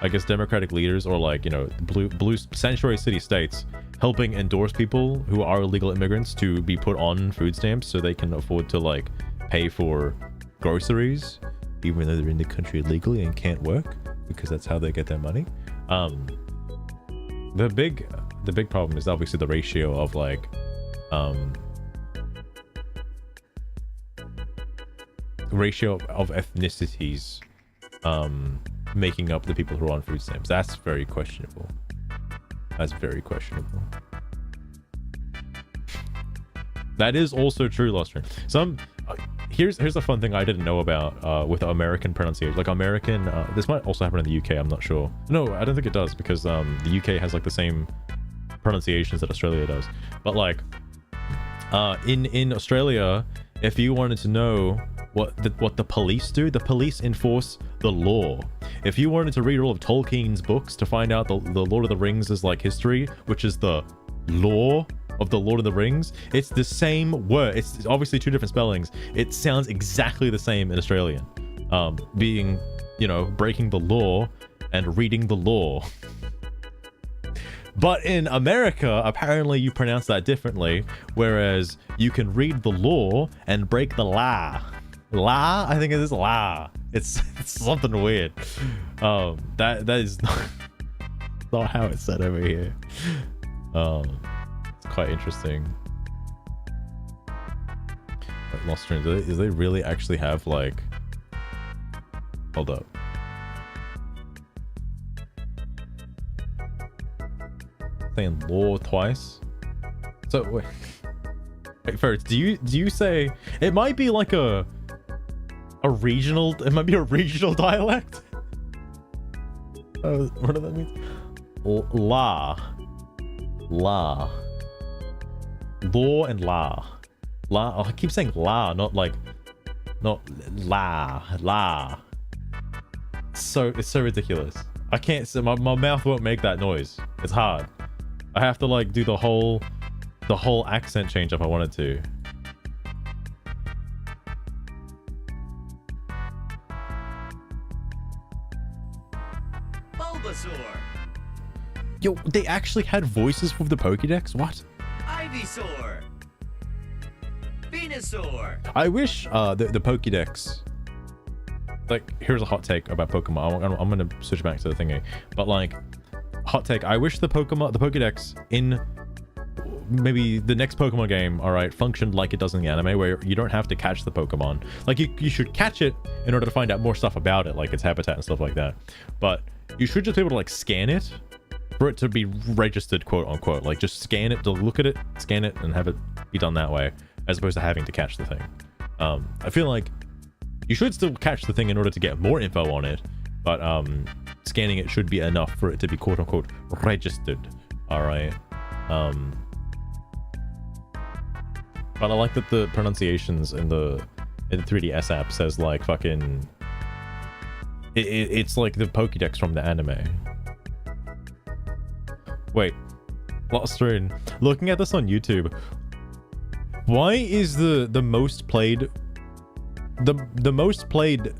I guess Democratic leaders or like, you know, blue sanctuary city states helping endorse people who are illegal immigrants to be put on food stamps so they can afford to like pay for groceries, even though they're in the country illegally and can't work, because that's how they get their money. The big problem is obviously the ratio of like ratio of ethnicities making up the people who are on food stamps. That's very questionable. That is also true, Lostrin. Here's a fun thing I didn't know about with American pronunciation. Like American, this might also happen in the UK, I'm not sure. No, I don't think it does, because the UK has like the same pronunciations that Australia does. But like in Australia, if you wanted to know what the police do, the police enforce the law. If you wanted to read all of Tolkien's books to find out the Lord of the Rings is like history, which is the law of the Lord of the Rings, it's the same word. It's obviously two different spellings. It sounds exactly the same in Australian. Being, you know, breaking the law and reading the law. But in America, apparently you pronounce that differently, whereas you can read the law and break the law. La? I think it is la. It's something weird. That is not how it's said over here. It's quite interesting. Wait, Lost Streams, do they really actually have like... Hold up. Saying law twice. So wait, first, do you say it might be like a regional? It might be a regional dialect. What does that mean? Law and la. Oh, I keep saying la, not la. So it's so ridiculous. I can't say my mouth won't make that noise. It's hard. I have to like do the whole accent change if I wanted to. Bulbasaur. Yo, they actually had voices for the Pokédex? What? Ivysaur. Venusaur. I wish the Pokédex. Like, here's a hot take about Pokemon. I'm gonna switch back to the thingy, but like, hot take. I wish the Pokédex in maybe the next Pokemon game, all right, functioned like it does in the anime, where you don't have to catch the Pokemon. Like, you should catch it in order to find out more stuff about it, like its habitat and stuff like that. But you should just be able to like scan it for it to be registered, quote unquote. Like, just scan it, to look at it, scan it, and have it be done that way, as opposed to having to catch the thing. I feel like you should still catch the thing in order to get more info on it, but scanning it should be enough for it to be quote unquote registered. All right. But I like that the pronunciations in the 3DS app says like fucking. It's like the Pokédex from the anime. Wait, Lost Rune. Looking at this on YouTube, why is the most played the most played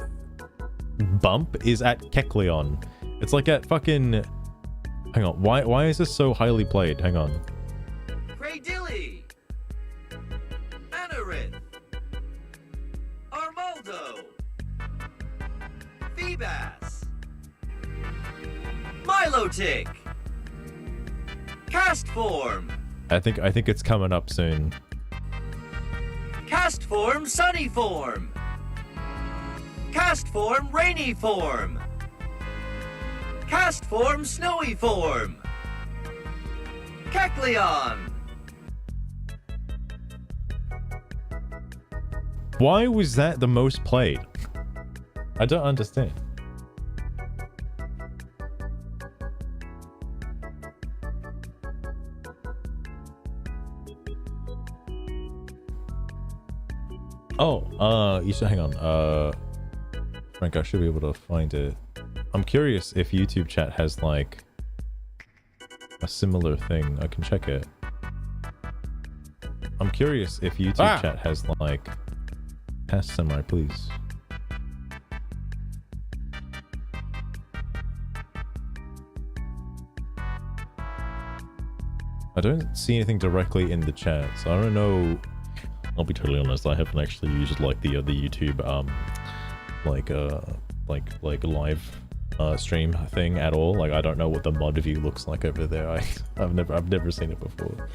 bump is at Kecleon? It's like at fucking. Hang on. Why is this so highly played? Hang on. Cradilly. Anorith. Armaldo. Feebas. Milotic. Castform. I think it's coming up soon. Castform Sunny Form. Castform Rainy Form. Castform Snowy Form. Kecleon. Why was that the most played? I don't understand. Oh, you should hang on. Frank, I should be able to find it. I'm curious if YouTube chat has like a similar thing. I can check it. I'm curious if YouTube chat has like pass semi, please. I don't see anything directly in the chat, so I don't know. I'll be totally honest, I haven't actually used like the YouTube like live stream thing at all. Like, I don't know what the mod view looks like over there. I've never seen it before.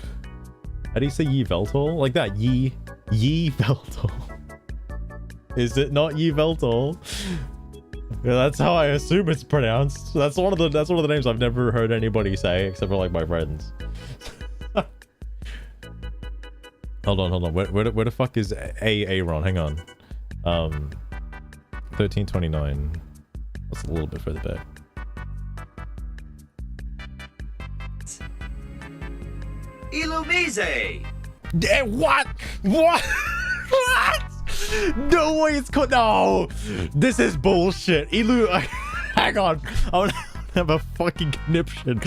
How do you say Ye Veltol? Like that, Ye Veltol. Is it not Ye Veltol? Yeah, that's how I assume it's pronounced. That's one of the names I've never heard anybody say except for like my friends. Hold on. Where the fuck is Aaron? Hang on. 1329. That's a little bit further back. Illumise. What? What? What? No way it's called. No, this is bullshit. Hang on. I want to have a fucking conniption.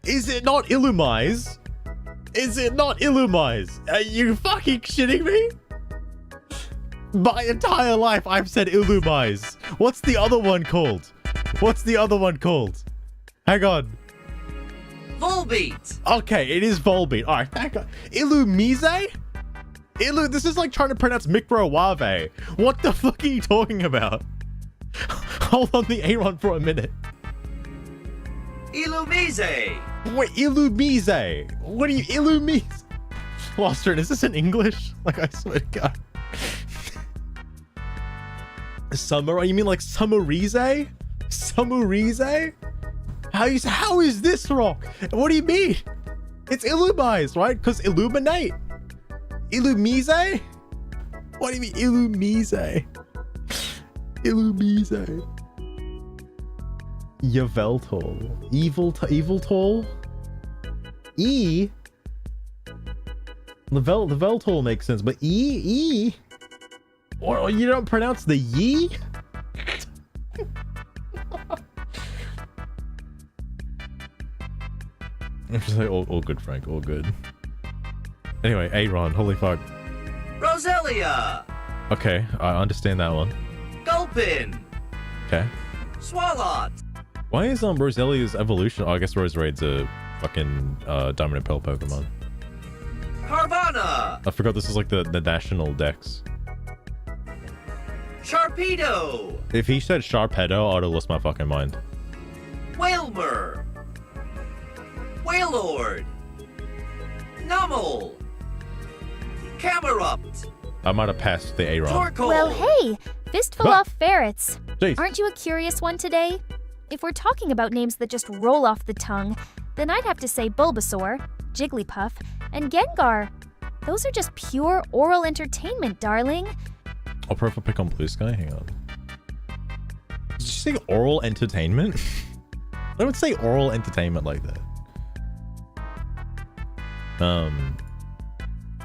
Is it not Illumise? Is it not Illumise? Are you fucking shitting me? My entire life I've said Illumise. What's the other one called? Hang on. Volbeat. Okay, it is Volbeat. Alright, thank God. Illumise? This is like trying to pronounce Microwave. What the fuck are you talking about? Hold on the Aaron for a minute. Illumise. Wait, Illumise. What are you, Illumise? Loster, is this in English? Like, I swear to God. Summer? You mean like Summarize? Summarize? How is this rock? What do you mean? It's Illumise, right? Because illuminate. Illumise? What do you mean Illumise? Illumise. Yveltal. Evil tall? E? The Veltal makes sense, but E? Or you don't pronounce the ye? I'm just like, all good, Frank, all good. Anyway, Aaron, holy fuck. Roselia. Okay, I understand that one. Gulpin. Okay. Swalot. Why is Roselia's evolution? Oh, I guess Roserade's a fucking Diamond and Pearl Pokemon. Carvana. I forgot this is like the national dex. Sharpedo. If he said Sharpedo, I'd have lost my fucking mind. Whalmer. Wailord. Nummel. Camerupt. I might have passed the Aaron. Torkoal. Well, hey, fistful off ferrets. Jeez. Aren't you a curious one today? If we're talking about names that just roll off the tongue, then I'd have to say Bulbasaur, Jigglypuff, and Gengar. Those are just pure oral entertainment, darling. I'll profile pick on Blue Sky. Hang on. Did you say oral entertainment? I would say oral entertainment like that.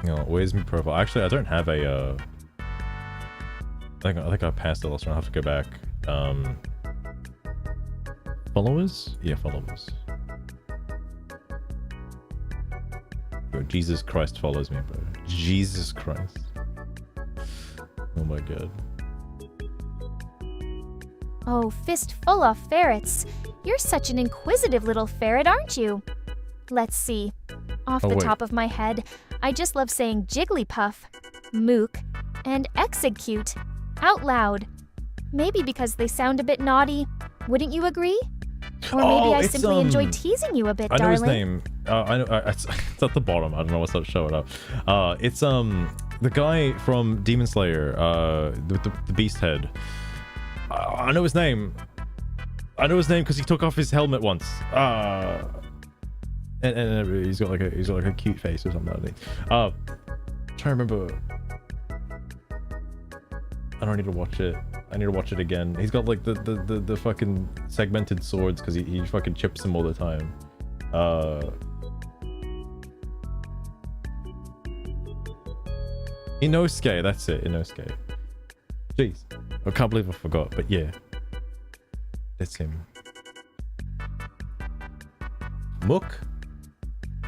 You know, where's my profile? Actually, I don't have a. I think I passed it last one. I have to go back. Followers? Yeah, followers. Yo, Jesus Christ follows me, bro. Jesus Christ. Oh my god. Oh, fistful off ferrets. You're such an inquisitive little ferret, aren't you? Let's see. Off the top of my head, I just love saying Jigglypuff, Mook, and Execute out loud. Maybe because they sound a bit naughty. Wouldn't you agree? Or maybe I simply enjoy teasing you a bit, darling. I know his name. I know it's at the bottom. I don't know what's up. Show it up. It's the guy from Demon Slayer. With the beast head. I know his name. I know his name because he took off his helmet once. And he's got like a cute face or something. Trying to remember. I don't need to watch it. I need to watch it again. He's got like the fucking segmented swords because he fucking chips them all the time. Inosuke, that's it. Inosuke. Jeez, I can't believe I forgot. But yeah, that's him. Mook.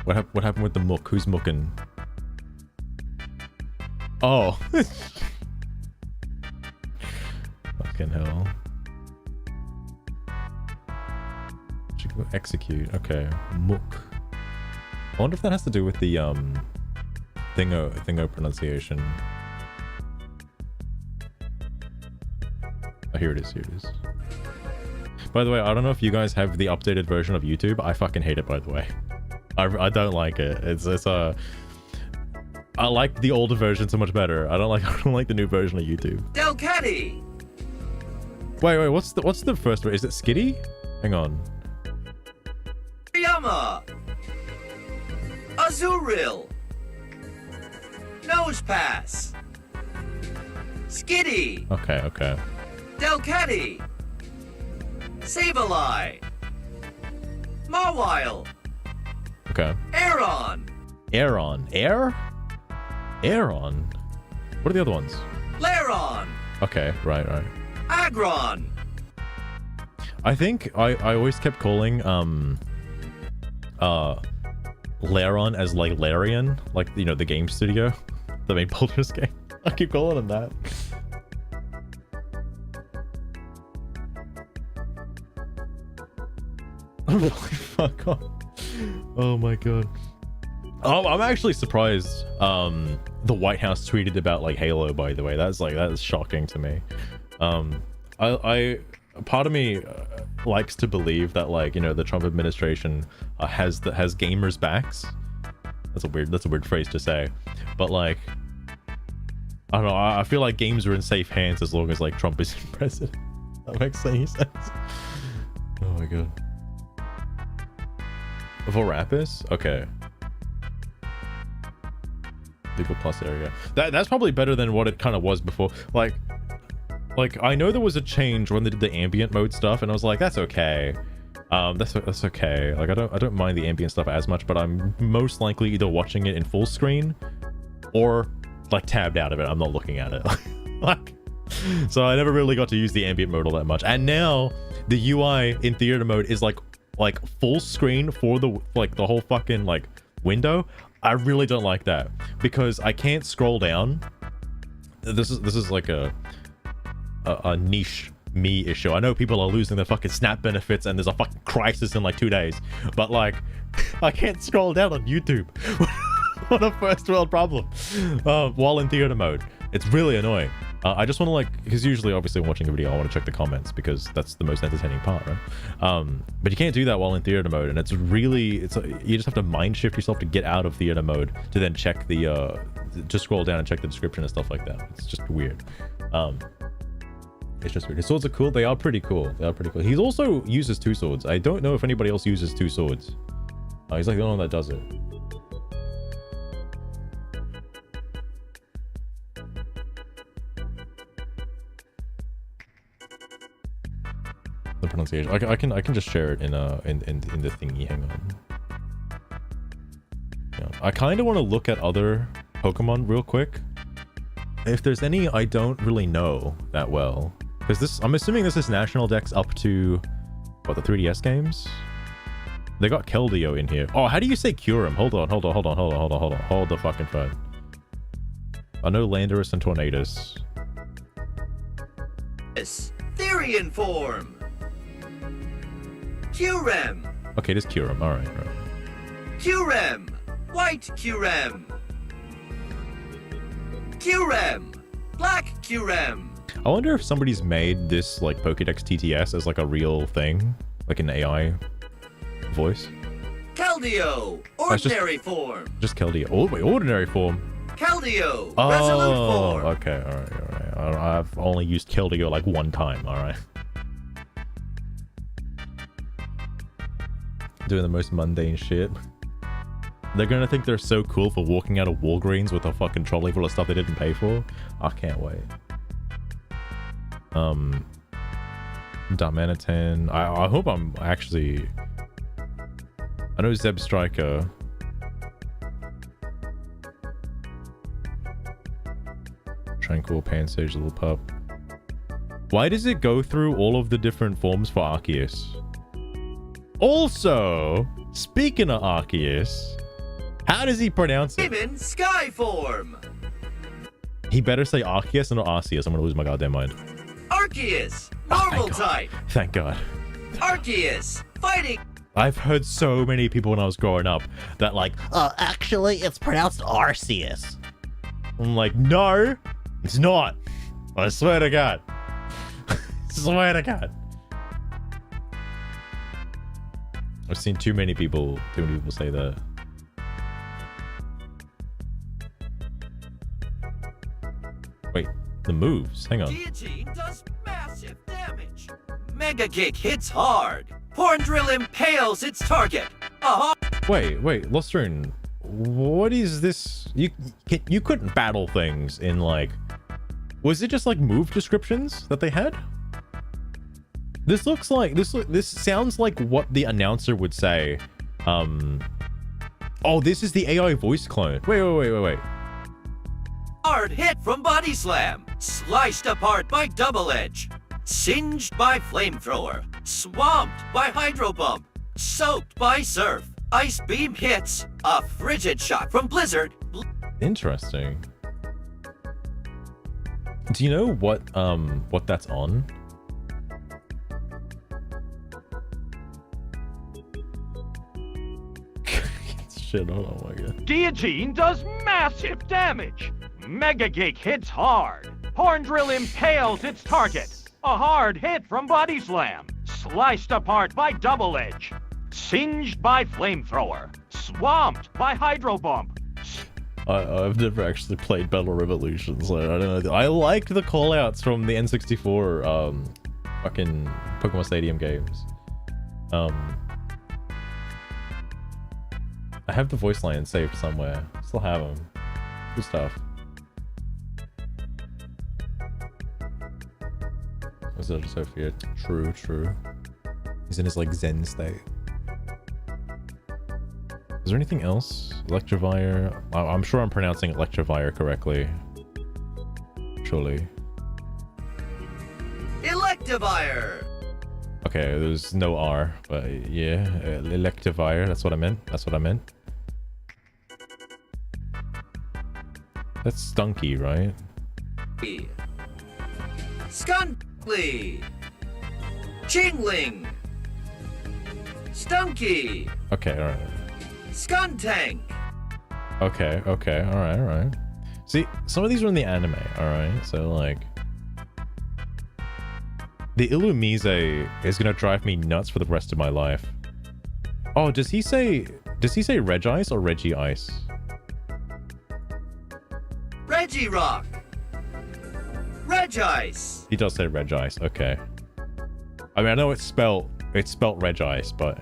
What happened with the Mook? Who's mooking? Oh. Fucking hell. Should go execute. Okay. Mook. I wonder if that has to do with the thingo pronunciation. Oh, here it is. Here it is. By the way, I don't know if you guys have the updated version of YouTube. I fucking hate it, by the way. I don't like it. I like the older version so much better. I don't like the new version of YouTube. Delcatty. Wait, what's the first one? Is it Skitty? Hang on. Yama. Azuril. Nosepass. Skitty. Okay. Delcatty. Sableye. Mawile. Okay. Aeron. Aeron. What are the other ones? Laron. Okay, right. Agron. I think I always kept calling Laron as like Larian, like, you know, the game studio that made Baldur's Gate. I keep calling him that. Holy fuck off. Oh my god. I'm actually surprised the White House tweeted about like Halo, by the way. That is shocking to me. I part of me likes to believe that, like, you know, the Trump administration has gamers' backs. That's a weird phrase to say, but like, I don't know, I feel like games are in safe hands as long as like Trump is president. That makes any sense. Oh my god. Vorapis? Okay. Google Plus area. That's probably better than what it kind of was before. Like I know there was a change when they did the ambient mode stuff, and I was like, that's okay. That's okay. Like I don't mind the ambient stuff as much, but I'm most likely either watching it in full screen or like tabbed out of it. I'm not looking at it. Like, so I never really got to use the ambient mode all that much. And now the UI in theater mode is like full screen for the whole fucking like window. I really don't like that because I can't scroll down. This is like a niche me issue. I know people are losing their fucking Snap benefits and there's a fucking crisis in like 2 days, but like I can't scroll down on YouTube. What a first world problem while in theater mode. It's really annoying. I just want to like, because usually obviously when watching a video I want to check the comments because that's the most entertaining part, right? But you can't do that while in theater mode, and it's you just have to mind shift yourself to get out of theater mode to then check the just scroll down and check the description and stuff like that. It's just weird. It's just weird. His swords are cool. They are pretty cool. He also uses 2 swords. I don't know if anybody else uses 2 swords. He's like the only one that does it. The pronunciation. I can just share it in the thingy. Hang on. Yeah. I kind of want to look at other Pokemon real quick. If there's any I don't really know that well, because I'm assuming this is national dex up to what, the 3DS games. They got Keldeo in here. Oh, how do you say Kyurem? Hold the fucking phone. I know Landorus and Tornadus. Therian form. Kyurem. Okay, it is Kyurem. All right. Kyurem. White Kyurem. Kyurem. Black Kyurem. I wonder if somebody's made this like Pokédex TTS as like a real thing, like an AI voice. Keldeo. Ordinary form. Just Keldeo. Oh wait, ordinary form. Keldeo. Resolute form. Okay, all right. I've only used Keldeo like 1 time. All right. Doing the most mundane shit. They're gonna think they're so cool for walking out of Wallgreens with a fucking trolley full of stuff they didn't pay for. I can't wait. Darmanitan. I hope I'm actually... I know Zeb Striker. Tranquil, Pansage, Little Pup. Why does it go through all of the different forms for Arceus? Also, speaking of Arceus, how does he pronounce it? Demon Sky form. He better say Arceus and not Arceus. I'm gonna lose my goddamn mind. Arceus, normal type. Thank God. Arceus, fighting. I've heard so many people when I was growing up that like, actually, it's pronounced Arceus. I'm like, no, it's not. I swear to God. Swear to God. I've seen too many people say that. Wait, the moves. Hang on. Guillotine does massive damage. Mega Kick hits hard. Horn Drill impales its target. Wait, Lostrune. What is this? You couldn't battle things in like... Was it just like move descriptions that they had? This looks like... This sounds like what the announcer would say. Oh, this is the AI voice clone. Wait. Hard hit from Body Slam. Sliced apart by Double Edge. Singed by Flamethrower. Swamped by Hydro Bump. Soaked by Surf. Ice Beam hits. A Frigid Shock from Blizzard. Interesting. Do you know what that's on? Shit, oh my God. Guillotine does massive damage. Mega Geek hits hard. Horn Drill impales its target. A hard hit from Body Slam. Sliced apart by Double Edge. Singed by Flamethrower. Swamped by Hydro Bump. I've never actually played Battle Revolution, so I don't know. I liked the callouts from the N64 fucking Pokemon Stadium games. I have the voice line saved somewhere. Still have them. Good stuff. Was it so feared? True, true. He's in his like Zen state. Is there anything else? Electivire. I'm sure I'm pronouncing Electivire correctly. Surely. Electivire. Okay, there's no R, but yeah, Electivire. That's what I meant. That's what I meant. That's Stunky, right? Skunkly. Chingling. Stunky. Okay, alright. Skuntank. Okay, okay, alright, alright. See, some of these are in the anime, alright? So, like... The Illumise is gonna drive me nuts for the rest of my life. Oh, does he say Regice or Reggie Ice? Reggie Rock. Regice. He does say Regice, okay. I mean, I know it's spelt Regice, but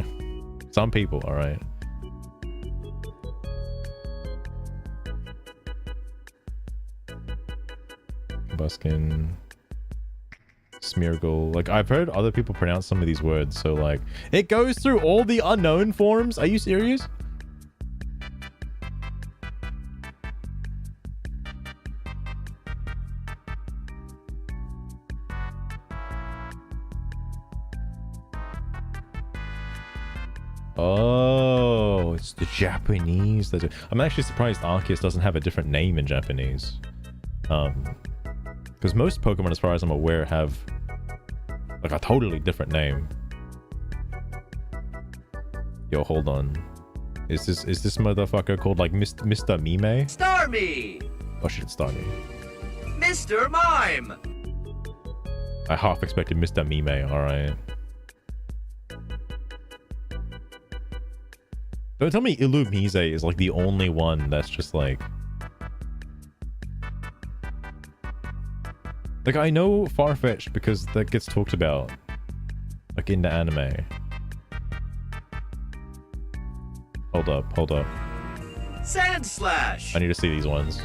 some people, alright. Buskin, Smeargle. Like, I've heard other people pronounce some of these words, so like, it goes through all the unknown forms. Are you serious? Oh, it's the Japanese that do. I'm actually surprised Arceus doesn't have a different name in Japanese. Because most Pokemon, as far as I'm aware, have like a totally different name. Yo, hold on. Is this motherfucker called like Mr. Mime? Starmie. Oh shit, Starmie. Mr. Mime. I half expected Mr. Mime. All right. Don't tell me Illumise is like the only one that's just like... Like, I know Farfetch'd because that gets talked about, like, in the anime. Hold up, hold up. Sandslash. I need to see these ones.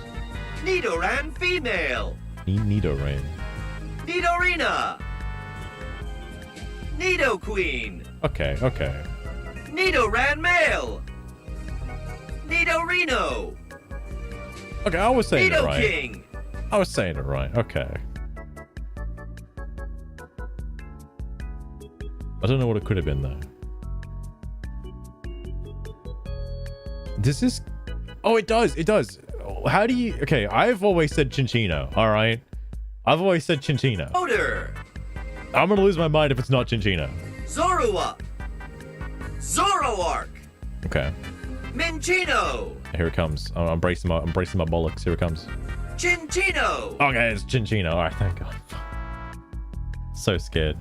Nidoran female. Nidoran. Nidorina. Nidoqueen. Okay, okay. Nidoran male. Nidorino. Okay, I was saying it right. Nidoking. I was saying it right, okay. I don't know what it could have been, though. Does this... Oh, it does, it does. How do you... Okay, I've always said Chinchino, alright? I've always said Chinchino. Odor. I'm gonna lose my mind if it's not Chinchino. Zorua. Zoroark. Okay. Minchino. Here it comes. I'm bracing my bollocks. Here it comes. Chinchino. Okay, it's Chinchino. Alright, thank God. So scared.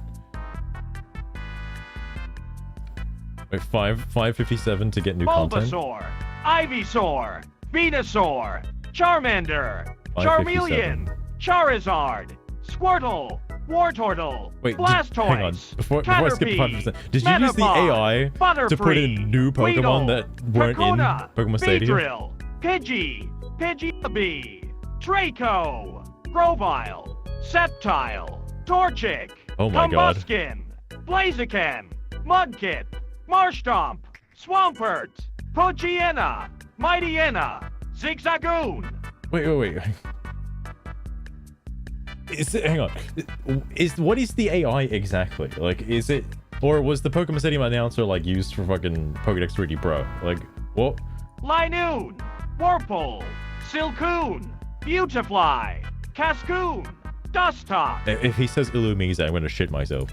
Wait, 557 to get new content? Bulbasaur, Ivysaur, Venusaur, Charmander, Charmeleon, Charizard, Squirtle, Wartortle, Wait, Blastoise, hang on. Before I skip the 5%, did you use the AI to put in new Pokemon that weren't in Pokemon Stadium? Beedrill, Pidgey, Pidgeybee, Draco, Grovyle, Sceptile, Torchic, Oh my God. Combuskin, Blaziken, Mudkip, Marshtomp, Swampert, Poochyena, Mightyena, Zigzagoon. Wait. Hang on. What is the AI exactly? Like, is it... Or was the Pokemon Stadium announcer, like, used for fucking Pokedex 3D Pro? Like, what? Linoon, Warple, Silcoon, Beautifly, Cascoon, Dustox, If he says Illumise, I'm gonna shit myself.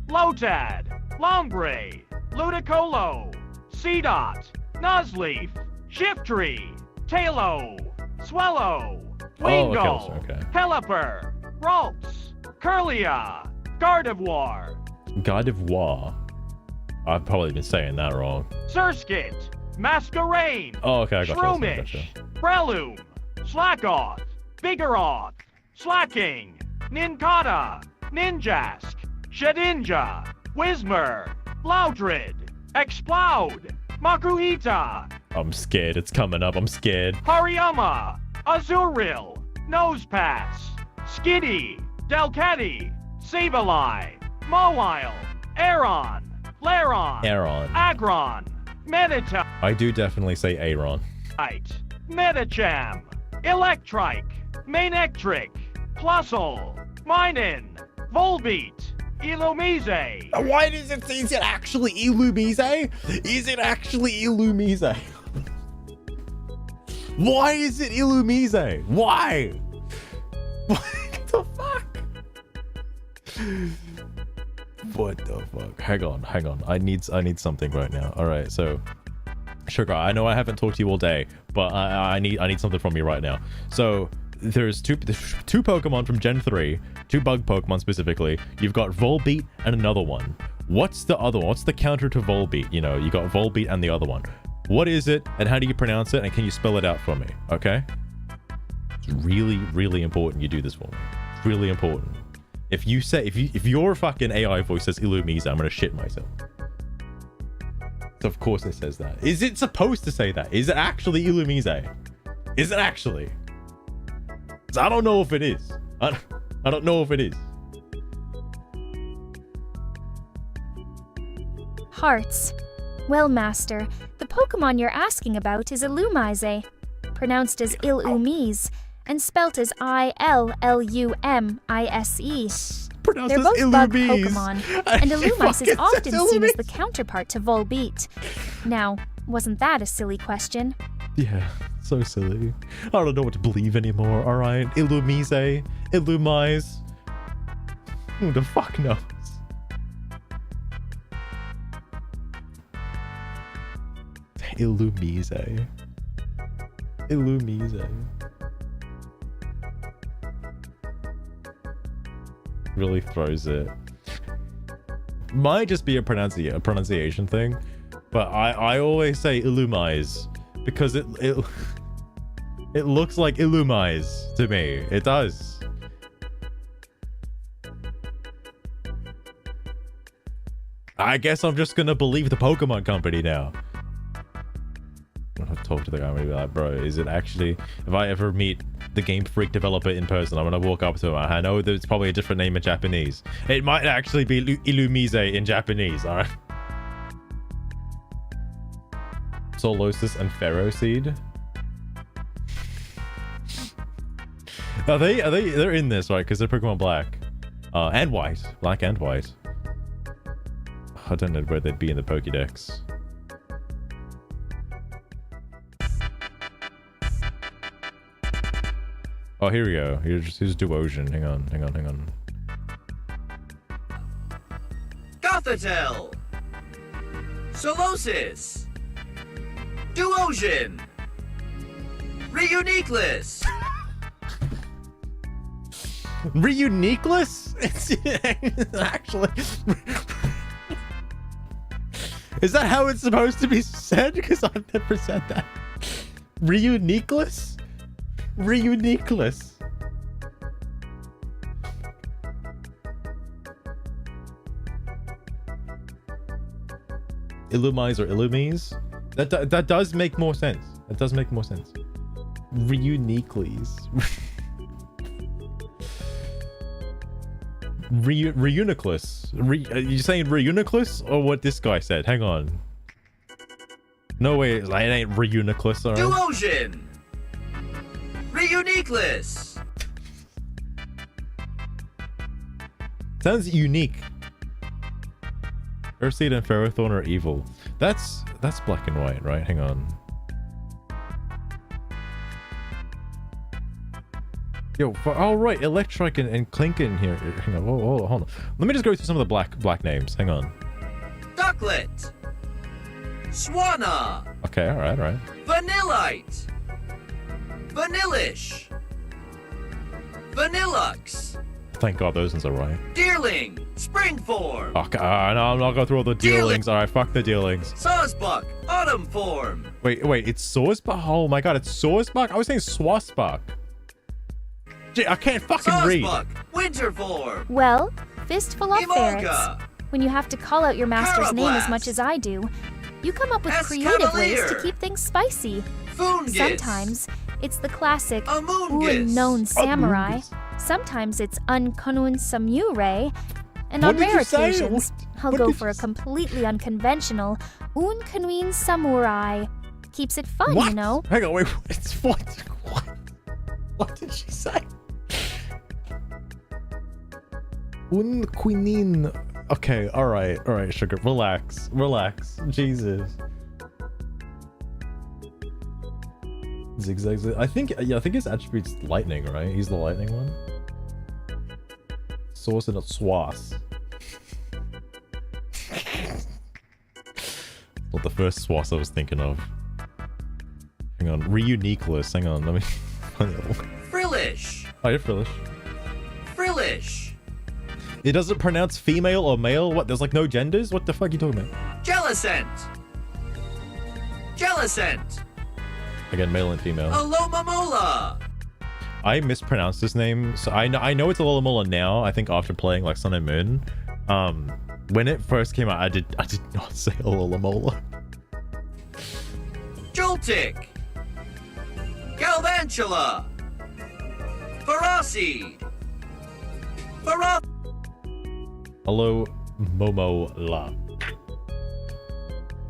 Lotad, Lombre, Ludicolo, Seedot, Nuzleaf, Shiftry, Tailo, Swellow, Wingull, okay. Pelipper, Ralts, Curlia, Gardevoir, Gardevoir. I've probably been saying that wrong. Surskit, Masquerain, Oh, okay, I got Shroomish, Breloom, Slackoth, Vigoroth, Slacking, Nincada, Ninjask, Shedinja, Whismer, Loudred, Explode, Makuhita, I'm scared. It's coming up. I'm scared. Hariyama, Azuril, Nosepass, Skitty, Delcatty, Sableye, Mawile, Aeron, Laron, Agron, Medita, I do definitely say Aaron. Metacham, Electrike, Manectric, Plusle, Minin, Volbeat, Illumise. Why does it say, is it actually Illumise? Is it actually Illumise? Why is it Illumise? Why? What the fuck? What the fuck? Hang on. I need something right now. All right, so Sugar, I know I haven't talked to you all day, but I need something from you right now. So there's two Pokemon from Gen 3, two bug Pokemon specifically. You've got Volbeat and another one. What's the other one? What's the counter to Volbeat? You know, you got Volbeat and the other one. What is it, and how do you pronounce it, and can you spell it out for me? Okay? It's really, really important you do this for me. It's really important. If you say, if your fucking AI voice says Illumise, I'm gonna shit myself. So of course it says that. Is it supposed to say that? Is it actually Illumise? Is it actually? I don't know if it is. I don't know if it is. Hearts. Well, Master, the Pokemon you're asking about is Illumise, pronounced as Illumise, and spelt as Illumise. They're both bug Pokemon, and Illumise is often seen as the counterpart to Volbeat. Now, wasn't that a silly question? Yeah, so silly. I don't know what to believe anymore, alright? Illumise, Illumise. Who the fuck knows? Illumise. Illumise. Really throws it. Might just be a pronunciation thing, but I always say Illumise because it looks like Illumise to me. It does. I guess I'm just gonna believe the Pokemon company now. I'll talk to the guy and be like, bro, is it actually, if I ever meet the Game Freak developer in person, I'm gonna walk up to him. I know there's probably a different name in Japanese. It might actually be Illumise in Japanese, alright? Solosis and Ferroseed. They're in this, right? Because they're Pokemon Black. And White. Black and White. I don't know where they'd be in the Pokédex. Oh, here we go. Here's Duosion. Hang on. Gothitelle. Solosis. Duosion. Reuniqueless. Reuniqueless? It's actually... Is that how it's supposed to be said? Because I've never said that. Reuniqueless? Reuniqueless. Illumise or Illumise? That does make more sense. That does make more sense. Reuniqueless. Reuniqueless. Are you saying Reuniqueless or what this guy said? Hang on. No way, it ain't Reuniqueless, alright? Duosion. Reuniqueless. Sounds unique. Earthseed and Ferrothorn are evil. That's black and white, right? Hang on. Yo, all right, Electrike and Clinkin here. Hang on, hold on. Let me just go through some of the black names. Hang on. Ducklet. Swanna. Okay, all right. Vanillite. Vanillish. Vanillux. Thank God those ones are right. Deerling. Springform. Okay, no, I'm not going through all the Deerlings. All right, fuck the Deerlings. Sawsbuck. Autumn form. Wait, it's Sawsbuck? Oh my God, it's Sawsbuck? I was saying Swasbuck. Gee, I can't fucking read. Winter form. Well, fistful of Emolga. ferrets. When you have to call out your master's name as much as I do, You come up with creative ways to Escavalier. keep things spicy. Foongus. Sometimes it's the classic Amoongus. unknown samurai. Sometimes it's unkunun samurai. And What on did rare you say? occasions, I'll What go did for you a completely unconventional unkunun samurai. Keeps it fun, What? you know? Hang on, wait, it's what? What did she say? Unquinin. Okay, alright, sugar. Relax. Jesus. Zigzag. I think his attribute's lightning, right? He's the lightning one. Source and a swass. Not the first swass I was thinking of. Hang on, reuniqueless. Hang on, let me find that one. Frillish. Oh, you're Frillish. Frillish. It doesn't pronounce female or male? What, there's like no genders? What the fuck are you talking about? Jellicent. Jellicent. Again, male and female. Alomamola. I mispronounced his name, so I know it's Alomola now. I think after playing like Sun and Moon. When it first came out, I did not say Alomola. Joltic. Galvantula. Ferocid. Feroth. Hello, Momola.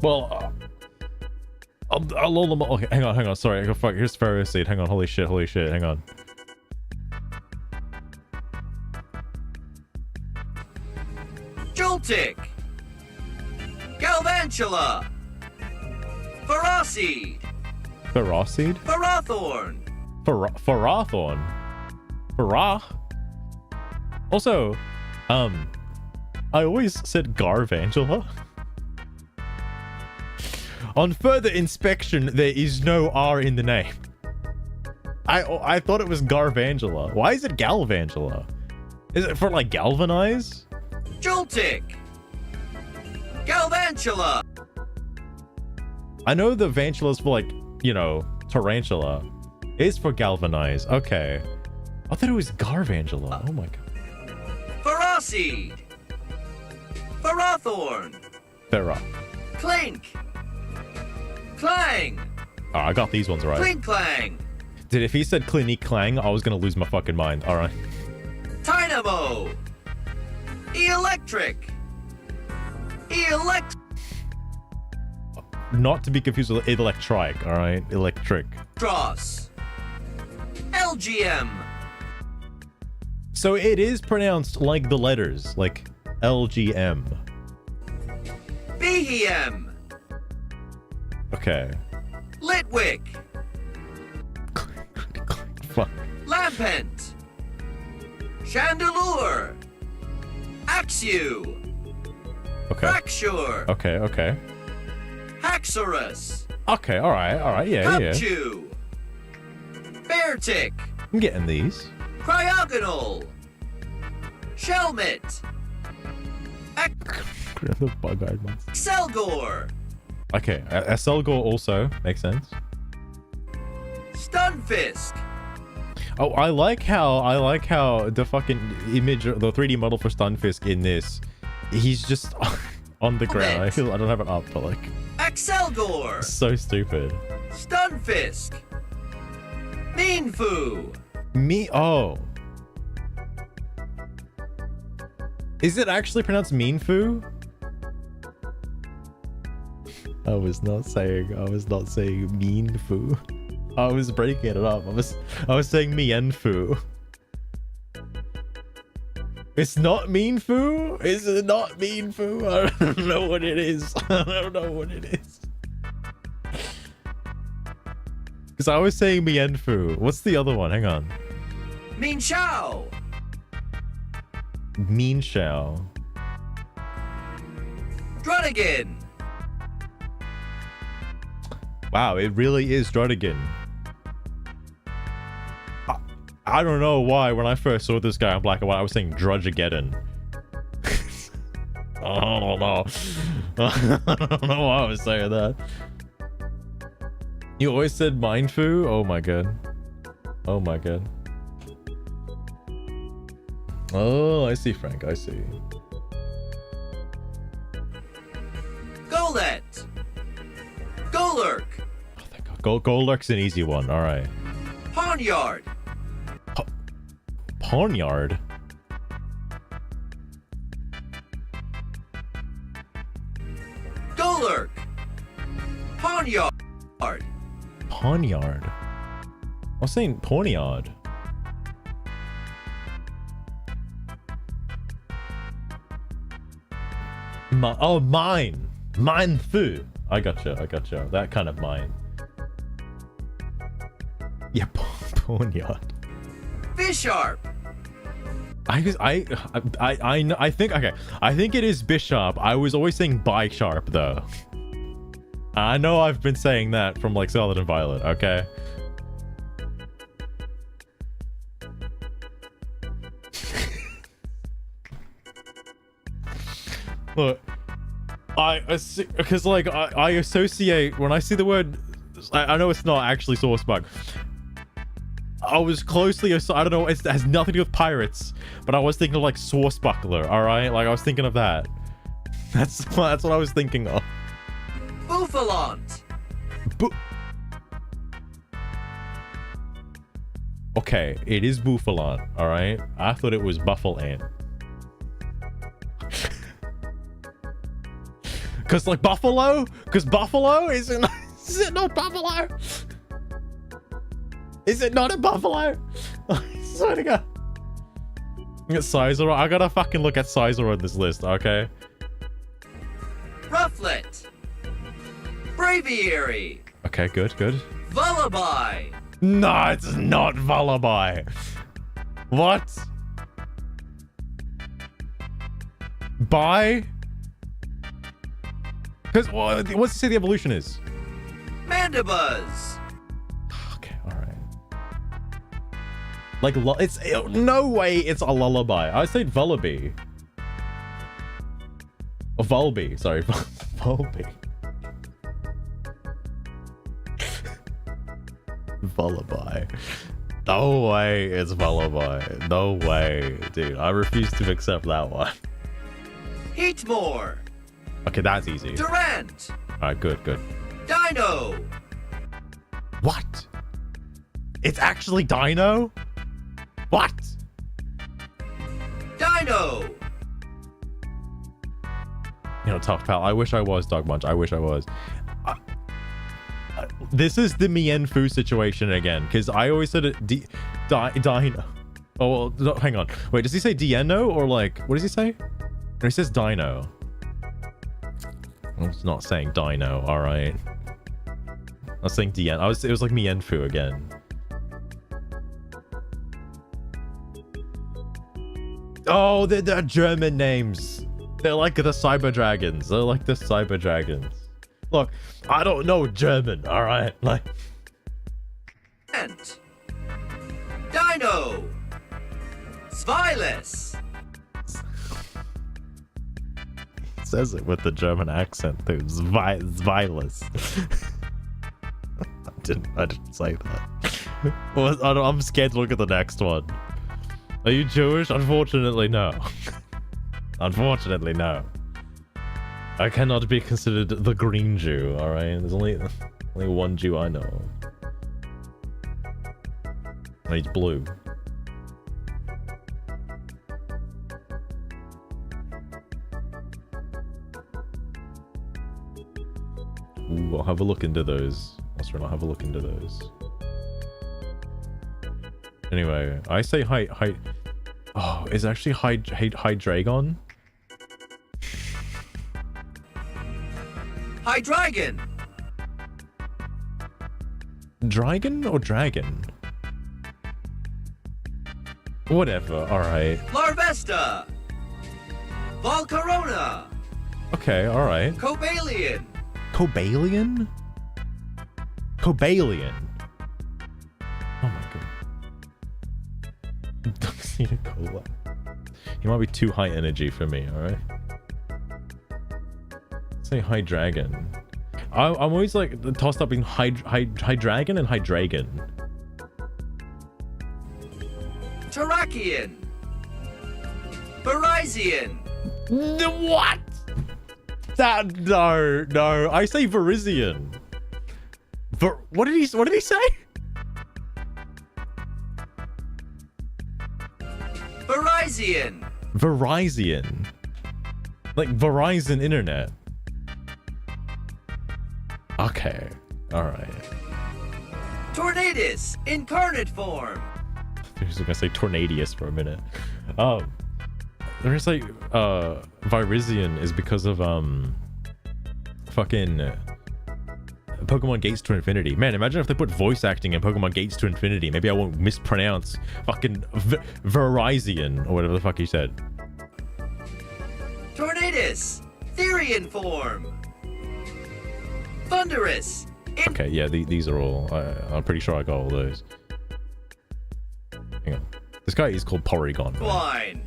Well, okay, hang on. Sorry, fuck. Here's Ferocid. Hang on. Holy shit. Hang on. Joltic. Galvantula. Ferocid. Ferocid? Ferothorn. Ferothorn. Farah. Also, I always said Garvangela. On further inspection, there is no R in the name. I thought it was Garvangela. Why is it Galvangela? Is it for like galvanize? Joltic. Galvantula. I know the Vantula's for like, you know, tarantula. It's for galvanize. Okay. I thought it was Garvangela. Oh my god. Ferocid. Ferothorn. Farah. Clink. Clang. Oh, I got these ones right. Clink clang. Dude, if he said Clinique Clang, I was gonna lose my fucking mind. Alright. Dynamo. Electric. Not to be confused with electric, alright? Electric. Dross. LGM. So it is pronounced like the letters, like LGM. Behem. Okay. Litwick. Fuck. Lampent. Chandelure. Axew. Okay. Fracture. Okay. Haxorus. Okay, alright, yeah. Cupchew. Beartick. I'm getting these. Cryogonal. Shelmet. The bug-eyed ones. Selgor. Okay, Selgor also makes sense. Stunfisk. Oh, I like how the fucking image, the 3D model for Stunfisk in this, he's just on the ground. I don't have it up, but like, Axelgor. so stupid. Stunfisk. Meanfu. Oh. Is it actually pronounced Meanfu? I was not saying Meanfu. I was breaking it up. I was saying Mienfu. It's not Meanfu? Is it not Meanfu? I don't know what it is. Because I was saying Mienfu. What's the other one? Hang on. Mean Shao. Mean Shao. Drunigan. Wow, it really is Drunigan. I don't know why when I first saw this guy in black and white, I was saying Drudgegeddon. I don't know. I don't know why I was saying that. You always said Mindfu? Oh my god. Oh my god. Oh, I see, Frank. I see. Golet. Golurk. Oh, thank God. Golurk's an easy one. All right. Pawnyard. Pawnyard? Golurk. Pawnyard. Pawnyard? I was saying pawnyard. Mine. Mine fu. I gotcha. That kind of mine. Yeah, pawnyard. Bisharp. I think okay. I think it is Bishop. I was always saying Bike Sharp though. I know I've been saying that from like Scarlet and Violet, okay? Look, because like I associate when I see the word, I know it's not actually source bug. I was closely, I don't know, it has nothing to do with pirates, but I was thinking of like source buckler, all right? Like I was thinking of that. That's what I was thinking of. Buffalant. Okay, it is Buffalant, all right? I thought it was Buffalant. Cause like Buffalo? Cause Buffalo is it not Buffalo? Is it not a buffalo? I swear to God. Sizor, I gotta fucking look at Sizor on this list, okay? Rufflet. Braviary. Okay, good. Vullaby. No, it's not Vullaby. What? Bye? Because what's to say the evolution is? Mandibuzz. Okay, alright. Like, it's no way it's a lullaby. I said Vullaby. Oh, Volby, sorry. Volby. Vullaby. No way it's Vullaby. No way, dude. I refuse to accept that one. Heatmore. Okay, that's easy. Durant. Alright, good. Dino. What? It's actually Dino? What? Dino. You know, tough pal. I wish I was Dog Munch. I wish I was. This is the Mienfu situation again, because I always said it. Dino. Oh, well, no, hang on. Wait, does he say Dieno or like, what does he say? No, he says Dino. I was not saying Dino, alright. I was saying Dien. It was like Mienfu again. Oh, they're German names. They're like the Cyber Dragons. They're like the Cyber Dragons. Look, I don't know German, alright? Like. Dino. Svilis. Says it with the German accent too. Svilis. I didn't say that. Well, I'm scared to look at the next one. Are you Jewish? Unfortunately, no. Unfortunately, no. I cannot be considered the green Jew, alright? There's only one Jew I know of. And he's blue. Ooh, I'll have a look into those. I'll have a look into those. Anyway, I say hi. Oh, is it actually Hydreigon? Hydreigon. Dragon or dragon? Whatever, alright. Larvesta. Volcarona. Okay, alright. Cobalion. Cobalion? Cobalion. Oh my god. Tuxedo Cola. He might be too high energy for me, alright? Say High Dragon. I'm always like tossed up in High Dragon and Hydreigon. Terrakion. Virizion. What? That no. I say Virizion. What did he say? Verizon. Verizon. Like Verizon Internet. Okay. Alright. Tornadus. Incarnate form. I was gonna say Tornadius for a minute. There's like Virizion is because of fucking Pokemon Gates to Infinity. Man, imagine if they put voice acting in Pokemon Gates to Infinity. Maybe I won't mispronounce fucking Verizon or whatever the fuck he said. Tornadus. Therian form. Thunderous. Okay, yeah, these are all. I'm pretty sure I got all those. Hang on. This guy is called Porygon. Twine.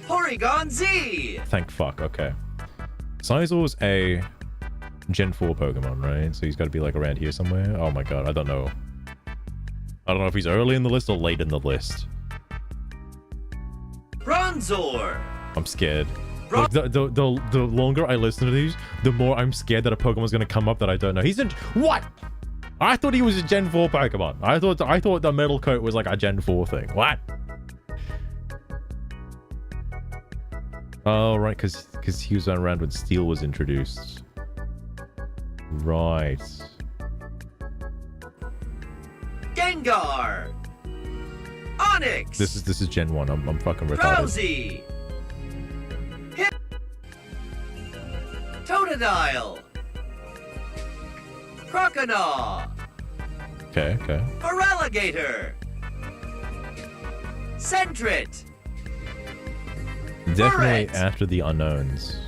Porygon Z. Thank fuck. Okay. Sizor's a Gen 4 Pokemon, right? So he's got to be like around here somewhere. Oh my god, I don't know. I don't know if he's early in the list or late in the list. Bronzor. I'm scared. Like, the longer I listen to these, the more I'm scared that a Pokemon's gonna come up that I don't know. He's in what? I thought he was a Gen 4 Pokemon. I thought the metal coat was like a Gen 4 thing. What? Oh right, because he was around when Steel was introduced. Right. Gengar. Onyx. This is Gen 1. I'm fucking retarded. Drowsy. Totodile. Croconaw. Okay. Feraligatr. Sentret. Definitely Burret. after the unknowns.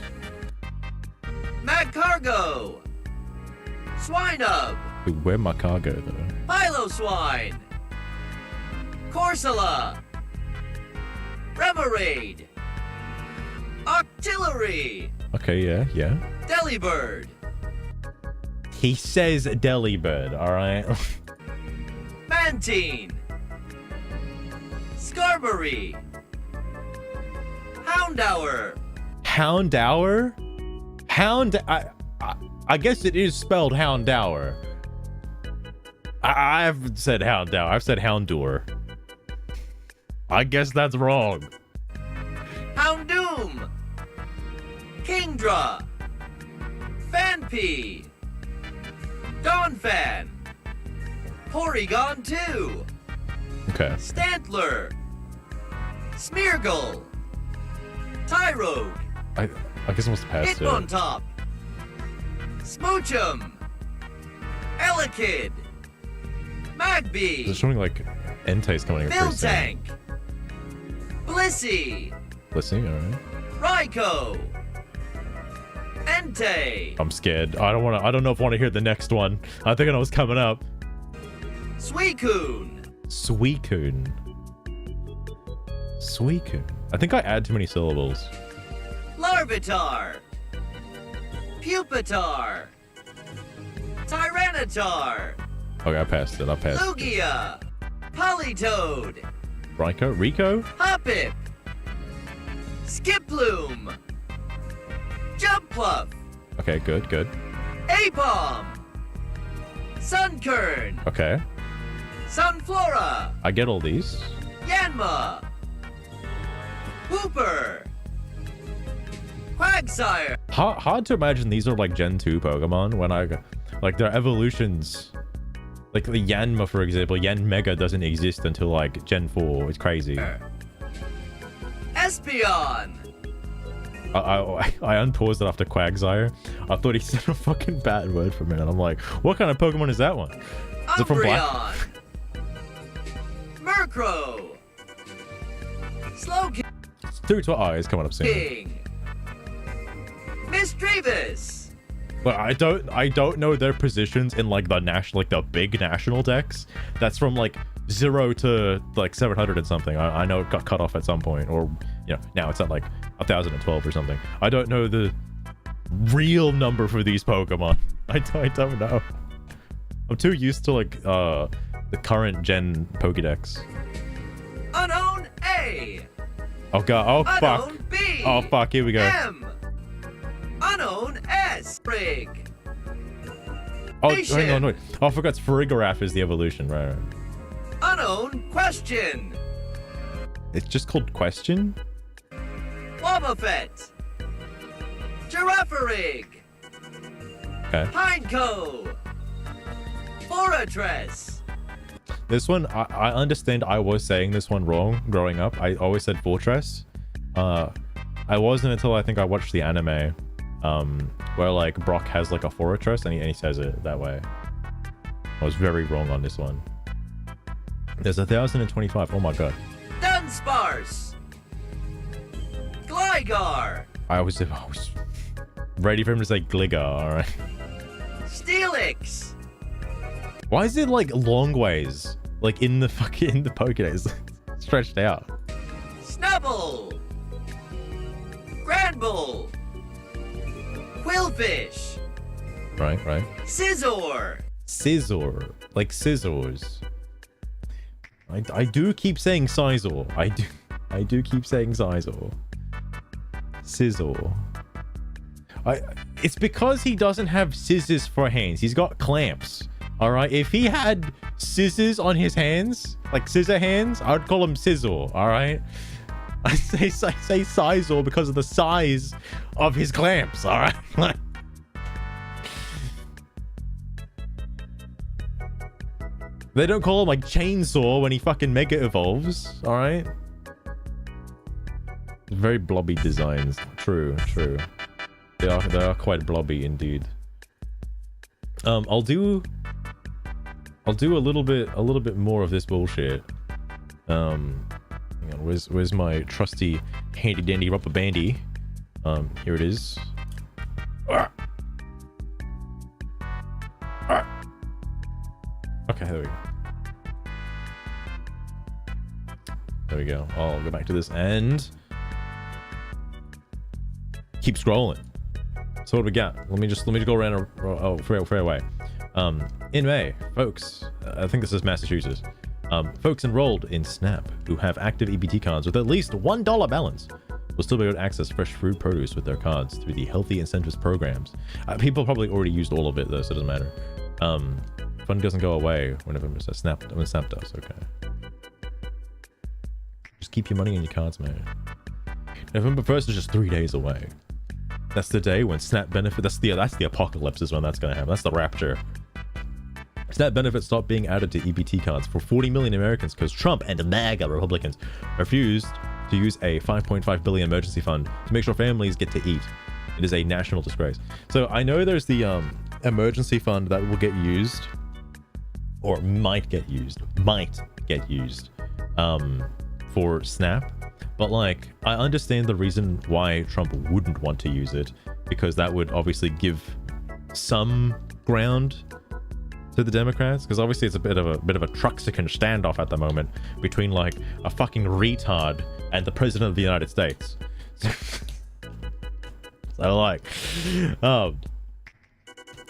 Magcargo. Swinub. Dude, where my cargo though? Piloswine. Corsola. Remoraid. Octillery. Okay, yeah. Delibird. He says Delibird, alright? Mantine. Skarmory. Houndour. Houndour? I guess it is spelled Houndour. I haven't said Houndour. I've said Houndour. I guess that's wrong. Houndoom. Kingdra. Fanpea. Donphan. Porygon 2. Okay. Stantler. Smeargle. Tyrogue. I guess I must have passed it. Hitmontop. Smoochum. Elekid. Magby. It's showing like Entei's coming in pretty soon. Miltank. Blissey. Listening, alright. Raikou. Entei. I'm scared. I don't know if I want to hear the next one. I think I know what's coming up. Suicune. Suicune. I think I add too many syllables. Larvitar. Pupitar. Tyranitar. Okay, I passed it. Lugia. Politoed. Rico? Hoppip. Skiploom. Jumpluff. Okay, good. Apom. Sunkern. Okay. Sunflora. I get all these. Yanma. Hooper. Quagsire. Hard to imagine these are like Gen 2 Pokemon when like their evolutions. Like the Yanma, for example, Yan Mega doesn't exist until like Gen 4. It's crazy. Espeon. I unpaused it after Quagsire. I thought he said a fucking bad word for a minute. I'm like, what kind of Pokemon is that one? Is it from Black? Murkrow. Slowking. Dude, oh, it's coming up soon. Misdreavus. But I don't know their positions in like the national, like the big national decks. That's from like 0 to like 700 and something. I know it got cut off at some point, or you know, now it's at like 1012 or something. I don't know the real number for these Pokemon. I don't know. I'm too used to like the current gen Pokédex. Unknown A. Oh god. Oh fuck. Unknown B. Oh fuck. Here we go. M. Unknown S. Rig. Oh, hang on, wait. Oh, I forgot Farigiraf is the evolution, right? Unknown question. It's just called question? Wobbuffet. Giraffarig. Okay. Pineco. Fortress. This one, I understand I was saying this one wrong growing up. I always said Fortress. I wasn't until I think I watched the anime, where like Brock has like a fortress and he says it that way. I was very wrong on this one. There's 1,025. Oh my god. Dunsparce. Gligar. I was ready for him to say Gligar. All right. Steelix. Why is it like long ways, like in the Pokédex, stretched out? Snubble. Granbull. Quillfish. Right. Scizor. Scizor, like scissors. I do keep saying Sizor. I do keep saying Sizor. Scizor. It's because he doesn't have scissors for hands. He's got clamps. All right. If he had scissors on his hands, like scissor hands, I would call him Scizor. All right. I say Sizor because of the size of his clamps. All right. They don't call him like Chainsaw when he fucking mega evolves. All right. Very blobby designs. True. They are quite blobby indeed. I'll do a little bit more of this bullshit. Hang on, where's my trusty handy dandy rubber bandy? Here it is. Okay, there we go. There we go. I'll go back to this and keep scrolling. So what do we got? Let me just go around. Fair away. In May, folks, I think this is Massachusetts. Folks enrolled in SNAP who have active EBT cards with at least $1 balance will still be able to access fresh food produce with their cards through the Healthy Incentives programs. People probably already used all of it though, so it doesn't matter. Fun doesn't go away whenever Snap does. Okay. Just keep your money in your cards, man. November 1st is just 3 days away. That's the day when SNAP benefit. That's the apocalypse is when that's gonna happen. That's the rapture. SNAP benefits stop being added to EBT cards for 40 million Americans because Trump and the MAGA Republicans refused to use a $5.5 billion emergency fund to make sure families get to eat. It is a national disgrace. So I know there's the emergency fund that will get used, or might get used, for SNAP. But like, I understand the reason why Trump wouldn't want to use it, because that would obviously give some ground to the Democrats, because obviously it's a bit of a Truxican standoff at the moment between like a fucking retard and the president of the United States. So like,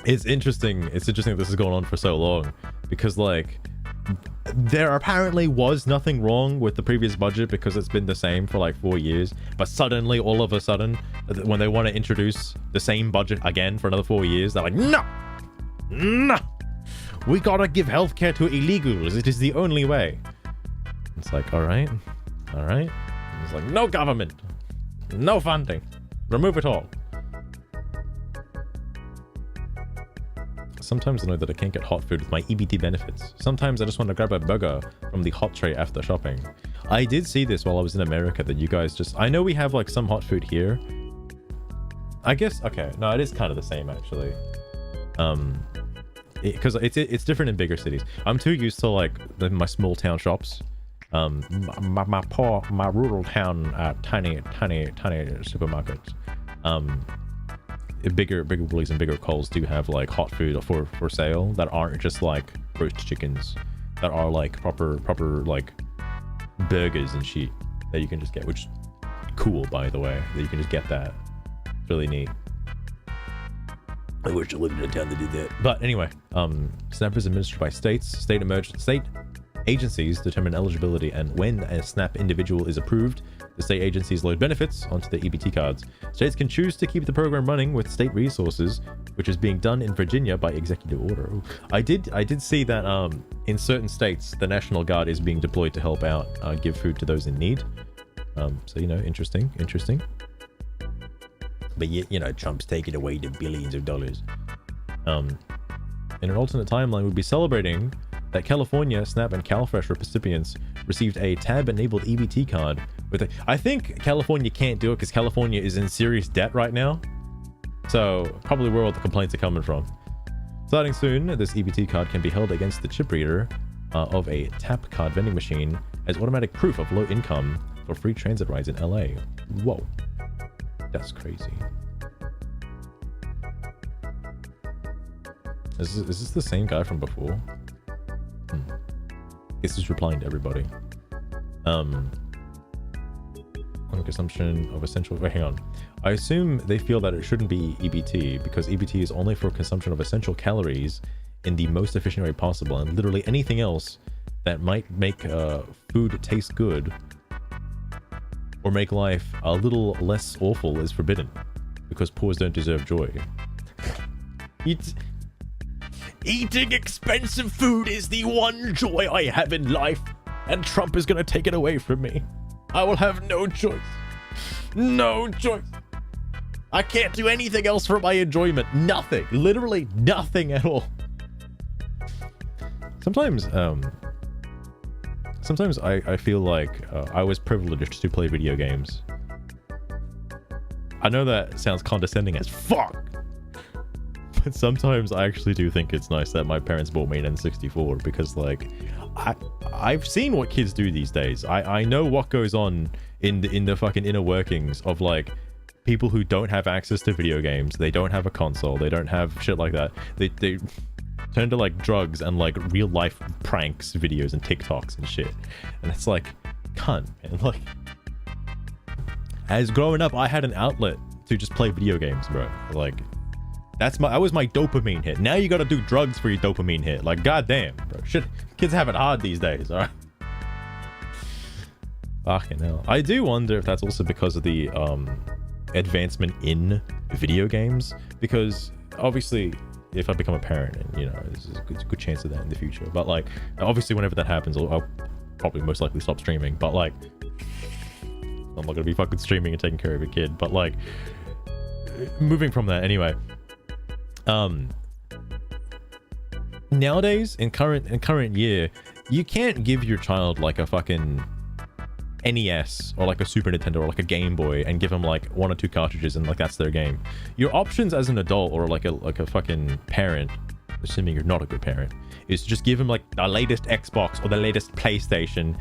it's interesting that this has gone on for so long, because like, there apparently was nothing wrong with the previous budget because it's been the same for like 4 years, but suddenly, all of a sudden, when they want to introduce the same budget again for another 4 years, they're like, no, we gotta give healthcare to illegals. It is the only way. It's like, all right. It's like, no government, no funding, remove it all. Sometimes I know that I can't get hot food with my EBT benefits. Sometimes I just want to grab a burger from the hot tray after shopping. I did see this while I was in America, that you guys just... I know we have like some hot food here. I guess... Okay, no, it is kind of the same actually. Because it's different in bigger cities. I'm too used to like my small town shops. My rural town tiny supermarkets. Bigger Woolies and bigger Coles do have like hot food for sale that aren't just like roast chickens, that are like proper like burgers and shit that you can just get, which is cool, by the way, that you can just get that. It's really neat. I wish I lived in a town that did that. But anyway, SNAP is administered by states. State agencies determine eligibility, and when a SNAP individual is approved, The state agencies load benefits onto the EBT cards. States can choose to keep the program running with state resources, which is being done in Virginia by executive order. I did see that in certain states, the National Guard is being deployed to help out, give food to those in need. So, you know, interesting. But, you know, Trump's taking away the billions of dollars. In an alternate timeline, we'll be celebrating that California, SNAP, and CalFresh recipients received a tab-enabled EBT card with a... I think California can't do it because California is in serious debt right now. So, probably where all the complaints are coming from. Starting soon, this EBT card can be held against the chip reader of a tap card vending machine as automatic proof of low income for free transit rides in LA. Whoa. That's crazy. Is this the same guy from before? This is replying to everybody. On consumption of essential... Wait, hang on. I assume they feel that it shouldn't be EBT because EBT is only for consumption of essential calories in the most efficient way possible, and literally anything else that might make food taste good or make life a little less awful is forbidden because poors don't deserve joy. Eating expensive food is the one joy I have in life, and Trump is gonna take it away from me. I will have no choice. No choice. I can't do anything else for my enjoyment. Nothing. Literally nothing at all. Sometimes I feel like I was privileged to play video games. I know that sounds condescending as fuck. But sometimes I actually do think it's nice that my parents bought me an N64 because, like, I've seen what kids do these days. I know what goes on in the fucking inner workings of, like, people who don't have access to video games. They don't have a console. They don't have shit like that. They turn to, like, drugs and, like, real life pranks videos and TikToks and shit. And it's like, cunt, man. Like, as growing up, I had an outlet to just play video games, bro. Like, that was my dopamine hit. Now you gotta do drugs for your dopamine hit. Like, goddamn, bro. Shit, kids have it hard these days, alright? Fucking hell. I do wonder if that's also because of the advancement in video games. Because, obviously, if I become a parent, and, you know, there's a good chance of that in the future. But, like, obviously, whenever that happens, I'll probably most likely stop streaming. But, like, I'm not gonna be fucking streaming and taking care of a kid. But, like, moving from that, anyway. Nowadays, in current year, you can't give your child like a fucking NES or like a Super Nintendo or like a Game Boy and give them like 1 or 2 cartridges and like that's their game. Your options as an adult or like a fucking parent, assuming you're not a good parent, is to just give them like the latest Xbox or the latest PlayStation.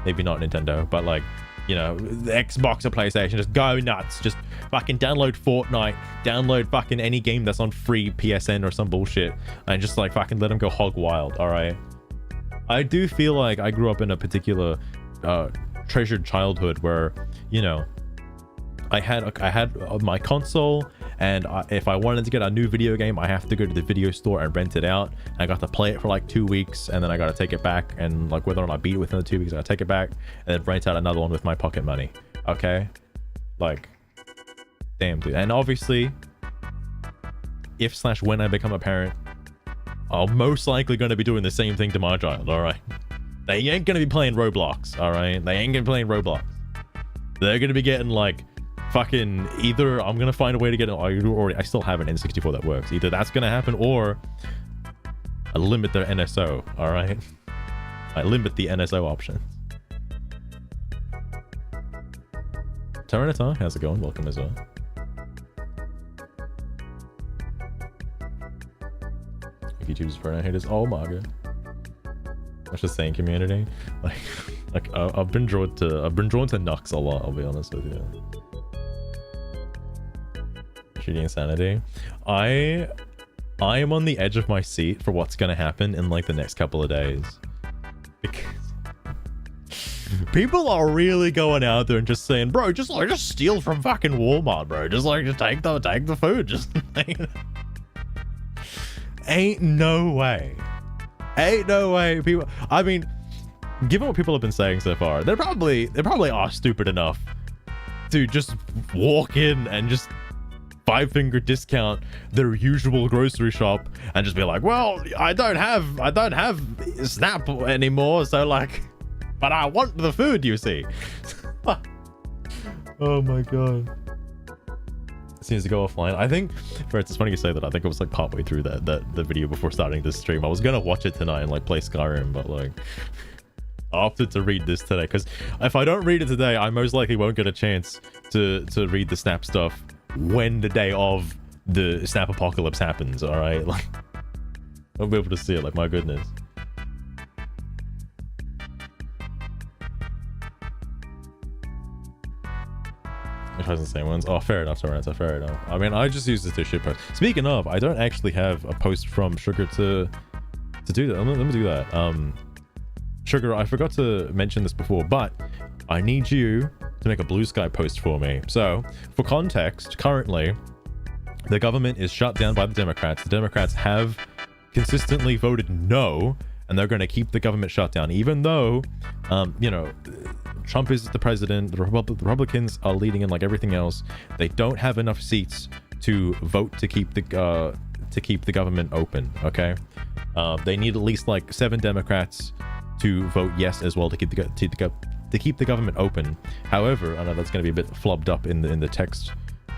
Maybe not Nintendo, but like, you know, the Xbox or PlayStation, just go nuts. Just fucking download Fortnite, download fucking any game that's on free PSN or some bullshit, and just like fucking let them go hog wild, alright? I do feel like I grew up in a particular treasured childhood where, you know, I had my console, and if I wanted to get a new video game, I have to go to the video store and rent it out. I got to play it for like 2 weeks, and then I got to take it back, and like whether or not I beat it within the 2 weeks, I take it back and then rent out another one with my pocket money. Okay, like, damn, dude. And obviously, if/when I become a parent, I'm most likely going to be doing the same thing to my child. All right, they ain't going to be playing Roblox. All right, they ain't going to be playing Roblox. They're going to be getting like fucking, either I'm gonna find a way to get it, I still have an N64 that works. Either that's gonna happen, or I limit their NSO. All right, I limit the NSO options. Tyranitar, how's it going? Welcome as well. YouTube's burnout haters. Oh my god. I was just saying, community. Like I've been drawn to Nux a lot. I'll be honest with you. Shooting insanity. I am on the edge of my seat for what's gonna happen in like the next couple of days, because people are really going out there and just saying, bro, just steal from fucking Walmart, bro. Just take the food. Just like, ain't no way. People, I mean, given what people have been saying so far, they probably are stupid enough to just walk in and just 5-finger discount their usual grocery shop and just be like, well, I don't have Snap anymore, so like, but I want the food, you see. Oh my god. Seems to go offline. I think, it's funny you say that. I think it was like partway through the video before starting this stream. I was gonna watch it tonight and like play Skyrim, but like I opted to read this today because if I don't read it today, I most likely won't get a chance to read the Snap stuff when the day of the Snap apocalypse happens. All right, like I'll be able to see it. Like, my goodness. It has the same ones. Oh, fair enough, Torrenta, fair enough. I mean, I just use this to shit post. Speaking of, I don't actually have a post from Sugar to do that. Let me do that. Sugar, I forgot to mention this before, but I need you to make a Blue Sky post for me. So, for context, currently, the government is shut down by the Democrats. The Democrats have consistently voted no, and they're going to keep the government shut down, even though, you know, Trump is the president, the Republicans are leading in like everything else. They don't have enough seats to vote to keep the government open, okay? They need at least like 7 Democrats to vote yes as well to keep the government open. However, I know that's going to be a bit flubbed up in the text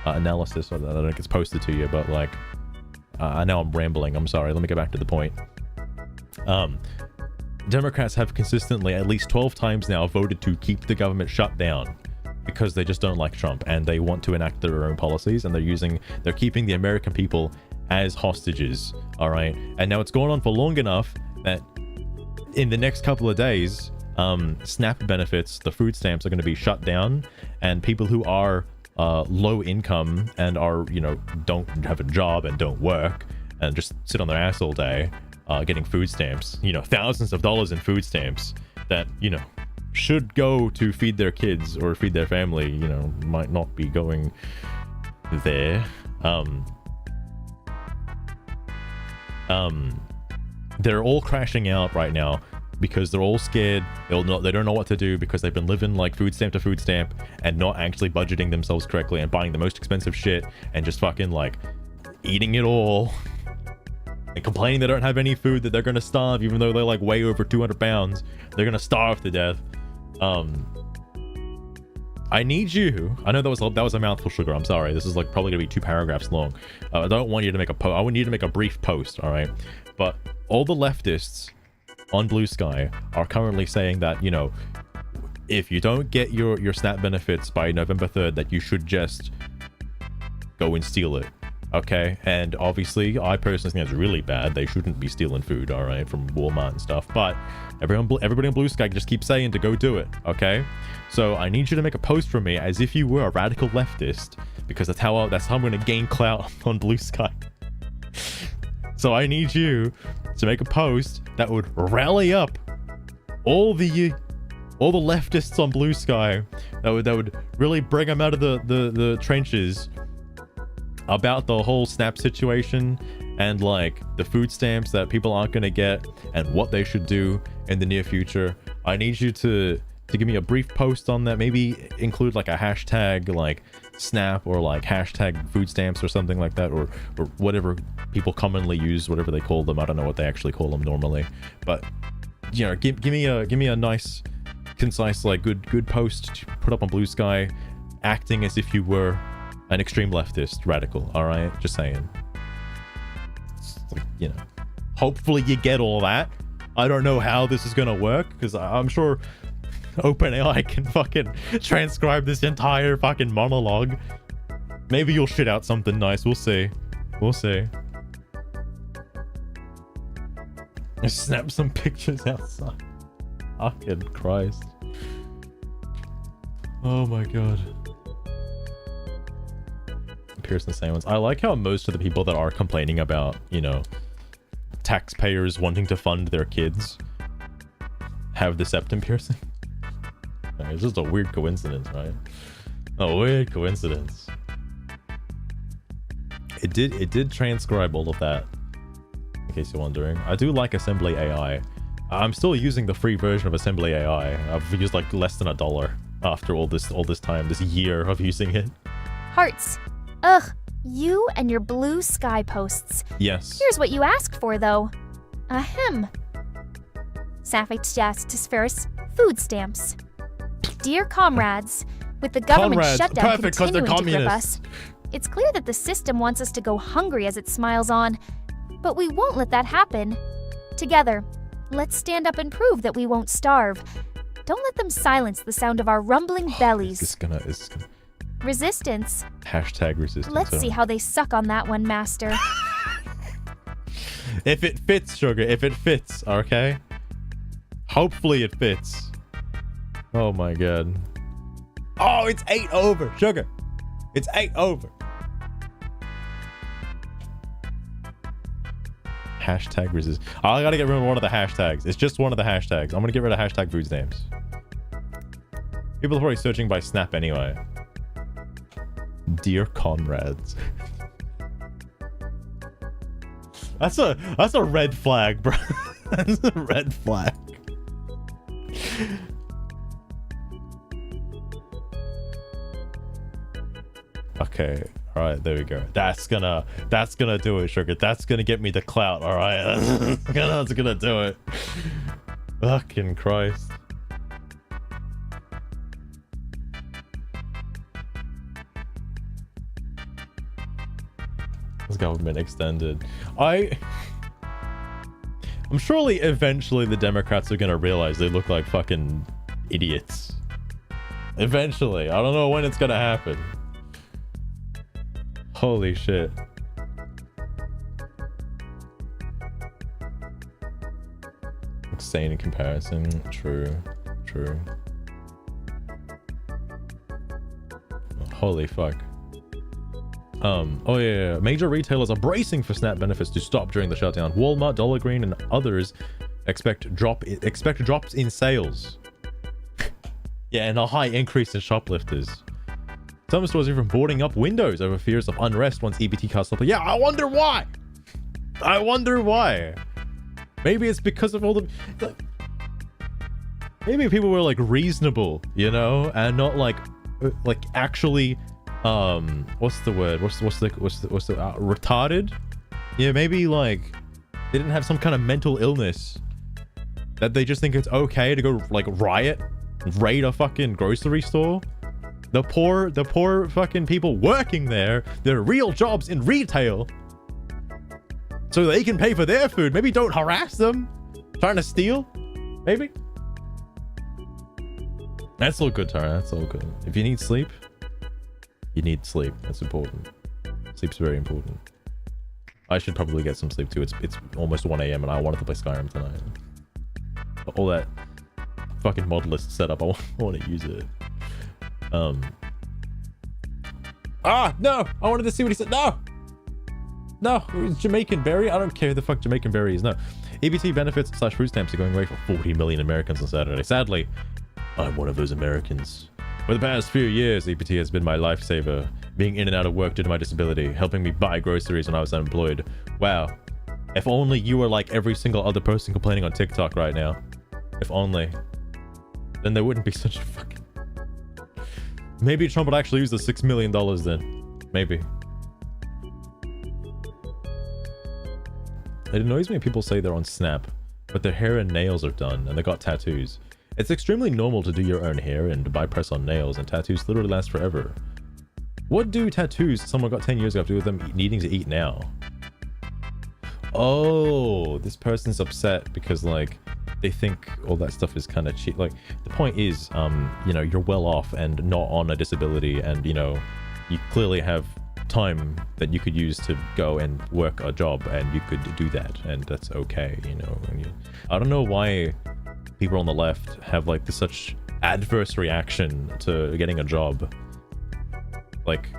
analysis, so I don't think it's posted to you, but like, I know I'm rambling. I'm sorry. Let me get back to the point. Democrats have consistently, at least 12 times now, voted to keep the government shut down because they just don't like Trump and they want to enact their own policies, and they're keeping the American people as hostages. All right, and now it's going on for long enough that in the next couple of days, SNAP benefits, the food stamps, are going to be shut down, and people who are low income and are, you know, don't have a job and don't work and just sit on their ass all day, getting food stamps, you know, thousands of dollars in food stamps that, you know, should go to feed their kids or feed their family, you know, might not be going there. They're all crashing out right now because they're all scared. They don't know what to do because they've been living like food stamp to food stamp and not actually budgeting themselves correctly and buying the most expensive shit and just fucking like eating it all and complaining they don't have any food, that they're gonna starve even though they're like way over 200 pounds. They're gonna starve to death. I need you. I know that was a mouthful, Sugar. I'm sorry. This is like probably gonna be 2 paragraphs long. I don't want you to make a post. I want you to make a brief post, all right? But all the leftists on Blue Sky are currently saying that, you know, if you don't get your SNAP benefits by November 3rd, that you should just go and steal it. Okay, and obviously I personally think that's really bad. They shouldn't be stealing food, all right, from Walmart and stuff, but everybody in Blue Sky just keeps saying to go do it. Okay, so I need you to make a post for me as if you were a radical leftist, because that's how I'm going to gain clout on Blue Sky. So I need you to make a post that would rally up all the leftists on Blue Sky, that would really bring them out of the trenches about the whole SNAP situation and like the food stamps that people aren't going to get and what they should do in the near future. I need you to give me a brief post on that. Maybe include like a hashtag like SNAP or like hashtag food stamps or something like that, or whatever people commonly use, whatever they call them. I don't know what they actually call them normally, but you know, give me a nice, concise, like good post to put up on Blue Sky, acting as if you were an extreme leftist radical. All right, just saying. Like, you know, hopefully you get all that. I don't know how this is gonna work because I'm sure OpenAI can fucking transcribe this entire fucking monologue. Maybe you'll shit out something nice. We'll see. We'll see. Snap some pictures outside. Fucking Christ. Oh my god. Pearson same ones. I like how most of the people that are complaining about, you know, taxpayers wanting to fund their kids have the septum piercing. It's just a weird coincidence, right? A weird coincidence. It did transcribe all of that, in case you're wondering. I do like Assembly AI. I'm still using the free version of Assembly AI. I've used like less than $1 after all this time, this year of using it. Hearts. Ugh, you and your blue sky posts. Yes. Here's what you asked for, though. Ahem. Saphictastisferous food stamps. Dear comrades, with the government shutdown continuing to grip us, it's clear that the system wants us to go hungry as it smiles on. But we won't let that happen. Together, let's stand up and prove that we won't starve. Don't let them silence the sound of our rumbling bellies. Is this gonna... Resistance. Hashtag resistance. Let's see how they suck on that one, Master. If it fits, Sugar. If it fits, okay? Hopefully it fits. Oh my god. Oh, it's 8 over, Sugar. It's 8 over. Hashtag resist. I gotta get rid of one of the hashtags. It's just one of the hashtags. I'm gonna get rid of hashtag food stamps. People are probably searching by Snap anyway. Dear comrades. That's a red flag, bro. That's a red flag. Okay, all right, there we go. That's gonna do it, Sugar. That's gonna get me the clout. All right, that's gonna do it. Fucking Christ. This government extended. I'm surely eventually the Democrats are gonna realize they look like fucking idiots. Eventually. I don't know when it's gonna happen. Holy shit. Insane in comparison. True. Holy fuck. Oh yeah, major retailers are bracing for SNAP benefits to stop during the shutdown. Walmart, Dollar Green, and others expect drops in sales. Yeah, and a high increase in shoplifters. Some stores are even boarding up windows over fears of unrest once EBT cards stop. Yeah, I wonder why. Maybe it's because of all the... Maybe people were like reasonable, you know, and not like actually... what's the word? What's the retarded? Yeah, maybe like they didn't have some kind of mental illness that they just think it's okay to go like raid a fucking grocery store. The poor fucking people working there, their real jobs in retail, so they can pay for their food. Maybe don't harass them trying to steal. Maybe. That's all good, Tara. That's all good. If you need sleep, you need sleep. That's important. Sleep's very important. I should probably get some sleep too. It's almost 1 a.m. and I wanted to play Skyrim tonight. All that fucking mod list setup, I want to use it. No! I wanted to see what he said. No! It was Jamaican Berry. I don't care who the fuck Jamaican Berry is. No. EBT benefits / food stamps are going away for 40 million Americans on Saturday. Sadly, I'm one of those Americans. For the past few years, EBT has been my lifesaver, being in and out of work due to my disability, helping me buy groceries when I was unemployed. Wow. If only you were like every single other person complaining on TikTok right now. If only. Then there wouldn't be such a fucking... Maybe Trump would actually use the $6 million then. Maybe. It annoys me when people say they're on Snap, but their hair and nails are done and they got tattoos. It's extremely normal to do your own hair and buy press on nails, and tattoos literally last forever. What do tattoos someone got 10 years ago have to do with them needing to eat now? Oh, this person's upset because like they think all that stuff is kind of cheap. Like the point is, you know, you're well off and not on a disability, and you know, you clearly have time that you could use to go and work a job, and you could do that, and that's okay, you know. I don't know why people on the left have like this such adverse reaction to getting a job. Like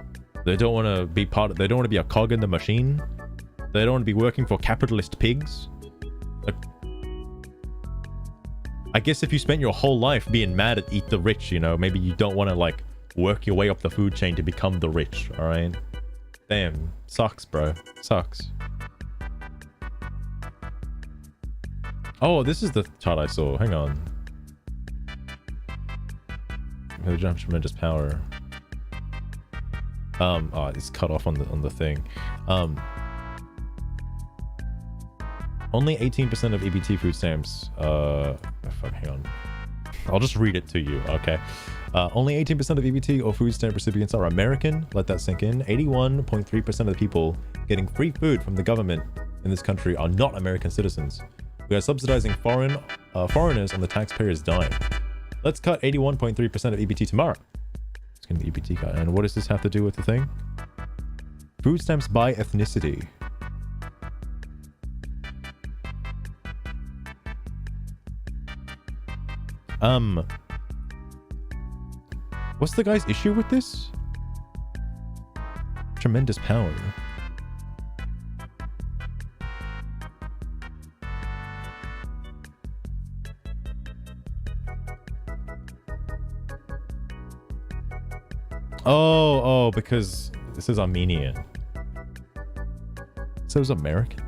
they don't want to be they don't want to be a cog in the machine. They don't want to be working for capitalist pigs. Like, I guess if you spent your whole life being mad at Eat the Rich, you know, maybe you don't want to like work your way up the food chain to become the rich, all right? Damn, sucks, bro. Sucks. Oh, this is the chart I saw. Hang on. They have tremendous power. Oh, it's cut off on the thing. Only 18% of EBT food stamps. Fuck, hang on. I'll just read it to you, okay? Only 18% of EBT or food stamp recipients are American. Let that sink in. 81.3% of the people getting free food from the government in this country are not American citizens. We are subsidizing foreigners on the taxpayers' dime. Let's cut 81.3% of EBT tomorrow. It's gonna be EBT cut. And what does this have to do with the thing? Food stamps by ethnicity. What's the guy's issue with this? Tremendous power. Oh, because this is Armenian. So it's American.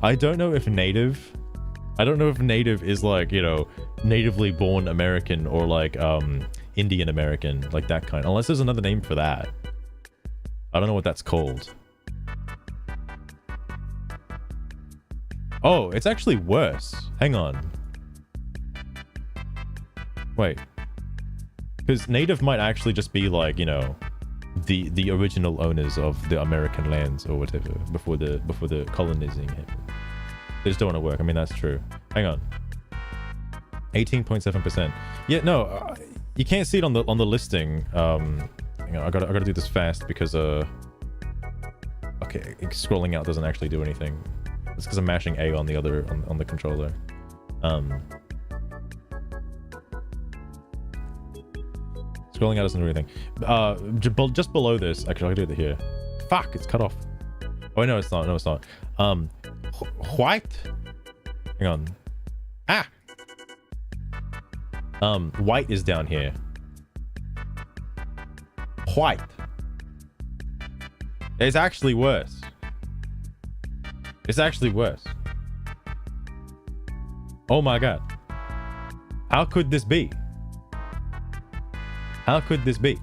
I don't know if native is like, you know, natively born American or like Indian American, like that kind. Unless there's another name for that. I don't know what that's called. Oh, it's actually worse. Hang on. Wait. Because native might actually just be like, you know, the original owners of the American lands or whatever before the colonizing happened. They just don't want to work. I mean, that's true. Hang on. 18.7%. Yeah, no, you can't see it on the listing. Hang on, I gotta do this fast because okay, scrolling out doesn't actually do anything. It's because I'm mashing A on the other on the controller. Scrolling out doesn't do anything. Just below this, actually, I can do it here. Fuck, it's cut off. Oh no, it's not. No, it's not. White. Hang on. Ah. White is down here. White. It's actually worse. It's actually worse. Oh my god. How could this be? How could this be?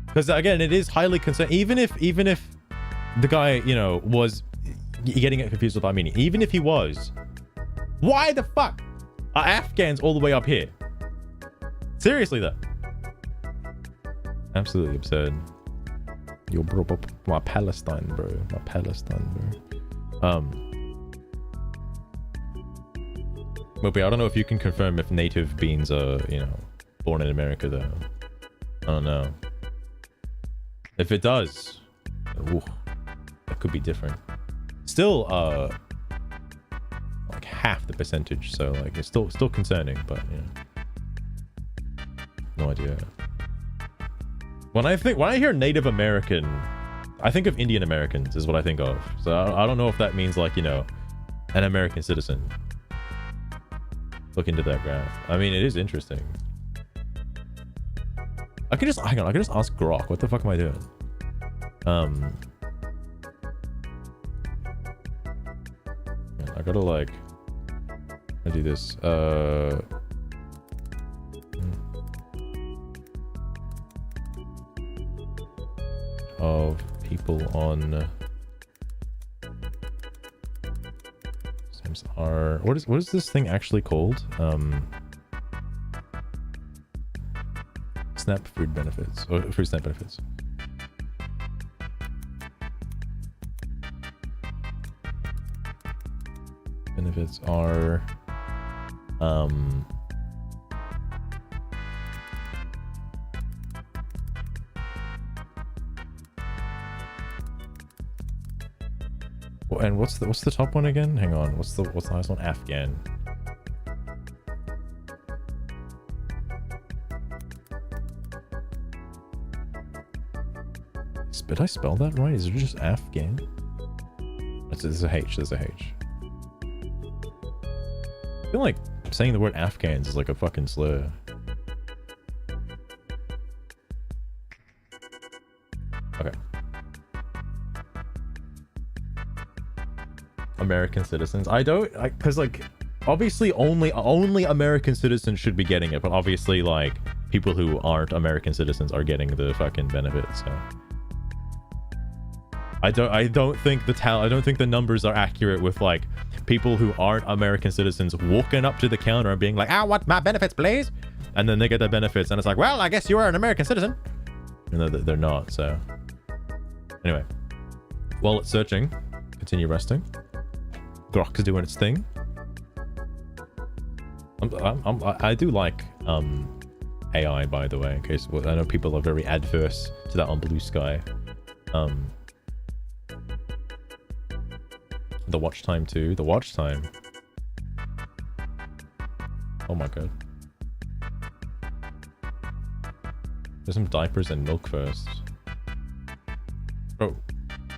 Because again, it is highly concerned. Even if the guy, you know, was getting it confused with Armenian, even if he was, why the fuck are Afghans all the way up here? Seriously though. Absolutely absurd. Yo, bro, my Palestine, bro. My Palestine, bro. But I don't know if you can confirm if native beans are, you know, born in America though. I don't know. If it does, ooh, that could be different. Still, like half the percentage, so like it's still concerning, but you know, no idea. When I hear Native American, I think of Indian Americans is what I think of. So I don't know if that means like, you know, an American citizen. Look into that graph. I mean, it is interesting. I can just hang on. I can just ask Grok. What the fuck am I doing? I gotta like. I do this. Of people on. Are what is this thing actually called? SNAP food benefits or food stamp benefits. Benefits are and what's the top one again? Hang on, what's the highest one? Afghan. Did I spell that right? Is it just Afghan? There's a H. There's a H. I feel like saying the word Afghans is like a fucking slur. Okay. American citizens. I don't, because like obviously only American citizens should be getting it, but obviously like people who aren't American citizens are getting the fucking benefits. So I don't think the numbers are accurate with like people who aren't American citizens walking up to the counter and being like, I want my benefits, please. And then they get their benefits and it's like, well, I guess you are an American citizen. And they're not, so. Anyway. While it's searching, continue resting. Grok is doing its thing. I do like AI, by the way, in case I know people are very adverse to that on Blue Sky. The watch time too. The watch time. Oh my god. There's some diapers and milk first. Oh,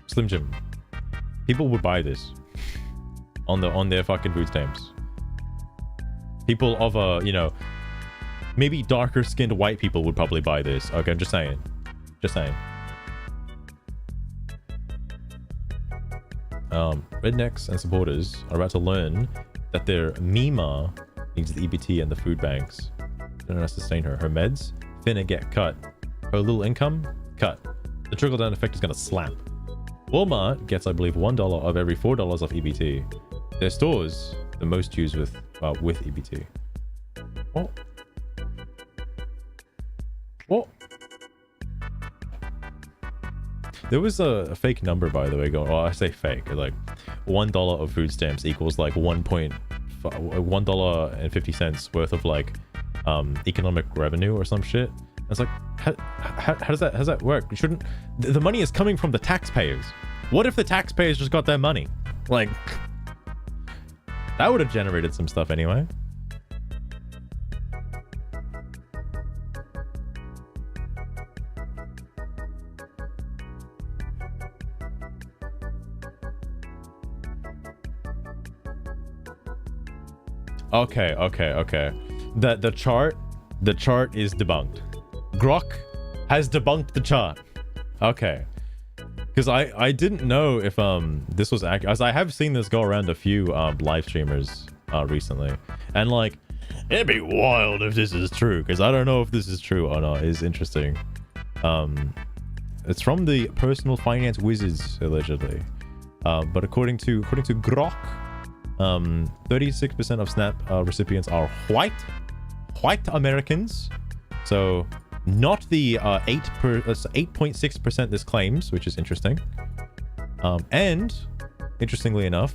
Slim Jim. People would buy this on their fucking food stamps. People of you know, maybe darker skinned white people would probably buy this. Okay, I'm just saying. Just saying. Rednecks and supporters are about to learn that their Mima needs the EBT and the food banks. They're gonna sustain her. Her meds finna get cut. Her little income cut. The trickle down effect is gonna slap. Walmart gets, I believe, $1 of every $4 off EBT. Their stores the most used with EBT. What? What? There was a fake number, by the way, going. Oh, I say fake. Like $1 of food stamps equals like $1.50 worth of like economic revenue or some shit. And it's like, how does that work? You shouldn't. The money is coming from the taxpayers. What if the taxpayers just got their money? Like, that would have generated some stuff anyway. Okay. The chart is debunked. Grok has debunked the chart. Okay. Because I didn't know if this was accurate, as I have seen this go around a few live streamers recently, and like it'd be wild if this is true, because I don't know if this is true or not. It's interesting. It's from the personal finance wizards allegedly, but according to Grok, 36% of SNAP recipients are white Americans, so not the 8.6% this claims, which is interesting. And interestingly enough,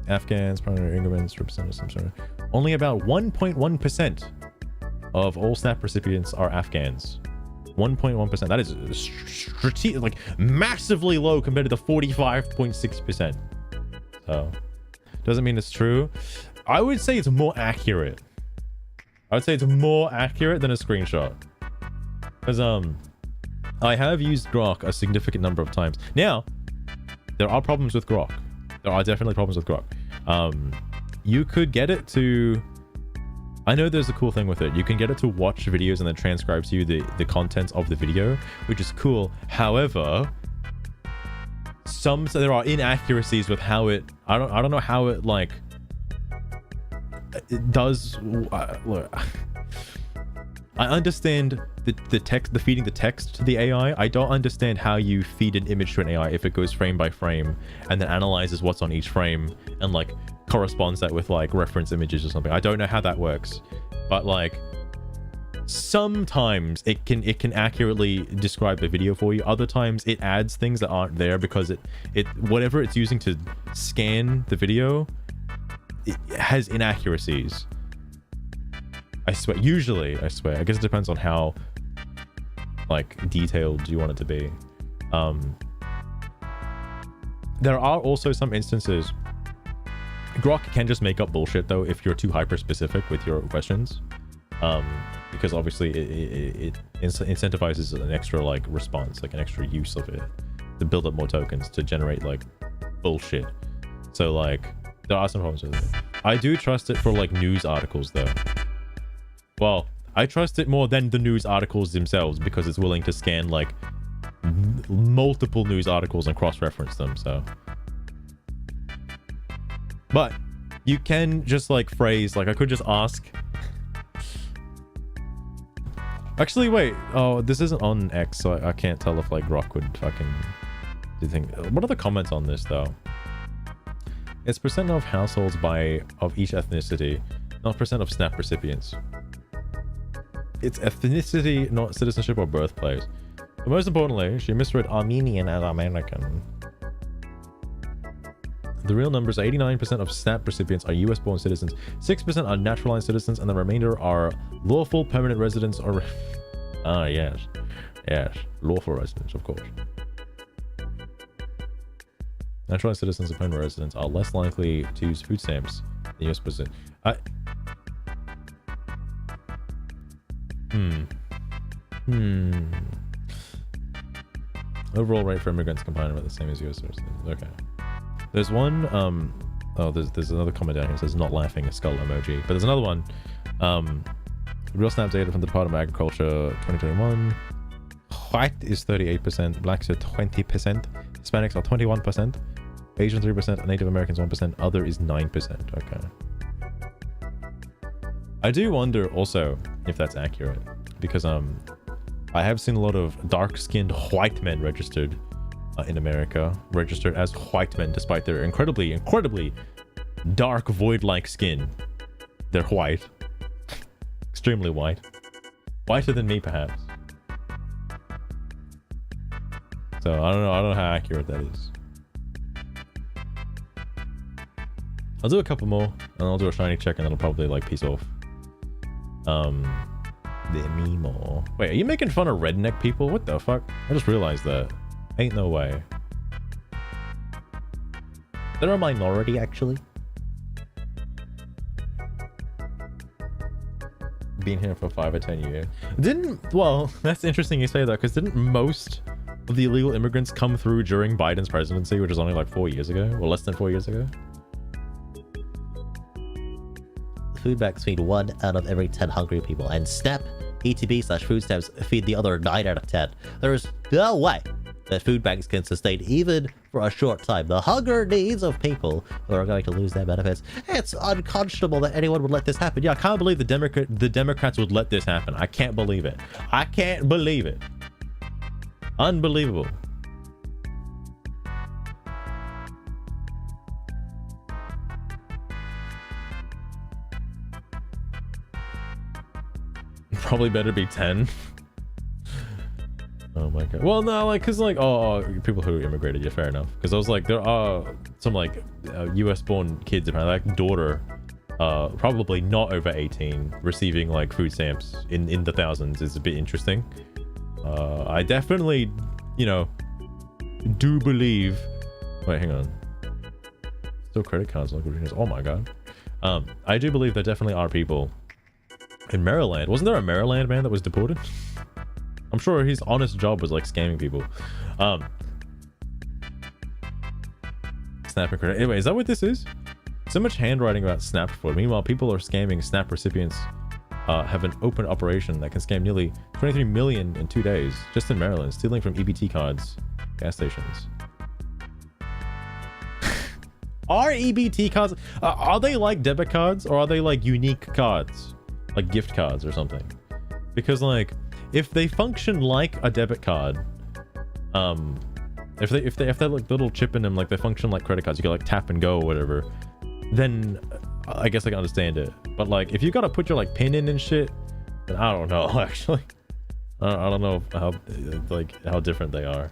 Afghans, primary immigrants, representatives, some sort of, only about 1.1% of all SNAP recipients are Afghans. 1.1%. That is like massively low compared to the 45.6%. So doesn't mean it's true. I would say it's more accurate. I would say it's more accurate than a screenshot. Because I have used Grok a significant number of times. Now, there are problems with Grok. There are definitely problems with Grok. You could get it to... I know there's a cool thing with it. You can get it to watch videos and then transcribe to you the contents of the video, which is cool. However, there are inaccuracies with how it... I don't know how it, like... It does... look, I understand the text, the feeding the text to the AI. I don't understand how you feed an image to an AI if it goes frame by frame and then analyzes what's on each frame and like corresponds that with like reference images or something. I don't know how that works, but like sometimes it can accurately describe the video for you. Other times it adds things that aren't there because it whatever it's using to scan the video, it has inaccuracies. I swear. Usually, I swear. I guess it depends on how like detailed you want it to be. There are also some instances Grok can just make up bullshit though if you're too hyper specific with your questions, because obviously it incentivizes an extra like response, like an extra use of it to build up more tokens to generate like bullshit. So like there are some problems with it. I do trust it for like news articles though. Well, I trust it more than the news articles themselves because it's willing to scan like multiple news articles and cross-reference them, so. But you can just like phrase, like I could just ask. Actually, wait. Oh, this isn't on X, so I can't tell if like Rock would fucking do you think. What are the comments on this though? It's percent of households of each ethnicity, not percent of SNAP recipients. It's ethnicity, not citizenship or birthplace. But most importantly, she misread Armenian as American. The real numbers: 89% of SNAP recipients are US-born citizens, 6% are naturalized citizens, and the remainder are lawful permanent residents or... Ah, yes. Yes. Lawful residents, of course. Naturalized citizens and permanent residents are less likely to use food stamps than US citizens. Overall rate for immigrants combined about the same as US citizens. Okay. There's one, there's another comment down here that says not laughing, a skull emoji. But there's another one. Real SNAP data from the Department of Agriculture 2021. White is 38%, blacks are 20%, Hispanics are 21%, Asian 3%, Native Americans 1%, other is 9%. Okay. I do wonder also if that's accurate, because I have seen a lot of dark-skinned white men registered in America, registered as white men despite their incredibly dark void-like skin. They're white. Extremely white. Whiter than me, perhaps. So I don't know how accurate that is. I'll do a couple more and I'll do a shiny check and then I'll probably like piece off. The Mimo. Wait, are you making fun of redneck people? What the fuck? I just realized that. Ain't no way. They're a minority, actually. Been here for 5 or 10 years. Well, that's interesting you say that, because didn't most of the illegal immigrants come through during Biden's presidency, which is only like 4 years ago, or less than 4 years ago? Food banks feed 1 out of every 10 hungry people, and SNAP, ETB/food stamps feed the other 9 out of 10. There is no way that food banks can sustain even for a short time the hunger needs of people who are going to lose their benefits. It's unconscionable that anyone would let this happen. Yeah, I can't believe the Democrats would let this happen. I can't believe it. I can't believe it. Unbelievable. Probably better be 10. Oh my god. Well, no, like, cause like, people who immigrated, yeah, fair enough. Cause I was like, there are some like US-born kids, apparently, like daughter, probably not over 18, receiving like food stamps in the thousands is a bit interesting. I definitely, you know, do believe. Wait, hang on. Still credit cards, like, oh my god. I do believe there definitely are people in Maryland. Wasn't there a Maryland man that was deported? I'm sure his honest job was like scamming people. Snap and credit. Anyway, is that what this is? So much handwriting about Snap fraud. Meanwhile, people are scamming Snap recipients. Have an open operation that can scam nearly 23 million in 2 days, just in Maryland, stealing from EBT cards, gas stations. Are EBT cards, are they like debit cards, or are they like unique cards? Like gift cards or something? Because like, if they function like a debit card, if they have like little chip in them, like they function like credit cards, you can like tap and go or whatever, then I guess I can understand it. But like, if you gotta put your like pin in and shit, then I don't know. Actually, I don't know how different they are.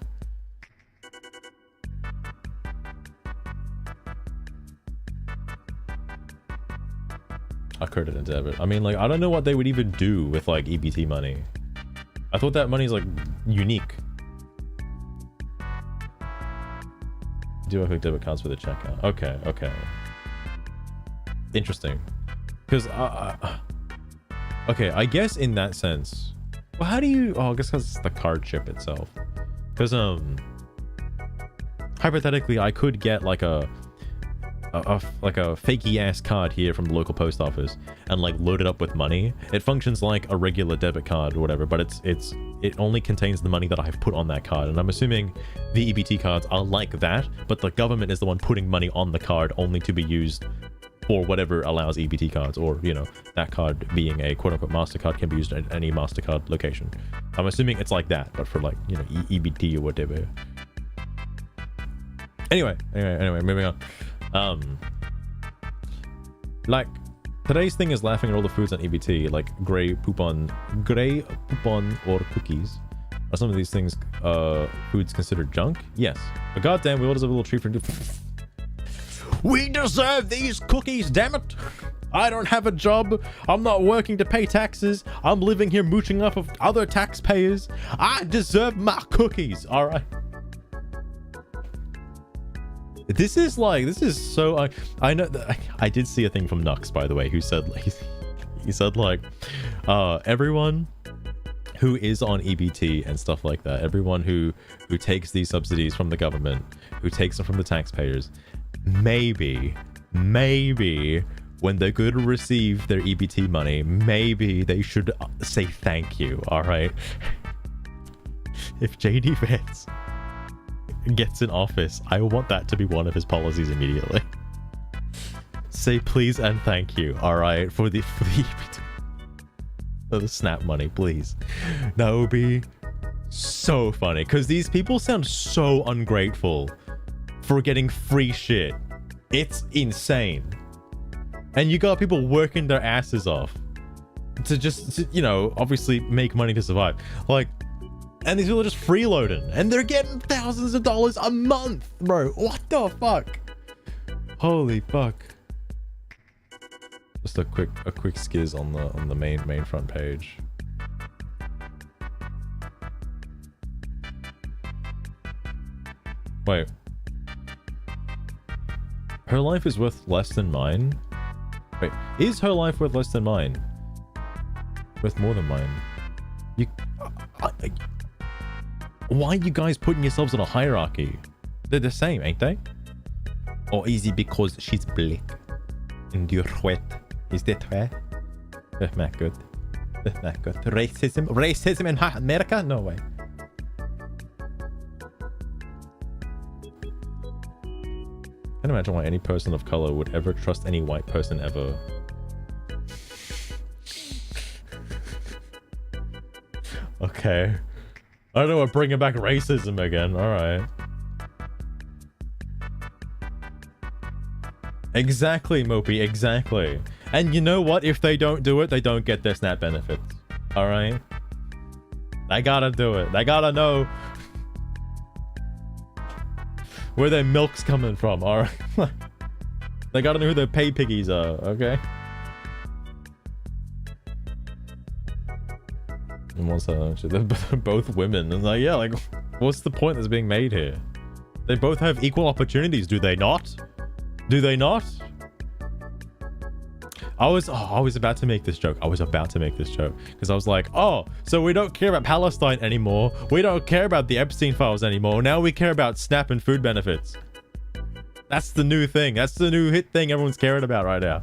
A credit and debit. I mean, like, I don't know what they would even do with like EBT money. I thought that money's like unique. Do I hook debit cards for the checkout? Okay, okay. Interesting. Because okay, I guess in that sense. Well, how do you? Oh, I guess because it's the card chip itself. Because hypothetically, I could get like a like a fakey ass card here from the local post office and like load it up with money, it functions like a regular debit card or whatever, but it only contains the money that I've put on that card. And I'm assuming the EBT cards are like that, but the government is the one putting money on the card only to be used for whatever allows EBT cards, or, you know, that card being a quote-unquote MasterCard can be used at any MasterCard location. I'm assuming it's like that, but for like, you know, EBT or whatever. Anyway, moving on. Like, today's thing is laughing at all the foods on EBT, like gray poupon or cookies. Are some of these things foods considered junk? Yes. But goddamn, we all deserve a little treat for we deserve these cookies, damn it! I don't have a job. I'm not working to pay taxes. I'm living here mooching off of other taxpayers. I deserve my cookies, alright? This is so... I know that I did see a thing from Nux, by the way, who said, he said, like, everyone who is on EBT and stuff like that, everyone who takes these subsidies from the government, who takes them from the taxpayers, maybe when they go to receive their EBT money, maybe they should say thank you, alright? If JD Vance gets in office, I want that to be one of his policies immediately. Say please and thank you, alright, for the SNAP money, please. That would be so funny, because these people sound so ungrateful for getting free shit. It's insane. And you got people working their asses off to just, you know, obviously make money to survive. Like, and these people are just freeloading, and they're getting thousands of dollars a month, bro. What the fuck? Holy fuck. Just a quick skiz on the main front page. Wait. Her life is worth less than mine? Wait, is her life worth less than mine? Worth more than mine? Why are you guys putting yourselves in a hierarchy? They're the same, ain't they? Or is it because she's black? And you're white? Is that right? That's not good. That's not good. Racism in America? No way. I can't imagine why any person of color would ever trust any white person ever. Okay. I don't know, we're bringing back racism again. Alright. Exactly, Mopey, exactly. And you know what? If they don't do it, they don't get their SNAP benefits. Alright? They gotta do it. They gotta know where their milk's coming from, alright? They gotta know who their pay piggies are, okay? And what's that? They're both women. And like, yeah, like, what's the point that's being made here? They both have equal opportunities, do they not? Do they not? I was about to make this joke. Because I was like, oh, so we don't care about Palestine anymore. We don't care about the Epstein files anymore. Now we care about SNAP and food benefits. That's the new thing. That's the new hit thing everyone's caring about right now.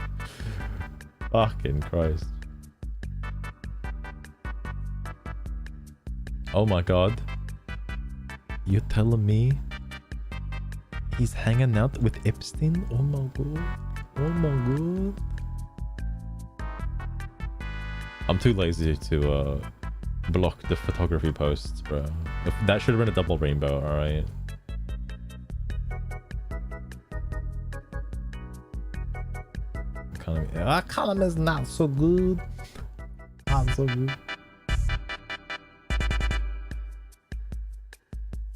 Fucking Christ. Oh my god. You're telling me he's hanging out with Epstein? Oh my god. Oh my god. I'm too lazy to block the photography posts, bro. That should have been a double rainbow, alright? Column is not so good. Not so good.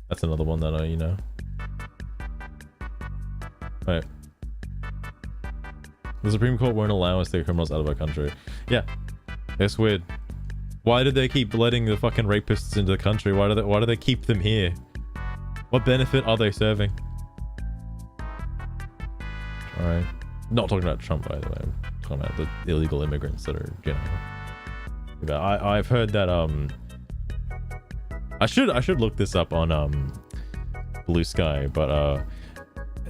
That's another one that you know. Wait. The Supreme Court won't allow us to take criminals out of our country. Yeah. It's weird. Why do they keep letting the fucking rapists into the country? Why do they keep them here? What benefit are they serving? Alright. Not talking about Trump, by the way. I'm talking about the illegal immigrants that are, you know. I've heard that I should look this up on Blue Sky, but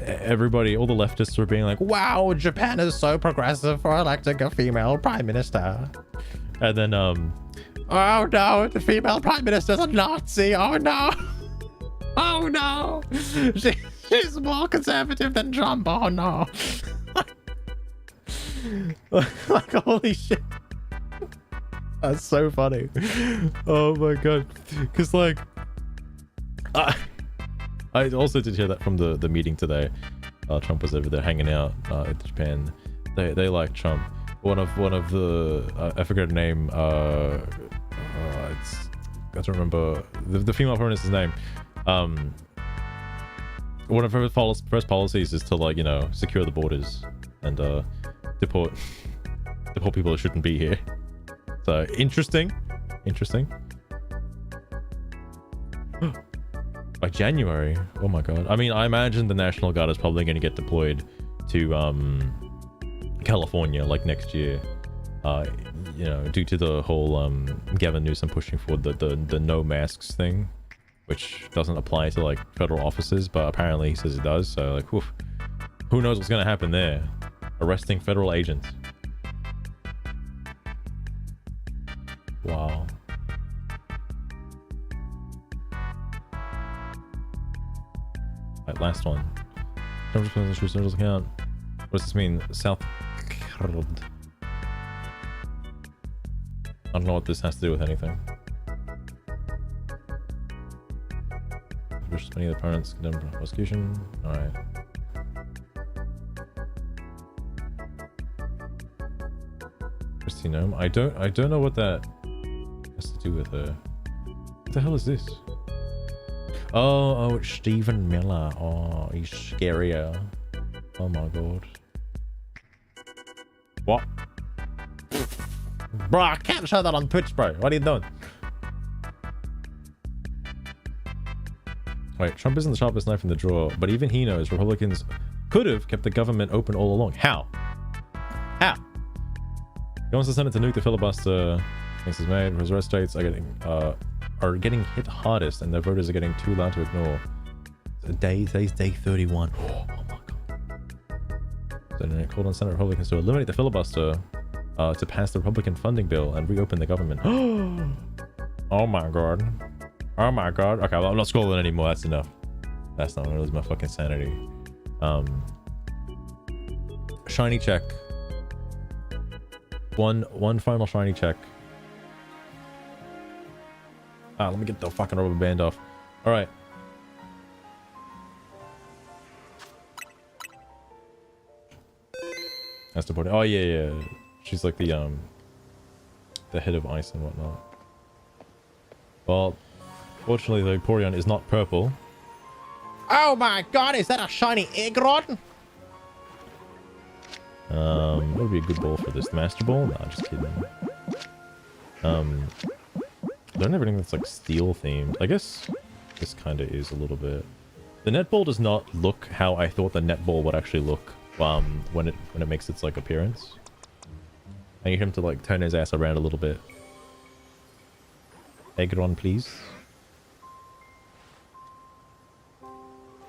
everybody, all the leftists were being like, wow, Japan is so progressive for electing a female prime minister. And then, oh no, the female prime minister's a Nazi. Oh no. Oh no. She's more conservative than Trump. Oh no. Like, holy shit. That's so funny. Oh my god. Because, like, I also did hear that from the meeting today. Trump was over there hanging out in Japan. They like Trump. One of the I forget her name. I don't remember the female prime minister's name. One of her first policies is to, like, you know, secure the borders and deport people who shouldn't be here. So interesting. By January, oh my god. I mean, I imagine the National Guard is probably going to get deployed to California like next year. You know, due to the whole Gavin Newsom pushing forward the no masks thing, which doesn't apply to, like, federal officers, but apparently he says it does. So, like, whew, who knows what's going to happen there? Arresting federal agents. Wow. Right, last one. Account. What does this mean? South. I don't know what this has to do with anything. Wish many of the parents condemned for prosecution. Alright. Christine Gnome. I don't know what that has to do with her. What the hell is this? Oh, it's Stephen Miller. Oh, he's scarier. Oh my god. What? Bro, I can't show that on Twitch, bro. What are you doing? Wait, Trump isn't the sharpest knife in the drawer, but even he knows Republicans could have kept the government open all along. How? How? He wants the Senate to nuke the filibuster. Thanks is made. His arrest rates are getting hit hardest, and their voters are getting too loud to ignore. Today's day 31. Oh my god. So then it called on Senate Republicans to eliminate the filibuster to pass the Republican funding bill and reopen the government. Oh my god. Oh my god. Okay, well, I'm not scrolling anymore. That's enough. That's not gonna lose my fucking sanity. Shiny check. One final shiny check. Let me get the fucking rubber band off. All right. That's the point. Oh yeah. She's like the head of ICE and whatnot. Well, fortunately, the Vaporeon is not purple. Oh my god, is that a shiny egg rod? What would be a good ball for this? The Master Ball? Nah, just kidding. I don't have anything that's like steel themed. I guess this kind of is a little bit. The netball does not look how I thought the netball would actually look when it makes its like appearance. I need him to like turn his ass around a little bit. Egron, please.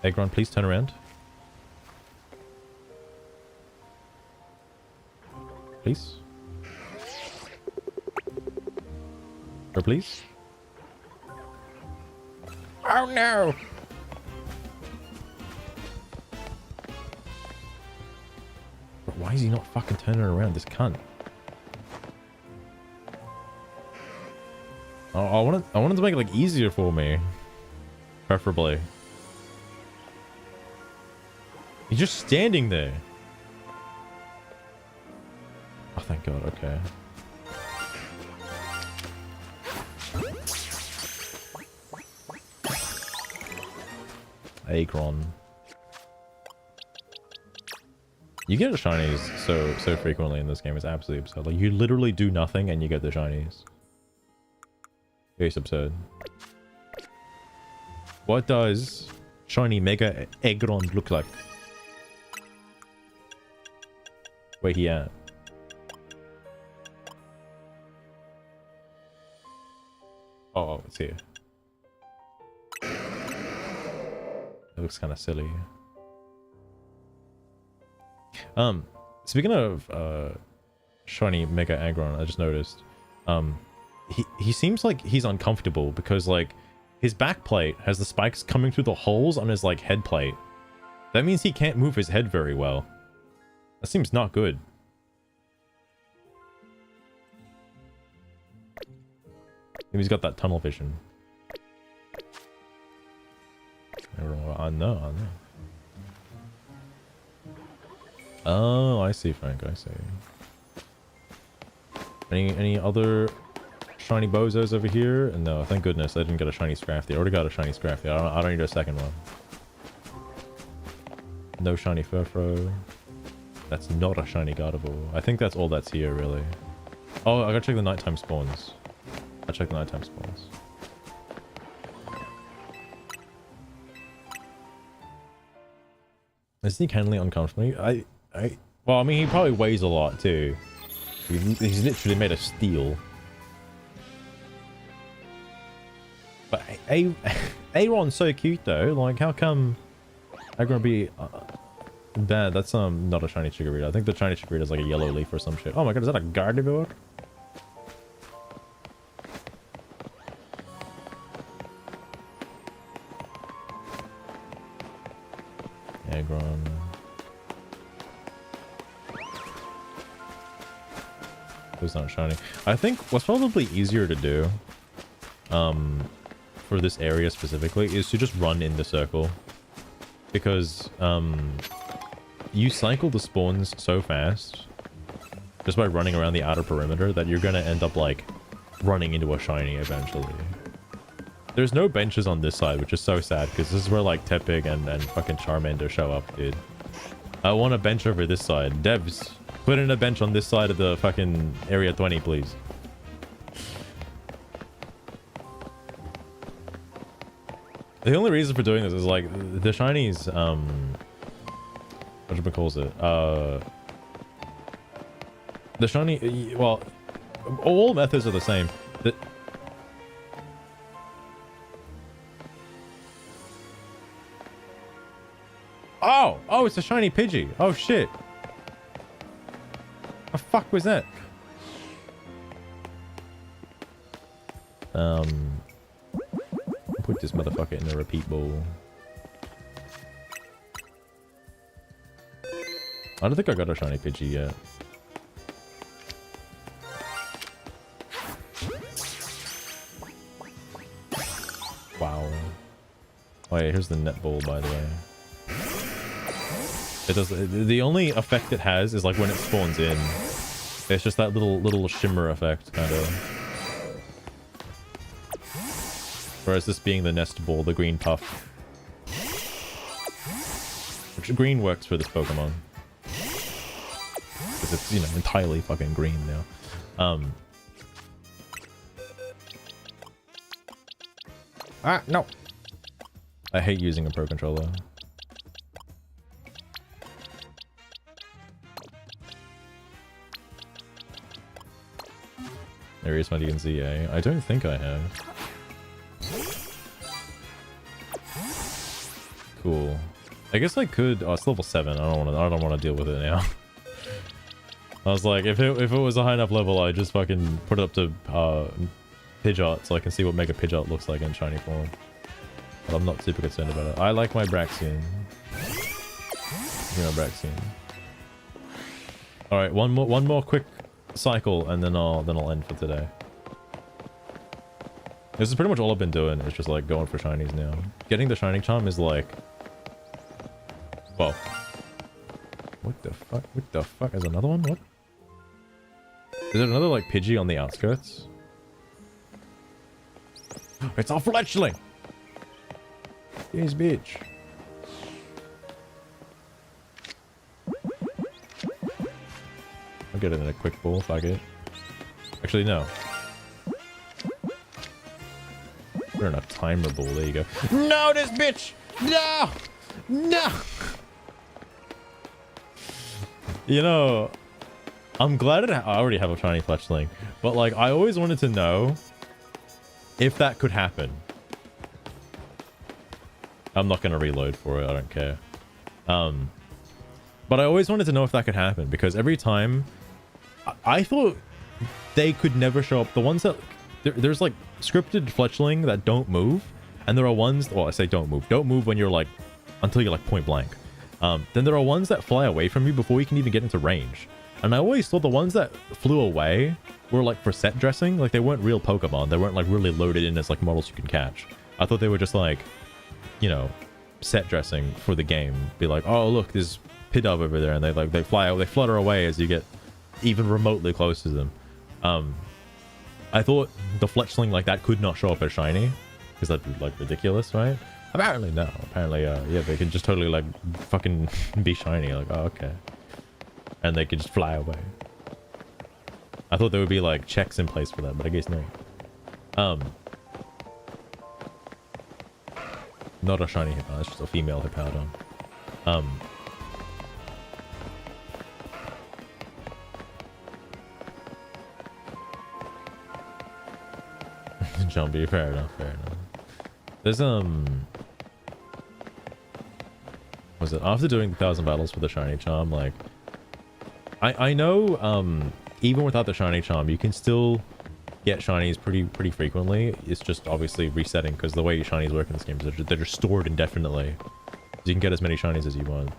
Egron, please turn around. Please. Or please. Oh no! But why is he not fucking turning around, this cunt? I wanted to make it like easier for me. Preferably. He's just standing there. Oh, thank God. Okay. Akron. You get the shinies so frequently in this game. It's absolutely absurd. Like, you literally do nothing and you get the shinies. It's absurd. What does shiny Mega Aggron look like? Where he at? Oh, it's here. It looks kind of silly. Speaking of shiny Mega Aggron, I just noticed he seems like he's uncomfortable because like his back plate has the spikes coming through the holes on his like head plate. That means he can't move his head very well. That seems not good. Maybe he's got that tunnel vision. I know. Oh, I see, Frank. I see. Any other shiny bozos over here? No, thank goodness I didn't get a shiny Scrafty. I already got a shiny Scrafty. I don't need a second one. No shiny Furfro. That's not a shiny Gardevoir. I think that's all that's here, really. Oh, I gotta check the nighttime spawns. I'll check the nighttime spawns. Isn't he kindly uncomfortable? Well, I mean, he probably weighs a lot, too. He's literally made of steel. But Aeron's so cute, though. Like, how come Aggron be bad? That's not a shiny Chikorita. I think the shiny Chikorita is like a yellow leaf or some shit. Oh my god, is that a Gardevoir? Aggron. Who's not shiny? I think what's probably easier to do for this area specifically is to just run in the circle, because you cycle the spawns so fast just by running around the outer perimeter that you're gonna end up like running into a shiny eventually. There's no benches on this side, which is so sad because this is where like Tepig and fucking Charmander show up, dude. I want a bench over this side. Devs, put in a bench on this side of the fucking area 20, please. The only reason for doing this is like the shinies, what calls it? The shiny, well, all methods are the same. Oh, it's a shiny Pidgey. Oh shit. The fuck was that? Put this motherfucker in the repeat bowl. I don't think I got a shiny Pidgey yet. Wow. Oh yeah, here's the net ball, by the way. It does. The only effect it has is like when it spawns in. It's just that little shimmer effect, kind of. Whereas this being the nest ball, the green puff. Which green works for this Pokemon. Because it's, you know, entirely fucking green now. Ah, no! I hate using a Pro Controller. Areas one you can see, eh? I don't think I have. Cool. I guess I could. Oh, it's level 7. I don't want to deal with it now. I was like, if it was a high enough level, I'd just fucking put it up to Pidgeot so I can see what Mega Pidgeot looks like in shiny form. But I'm not super concerned about it. I like my Braxian. All right, one more quick cycle, and then I'll end for today. This is pretty much all I've been doing. It's just like going for shinies now. Getting the shiny charm is like, whoa. What the fuck? What the fuck? Is another one? What? Is there another like Pidgey on the outskirts? It's a fletchling. Yes, bitch. I'll get it in a quick ball if I get. Actually, no. We're in a timer ball. There you go. No, this bitch! No! No! You know, I'm glad I already have a shiny fletchling, but like, I always wanted to know if that could happen. I'm not gonna reload for it. I don't care. But I always wanted to know if that could happen, because every time I thought they could never show up. The ones that there's like scripted fletchling that don't move, and there are ones, well, I say don't move when you're like until you're like point blank. Then there are ones that fly away from you before you can even get into range. And I always thought the ones that flew away were like for set dressing. Like they weren't real Pokemon. They weren't like really loaded in as like models you can catch. I thought they were just like, you know, set dressing for the game. Be like, oh look, there's Pidove over there, and they flutter away as you get even remotely close to them. I thought the fletchling like that could not show up as shiny, because that'd be like ridiculous, right? Apparently no. Apparently yeah, they could just totally like fucking be shiny. Like, oh okay, and they could just fly away. I thought there would be like checks in place for that, but I guess no. Not a shiny Hippowdon, it's just a female Hippowdon. Jumpy, fair enough. There's was it after doing 1,000 battles for the shiny charm, like I know even without the shiny charm you can still get shinies pretty frequently. It's just obviously resetting, because the way shinies work in this game is they're just stored indefinitely, so you can get as many shinies as you want.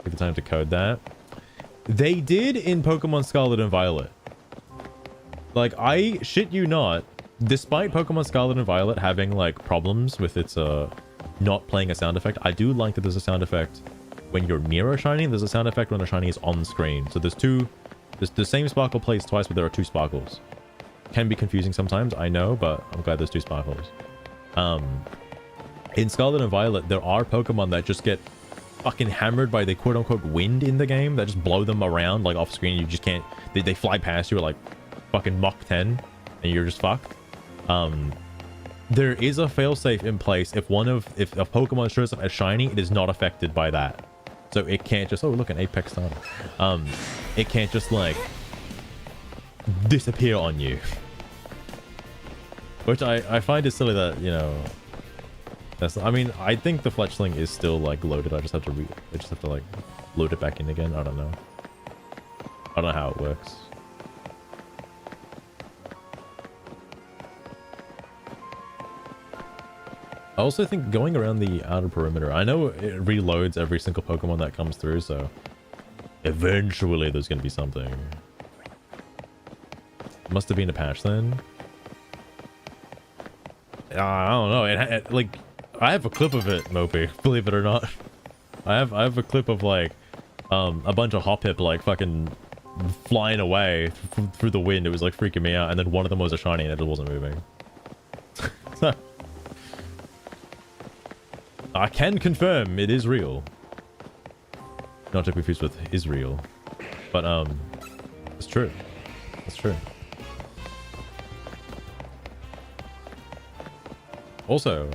Take the time to code that. They did in Pokemon Scarlet and Violet. Like, I shit you not, despite Pokemon Scarlet and Violet having like problems with its not playing a sound effect, I do like that there's a sound effect when you're near a shiny. There's a sound effect when a shiny is on screen. So there's the same sparkle plays twice, but there are two sparkles. Can be confusing sometimes, I know, but I'm glad there's two sparkles. In Scarlet and Violet, there are Pokemon that just get fucking hammered by the quote-unquote wind in the game that just blow them around like off screen. You just can't, they fly past you at like fucking Mach 10 and you're just fucked. There is a failsafe in place. If a Pokemon shows up as shiny, it is not affected by that. So it can't just, oh look, an Apex starter. It can't just like disappear on you. Which I find it silly that, you know, that's, I mean, I think the fletchling is still like loaded. I just have to like load it back in again. I don't know. I don't know how it works. I also think going around the outer perimeter, I know it reloads every single Pokemon that comes through, so eventually there's going to be something. Must have been a patch then. I don't know. It like, I have a clip of it, Mopey, believe it or not. I have a clip of like a bunch of Hoppip like fucking flying away through the wind. It was like freaking me out, and then one of them was a shiny and it just wasn't moving. So I can confirm it is real. Not to be confused with Israel. But it's true. It's true. Also,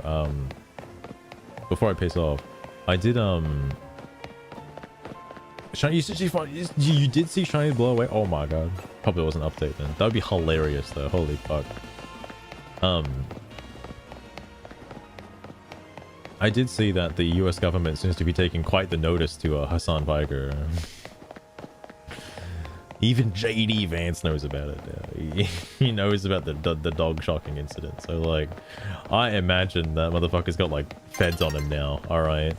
before I piss off, I did you did see shiny blow away? Oh my god. Probably wasn't an update then. That would be hilarious though. Holy fuck. I did see that the US government seems to be taking quite the notice to Hassan Viger. Even JD Vance knows about it. Yeah. He knows about the dog shocking incident. So like, I imagine that motherfucker's got like feds on him now. All right.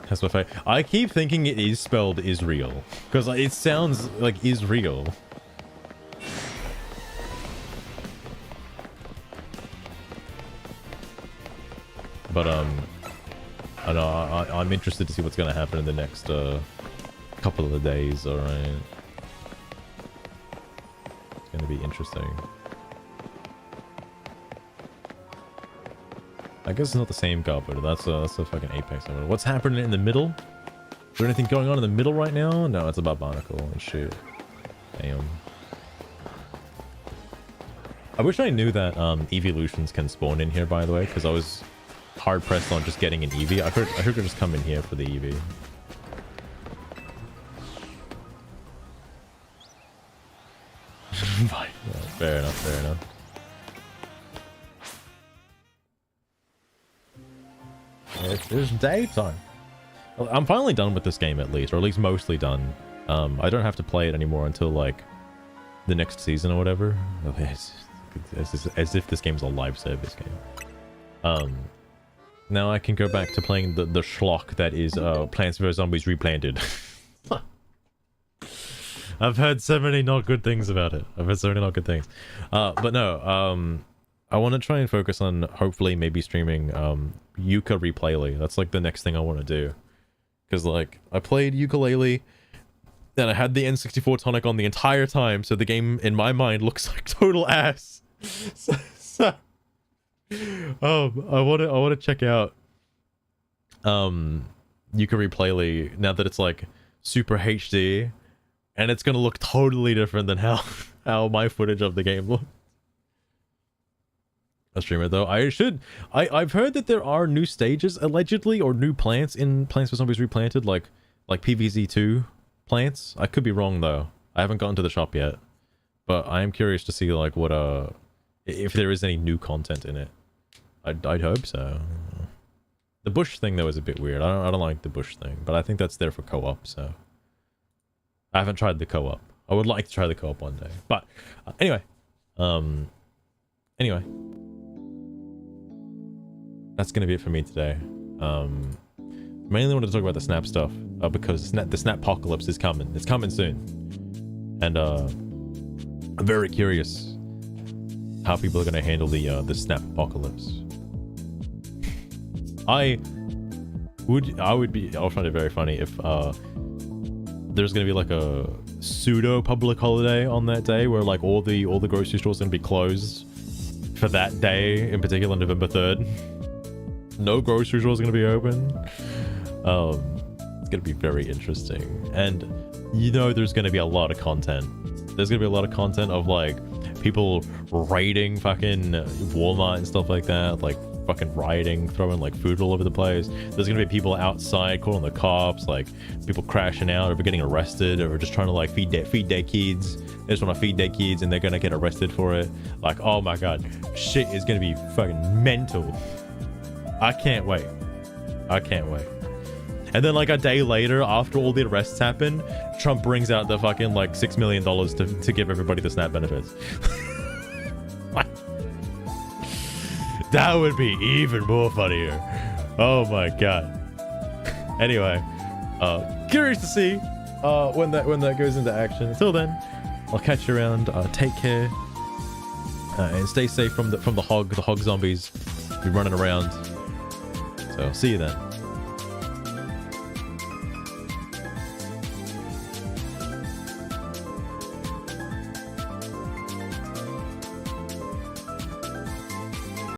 That's my favorite. I keep thinking it is spelled Israel because it sounds like Israel. But I know I'm interested to see what's going to happen in the next couple of days. All right, it's going to be interesting. I guess it's not the same goblin. That's a fucking Apex. What's happening in the middle? Is there anything going on in the middle right now? No, it's about Barnacle and shit. Damn. I wish I knew that evolutions can spawn in here, by the way, because I was hard pressed on just getting an Eevee. I could just come in here for the Eevee. Fair enough, fair enough. It's daytime. I'm finally done with this game at least, or at least mostly done. I don't have to play it anymore until like the next season or whatever. It's as if this game's a live service game. Now I can go back to playing the schlock that is Plants vs Zombies Replanted. I've heard so many not good things about it. I've heard so many not good things. But no, I want to try and focus on hopefully maybe streaming Yuka Replayley. That's like the next thing I want to do. Because like I played ukulele and I had the N64 tonic on the entire time, so the game in my mind looks like total ass. I want to check out Yuka Replayley now that it's like super HD, and it's gonna look totally different than how my footage of the game looks. I'll stream it though. I've heard that there are new stages allegedly, or new plants in Plants vs Zombies Replanted, like PVZ2 plants. I could be wrong though. I haven't gotten to the shop yet, but I am curious to see like what if there is any new content in it. I'd hope so. The bush thing though is a bit weird. I don't like the bush thing, but I think that's there for co-op. So I haven't tried the co-op. I would like to try the co-op one day. But anyway, that's gonna be it for me today. Mainly wanted to talk about the Snap stuff because the Snappocalypse is coming. It's coming soon, and I'm very curious how people are gonna handle the Snappocalypse. I'll find it very funny if there's gonna be like a pseudo public holiday on that day where like all the grocery stores gonna be closed for that day, in particular November 3rd. No grocery stores gonna be open. It's gonna be very interesting, and you know there's gonna be a lot of content. There's gonna be a lot of content of like people raiding fucking Walmart and stuff like that, like fucking rioting, throwing like food all over the place. There's gonna be people outside calling the cops, like people crashing out over getting arrested, or just trying to like feed their kids. They just want to feed their kids and they're gonna get arrested for it. Like, oh my god, shit is gonna be fucking mental. I can't wait. And then like a day later, after all the arrests happen, Trump brings out the fucking like $6 million to give everybody the SNAP benefits. That would be even more funnier. Oh my god. Anyway, curious to see when that goes into action. Until then, I'll catch you around. Take care and stay safe from the hog zombies be running around. So see you then.